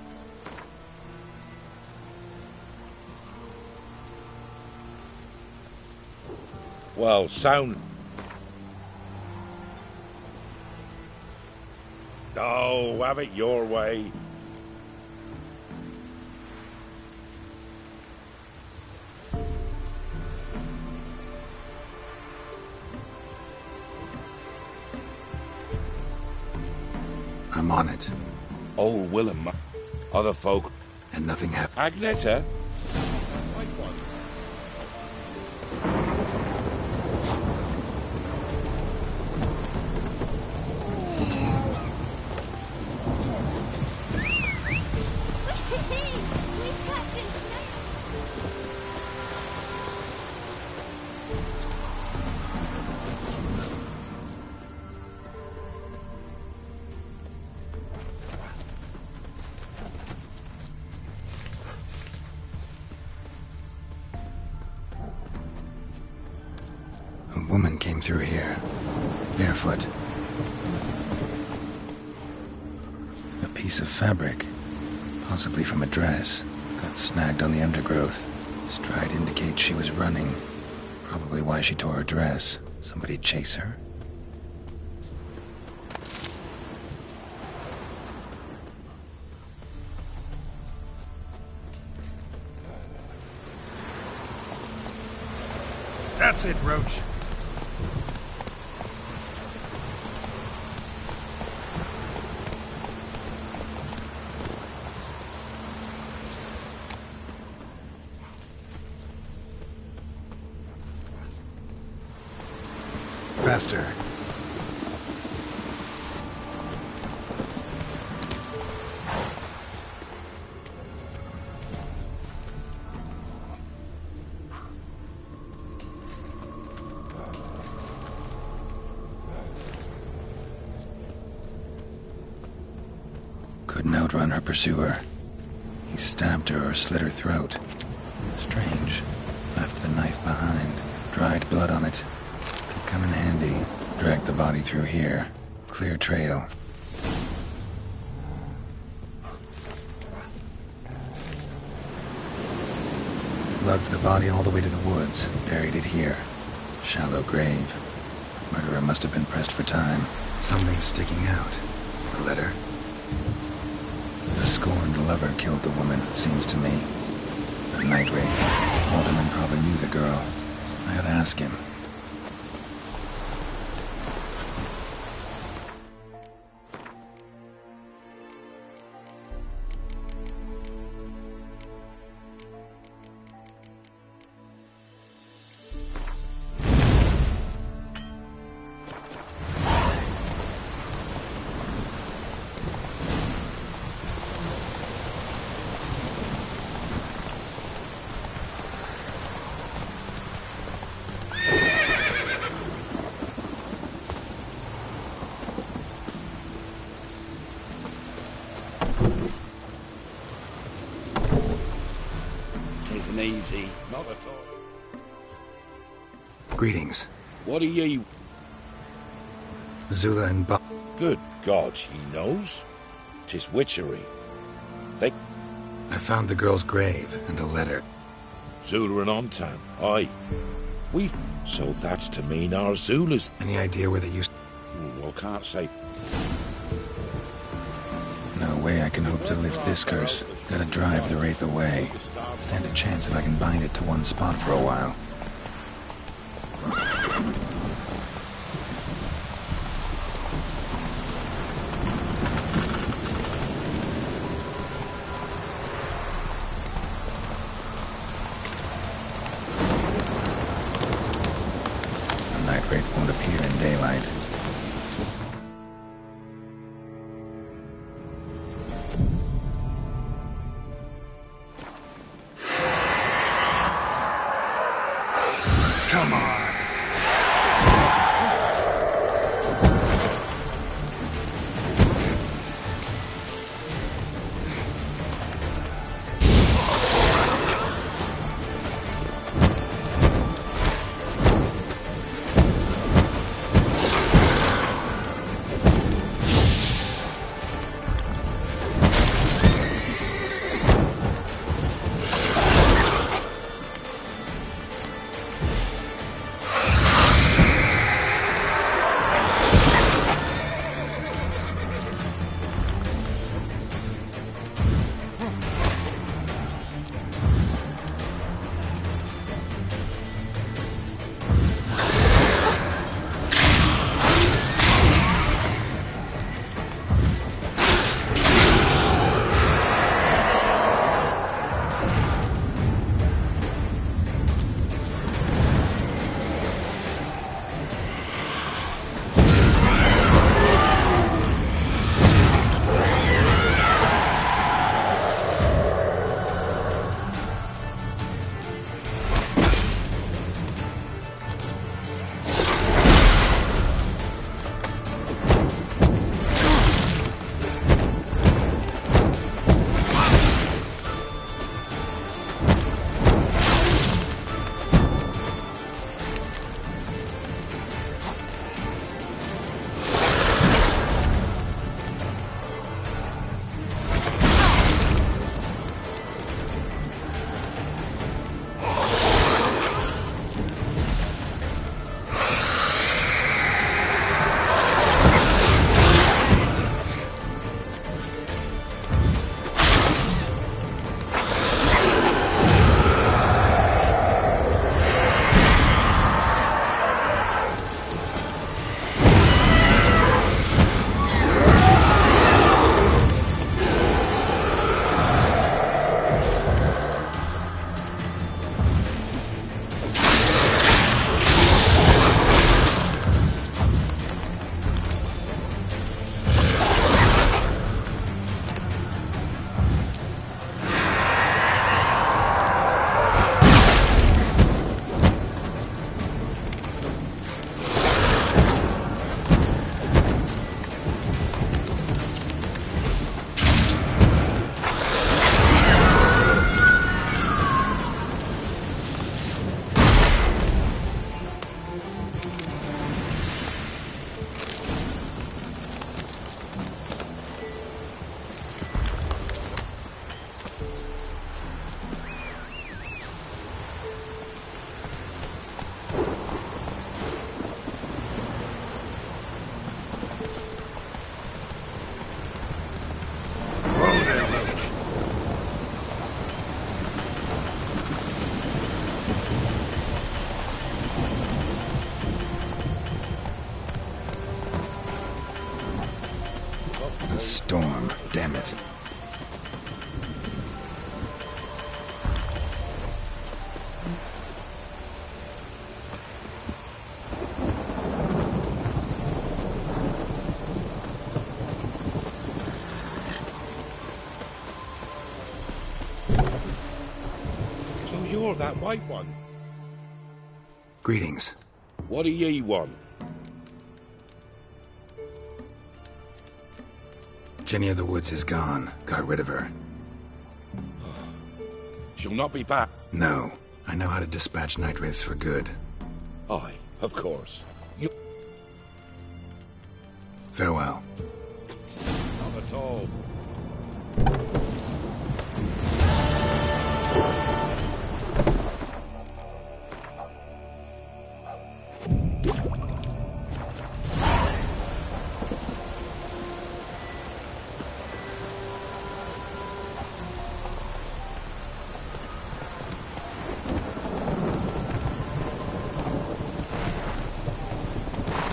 Well, sound... Oh, have it your way. I'm on it. Old Willem, other folk... And nothing happened. Agneta? A woman came through here, barefoot. A piece of fabric, possibly from a dress, got snagged on the undergrowth. Stride indicates she was running. Probably why she tore her dress. Somebody chase her? That's it, Roach. Faster. Couldn't outrun her pursuer. He stabbed her or slit her throat. Strange. Left the knife behind. Dried blood on it. Could come in handy. Dragged the body through here. Clear trail. Lugged the body all the way to the woods. Buried it here. Shallow grave. Murderer must have been pressed for time. Something sticking out. A letter. The scorned lover killed the woman, seems to me. A night raid. Alderman probably knew the girl. I ought to ask him. Tisn't easy. Not at all. Greetings. What are ye? Zula and Bob. Good God, he knows. 'Tis witchery. They... I found the girl's grave and a letter. Zula and Ontan, aye. We... So that's to mean our Zula's... Any idea where they used... Well, can't say. No way I can hope to lift this curse. Gotta drive the wraith away. Stand a chance if I can bind it to one spot for a while. culprit won't appear in daylight. Come on! A storm, damn it. So you're that white one? Greetings. What do ye want? Jenny of the Woods is gone. Got rid of her. She'll not be back. No. I know how to dispatch night wraiths for good. Aye, of course. You... Farewell. Not at all.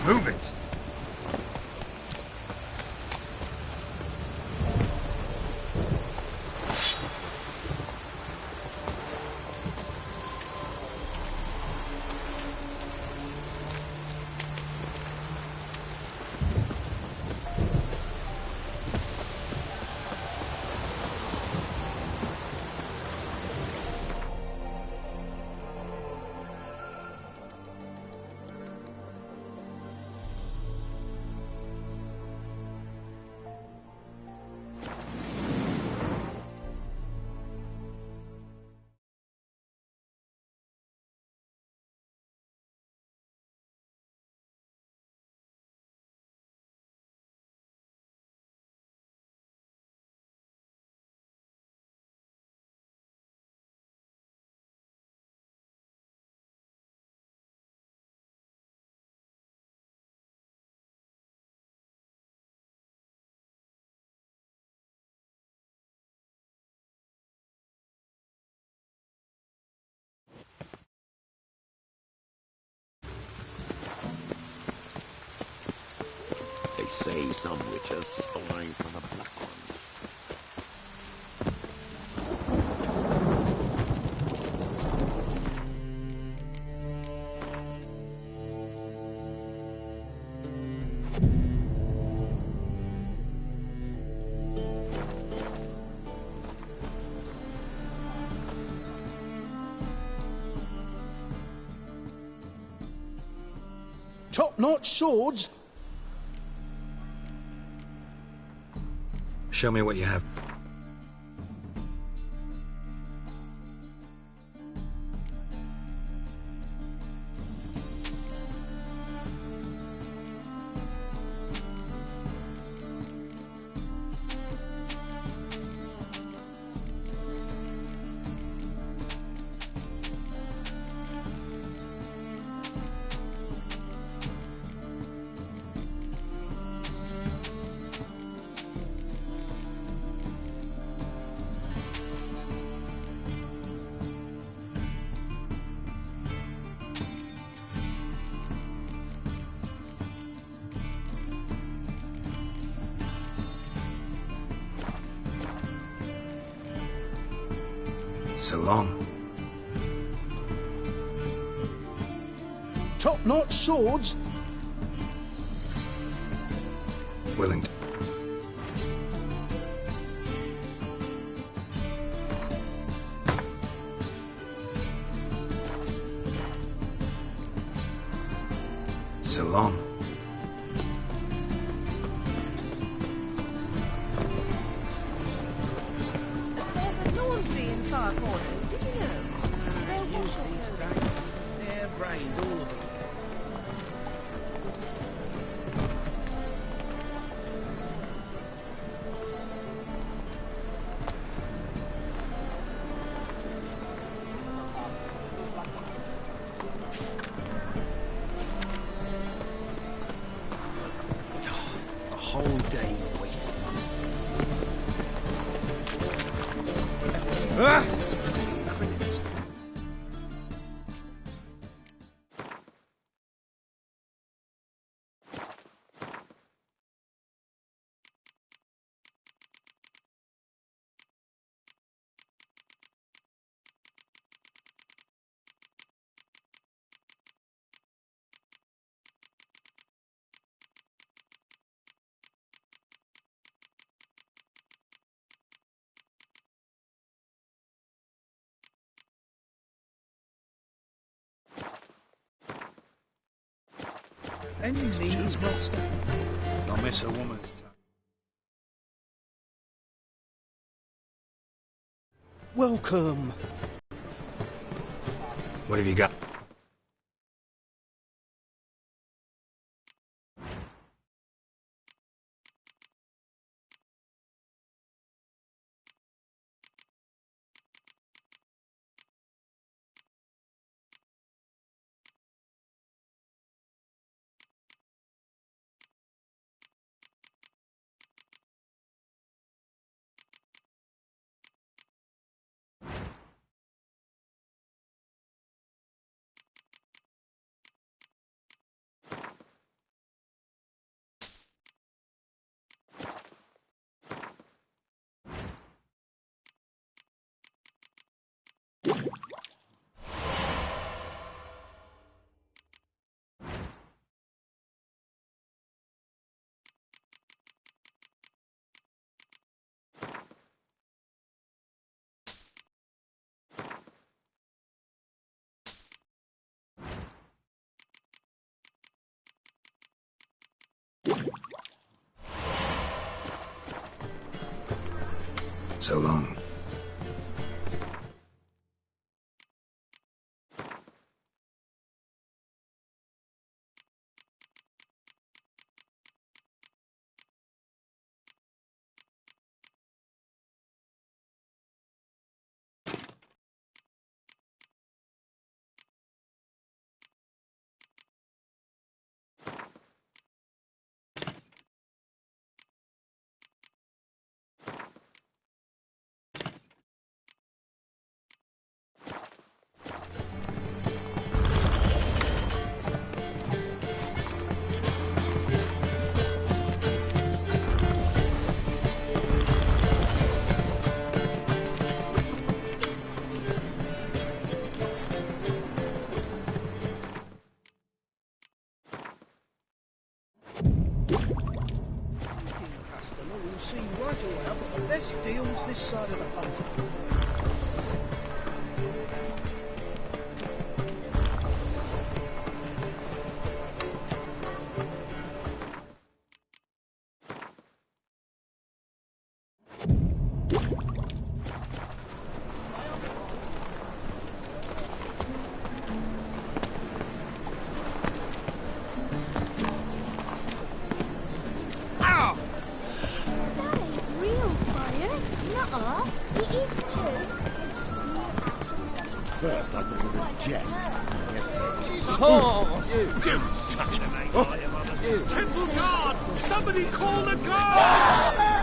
Move it! say some witches story for the Black One. Top-notch swords? Show me what you have. So long. Top-notch swords? Willing. So long. There's a laundry in Far Corners, did you know? They'll wash all these days. They're brained, all of them. A whole day wasted. Crickets. Any means master. Don't miss a woman's time. Welcome. What have you got? So long. to have got the best deals this side of the pond. First, I thought it was a jest. Yes, Oh! You! Don't touch me, mate. You! Temple Guard! Somebody call the guards!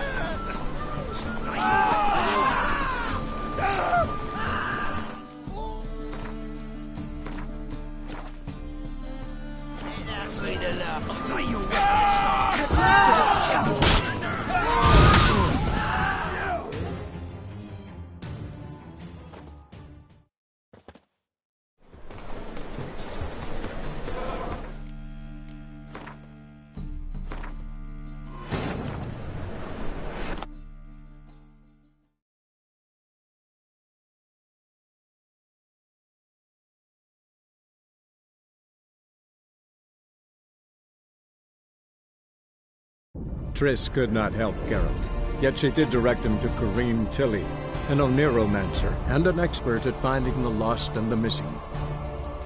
Triss could not help Geralt, yet she did direct him to Corrine Tilly, an Oneiromancer and an expert at finding the lost and the missing.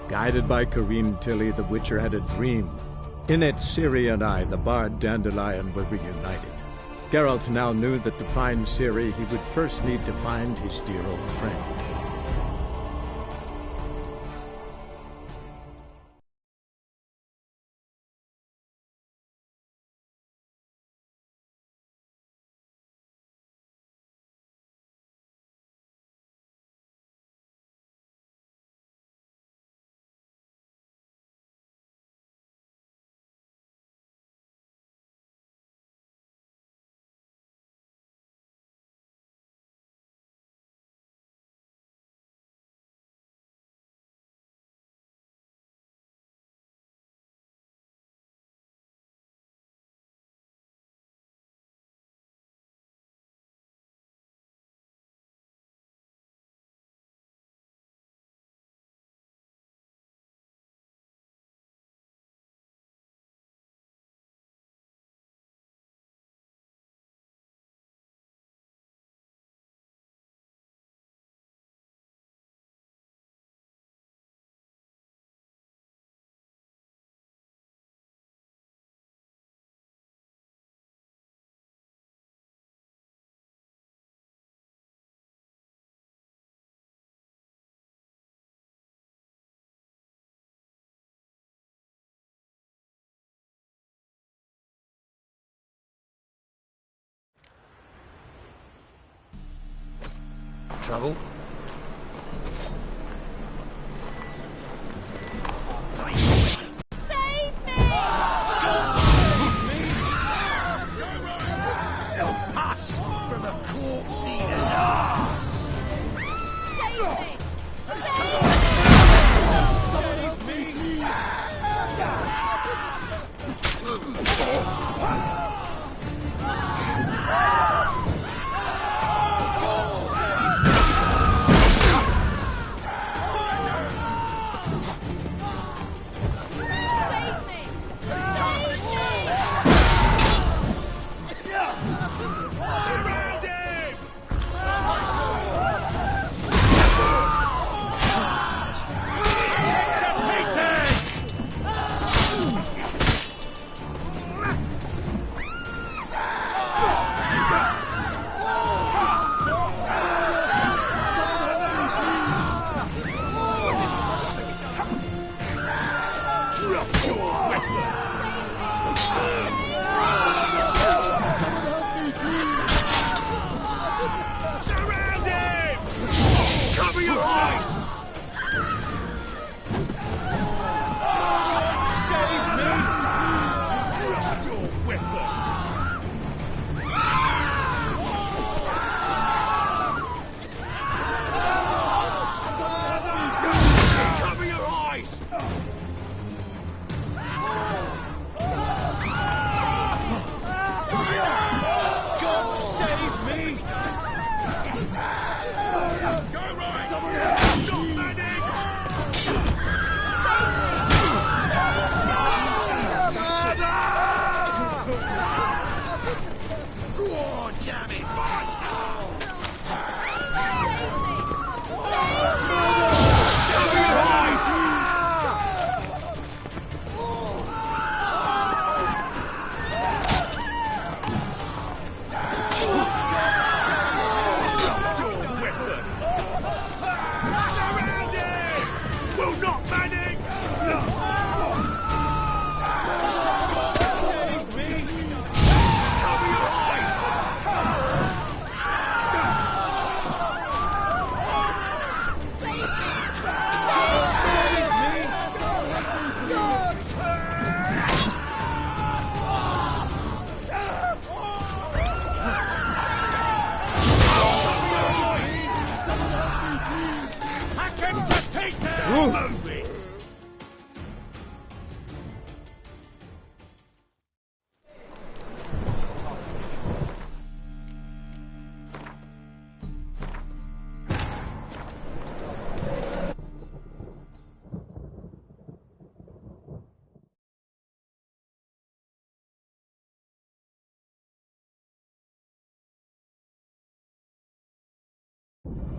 Guided by Corrine Tilly, the Witcher had a dream. In it, Ciri and I, the bard Dandelion, were reunited. Geralt now knew that to find Ciri, he would first need to find his dear old friend. Trouble? Save me! They'll pass from a corpse eater's arse! Save me! Someone help me, please! Move it!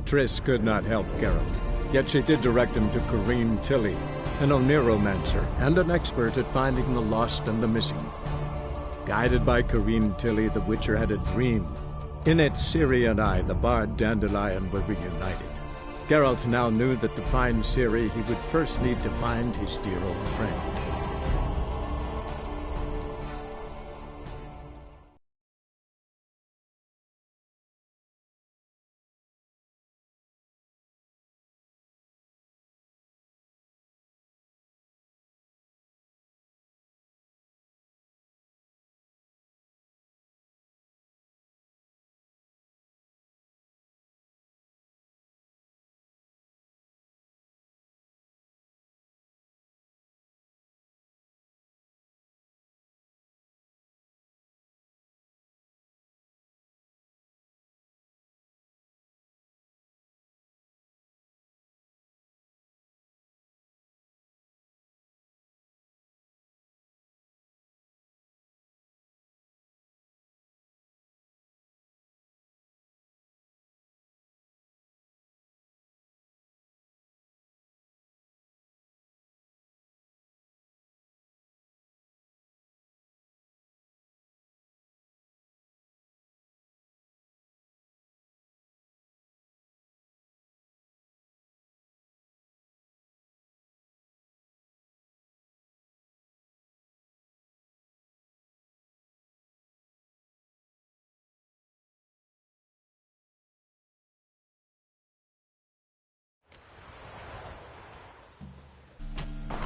Triss could not help Geralt, yet she did direct him to Corrine Tilly, an Oneiromancer and an expert at finding the lost and the missing. Guided by Corrine Tilly, the Witcher had a dream. In it, Ciri and I, the bard Dandelion, were reunited. Geralt now knew that to find Ciri, he would first need to find his dear old friend.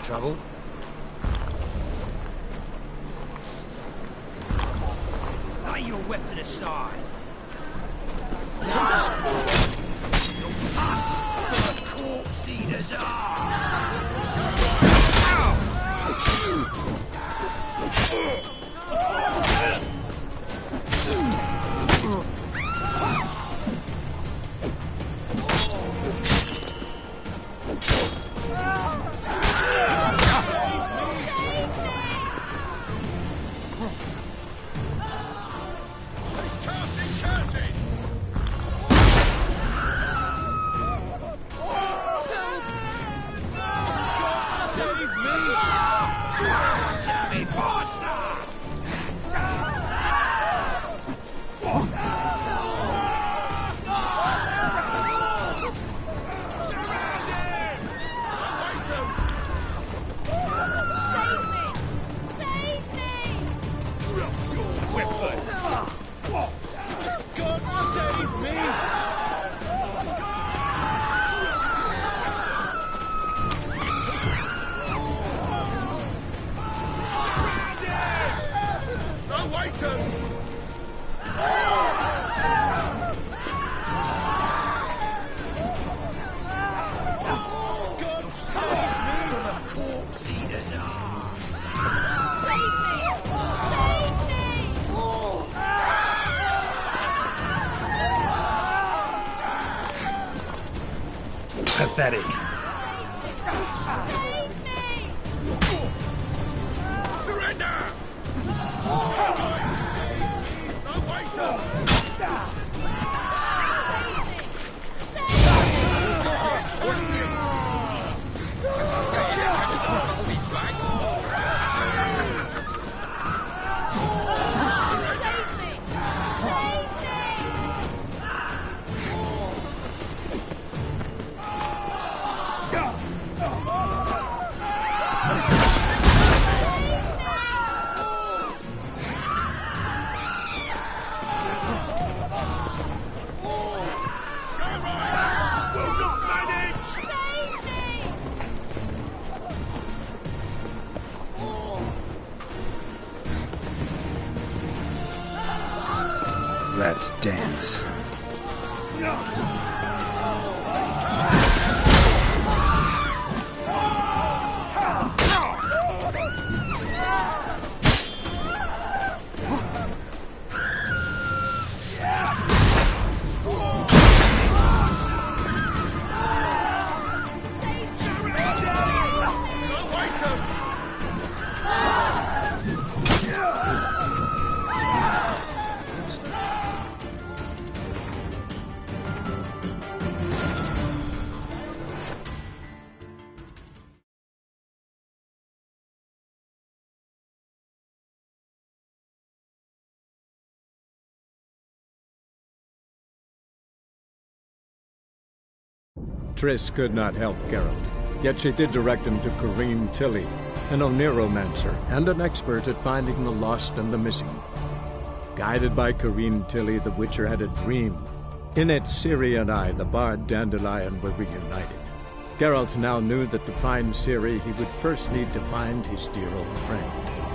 Trouble? Lay your weapon aside. You'll pass for a corpse eater's Pathetic. Surrender! No, wait up! Let's dance. Triss could not help Geralt, yet she did direct him to Corrine Tilly, an Oneiromancer and an expert at finding the lost and the missing. Guided by Corrine Tilly, the Witcher had a dream. In it, Ciri and I, the bard Dandelion, were reunited. Geralt now knew that to find Ciri, he would first need to find his dear old friend.